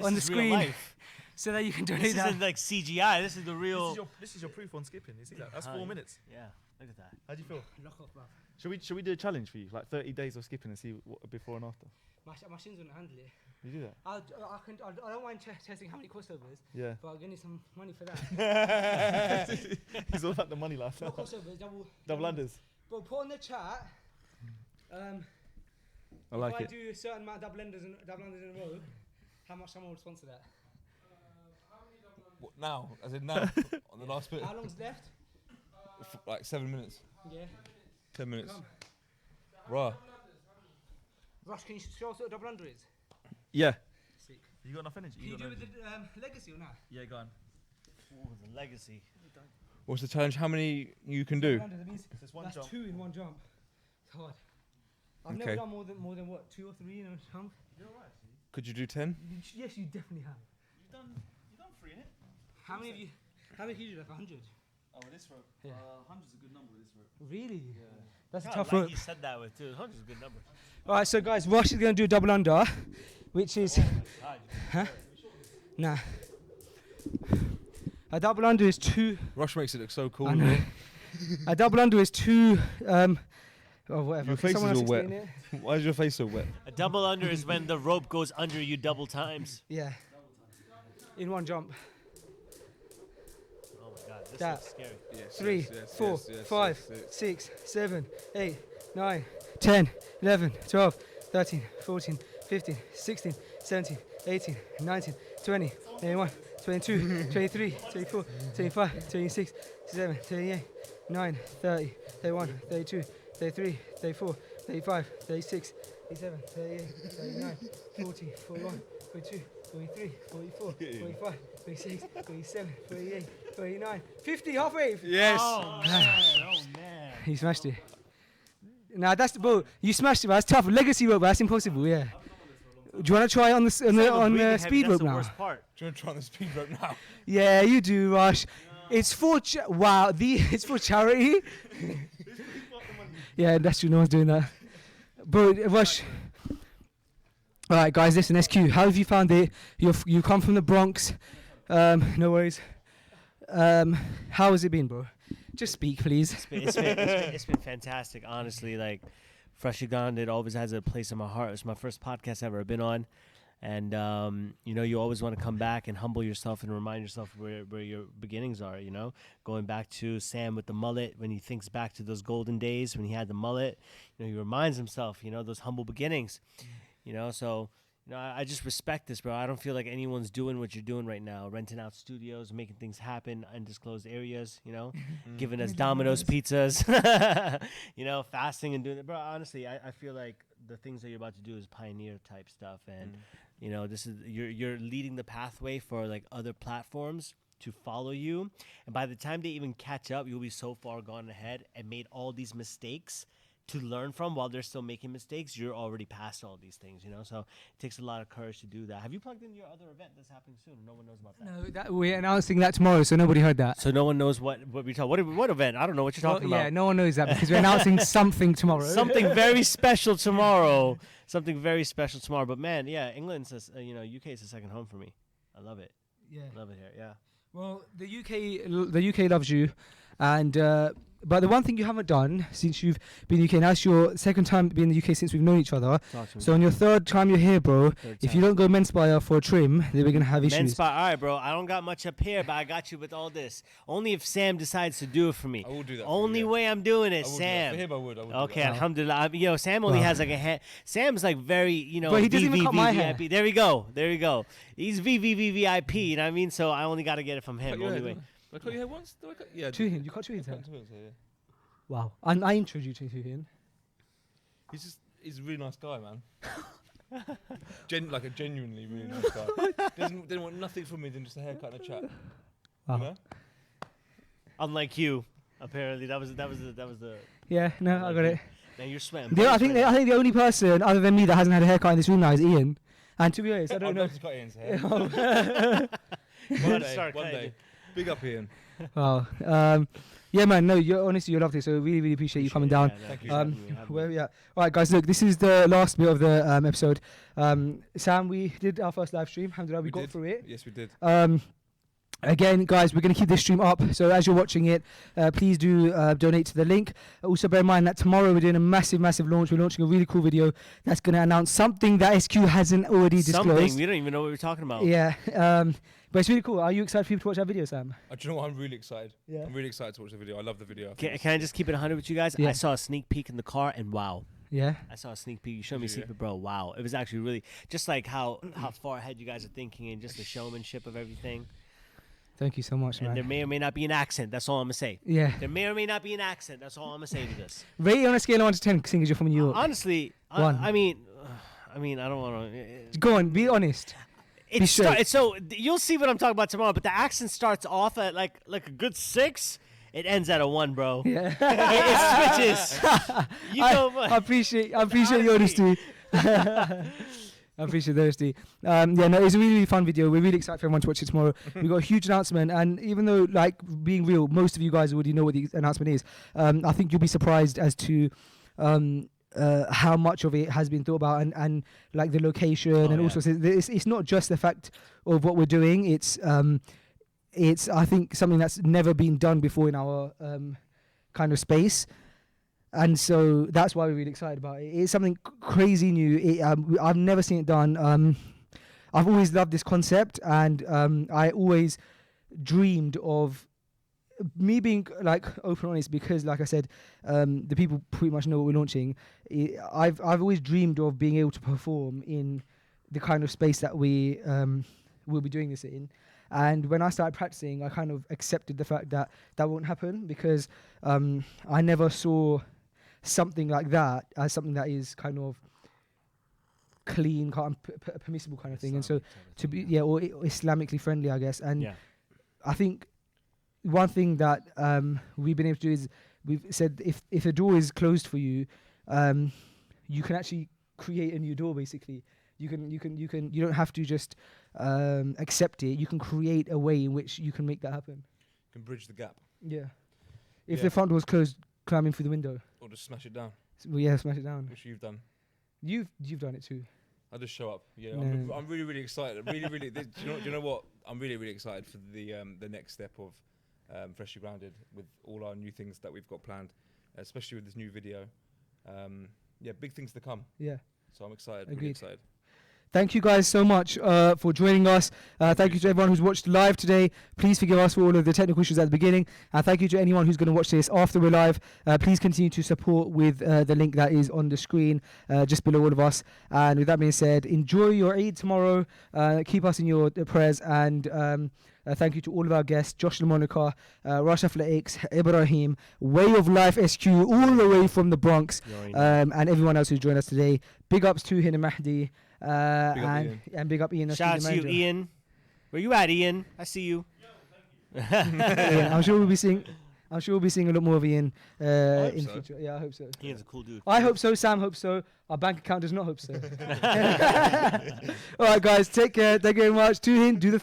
on the is real screen life. so that you can donate This that. isn't like CGI. This is the real. This is your proof on skipping. You see that? That's Oh, 4 yeah. minutes. Yeah, look at that. How do you feel? Knock off, bro. Should we do a challenge for you, like 30 days of skipping and see what before and after? My shins wouldn't handle it. You do that? I don't mind testing how many crossovers, Yeah. but I'm gonna need some money for that. It's all about the money life. Not crossovers, Double unders. Bro, put on the chat. I like if it. I do a certain amount of double unders in a row, how much someone will sponsor that? What, now? As in now? On the last bit? How long's left? Like 7 minutes. Yeah. 10 minutes. Come. Right. Rush, can you show us what a double under is? Yeah. Sick. You got enough energy? Can you do it with the legacy or not? Yeah, go on. Oh, the legacy. What's the challenge? How many you can do? Double under, that means It's one that's jump. 2 in one jump. It's hard. I've Okay. never done more than what, 2 or 3 in a jump. Could you do 10? Yes, you definitely have. You've done 3 in it? How many can you do? Like 100? Oh, with this rope. Yeah. 100's a good number with this rope. Really? Yeah. That's a God, tough like rope. you said that with 200 is a good number. All right, so guys, Rush is going to do a double under, which is... God, Huh? Nah. A double under is 2... Rush makes it look so cool. I know. A double under is 2... oh, whatever. Your Can face someone is else all explain wet. it? Why is your face so wet? a double under is when the rope goes under you double times. Yeah. In one jump. Oh my God, this That. looks scary. Yes, 3, 4, 5, 6, 7, 8, 9, 10, 11, 12, 13, 14, 15, 16, 17, 18, 19, 20, 21, 22, 23, 24, 25, 26, 27, 28, 9, 30, 31, 32, 33, 34, 35, 36, 37, 38, 39, 40, 41, 42, 43, 44, 45, 46, 47, 48, 49, 50, halfway. Yes. Oh man. He smashed it. Nah, that's the bro. You smashed it, but that's tough. Legacy rope, but that's impossible. Yeah. Do you want to try on the speed rope now? Worst part. Do you want to try on the speed rope now? Yeah, you do, Rush. It's for it's for charity. Yeah, that's true. No one's doing that. Bro, Rush. All right, guys. Listen, SQ. How have you found it? You come from the Bronx. No worries. How has it been, bro? Just speak, please. It's been fantastic, honestly. Like, Fresh Uganda, it always has a place in my heart. It's my first podcast I've ever been on. And, you always want to come back and humble yourself and remind yourself where your beginnings are, Going back to Sam with the mullet, when he thinks back to those golden days when he had the mullet, he reminds himself, those humble beginnings, So, I just respect this, bro. I don't feel like anyone's doing what you're doing right now, renting out studios, making things happen, undisclosed areas, giving us Domino's pizzas, fasting and doing it. Bro, honestly, I feel like the things that you're about to do is pioneer type stuff. And, this is you're leading the pathway for like other platforms to follow you. And by the time they even catch up, you'll be so far gone ahead and made all these mistakes to learn from while they're still making mistakes. You're already past all these things, So it takes a lot of courage to do that. Have you plugged in your other event that's happening soon? No one knows about that. No, we're announcing that tomorrow, so nobody heard that. So no one knows what we talk. What event? I don't know what you're talking Yeah, about. no one knows that because we're announcing something tomorrow. Something very special tomorrow. Something very special tomorrow. But man, yeah, England says, UK is a second home for me. I love it. Yeah. Love it here. Yeah. Well, the UK loves you, and but the one thing you haven't done since you've been in the UK, now it's your second time being in the UK since we've known each other. Talk to me. So on your third time you're here, bro, if you don't go Menspire for a trim, then we're gonna have issues. Men's spot. All right, bro. I don't got much up here, but I got you with all this. Only if Sam decides to do it for me. I will do that. Only way I'm doing it, I will Sam. Do that. For him, I would. Okay, do that. alhamdulillah. Sam only has like a hand. Sam's like very, But he doesn't even cut my hair. VIP. There we go. He's VVVVIP, you know what I mean? So I only got to get it from him. Cut your Only hair, way. did I cut your hair once? Did I cut? Yeah. Tuhin, you cut Tuhin's hair. Yeah. Wow, I introduced you to Tuhin. He's a really nice guy, man. Like a genuinely really nice guy. Didn't want nothing from me than just a haircut and a chat. Wow. You know? Unlike you, apparently that was the. Yeah, no, I got it. Now you're sweating. I think the only person other than me that hasn't had a haircut in this room now is Ian, And to be honest, I don't know. I'd love to cut Ian's hair. Start one cutting day. it. Big up, Ian. Wow. Yeah, man. No, you're honestly, you're lovely. So really, really appreciate you coming down. Thank you. Where we at? All right, guys. Look, this is the last bit of the episode. Sam, we did our first live stream. Alhamdulillah, we got did. through it. Yes, we did. Again, guys, we're going to keep this stream up. So as you're watching it, please do donate to the link. Also, bear in mind that tomorrow we're doing a massive, massive launch. We're launching a really cool video that's going to announce something that SQ hasn't already disclosed. Something we don't even know what we're talking about. Yeah. But it's really cool. Are you excited for people to watch that video, Sam? Do you know what? I'm really excited. Yeah. I'm really excited to watch the video. I love the video. Can I just keep it 100 with you guys? Yeah. I saw a sneak peek in the car, and wow. Yeah. I saw a sneak peek. You showed me a Did you? sneak peek, bro. Wow. It was actually really just like how far ahead you guys are thinking and just the showmanship of everything. Thank you so much, And man. there may or may not be an accent. That's all I'm going to say. Yeah. There may or may not be an accent. That's all I'm going to say to this. Rate it on a scale of 1 to 10, seeing as you're from New York. Honestly, One. I mean, I don't want to. Go on, be honest. It's so you'll see what I'm talking about tomorrow. But the accent starts off at like a good 6. It ends at a 1, bro. Yeah. It switches. You know, I appreciate your honesty. I appreciate the honesty. Yeah, no, it's a really, really fun video. We're really excited for everyone to watch it tomorrow. We've got a huge announcement, and even though, like, being real, most of you guys already know what the announcement is. I think you'll be surprised as to how much of it has been thought about, and like the location, and also it's not just the fact of what we're doing. It's I think something that's never been done before in our kind of space. And so that's why we're really excited about it. It's something crazy new. I've never seen it done. I've always loved this concept, and I always dreamed of me being like open and honest, because, like I said, the people pretty much know what we're launching. I've always dreamed of being able to perform in the kind of space that we will be doing this in. And when I started practicing, I kind of accepted the fact that that won't happen, because I never saw something like that as something that is kind of clean, kind of permissible kind of thing. And so to be, or Islamically friendly, I guess. And I think one thing that we've been able to do is we've said if a door is closed for you, you can actually create a new door. Basically, you don't have to just accept it. You can create a way in which you can make that happen. You can bridge the gap. Yeah. If the front door's closed, climb in through the window. Or just smash it down. Smash it down. Which you've done. You've done it too. I just show up. Yeah, No. I'm really, really excited. Do you know what? I'm really, really excited for the next step of Freshly Grounded, with all our new things that we've got planned, especially with this new video. Big things to come. Yeah. So I'm excited. Agreed. Really excited. Thank you guys so much for joining us. Thank you to everyone who's watched live today. Please forgive us for all of the technical issues at the beginning. And thank you to anyone who's going to watch this after we're live. Please continue to support with the link that is on the screen just below all of us. And with that being said, enjoy your Eid tomorrow. Keep us in your prayers. And thank you to all of our guests, Josh Lamonaca, Rush Athletics, Ibrahim, WayOfLifeSQ, all the way from the Bronx, and everyone else who's joined us today. Big ups to Hin and Mahdi. And big up Ian. Shout out to you, Ian. Where you at, Ian? I see you. Yeah, I'm sure we'll be seeing a lot more of Ian in the future. Yeah, I hope so. Ian's a cool dude. I hope so. Sam hopes so. Our bank account does not hope so. All right, guys. Take care. Thank you very much. Tune in. Do the thing.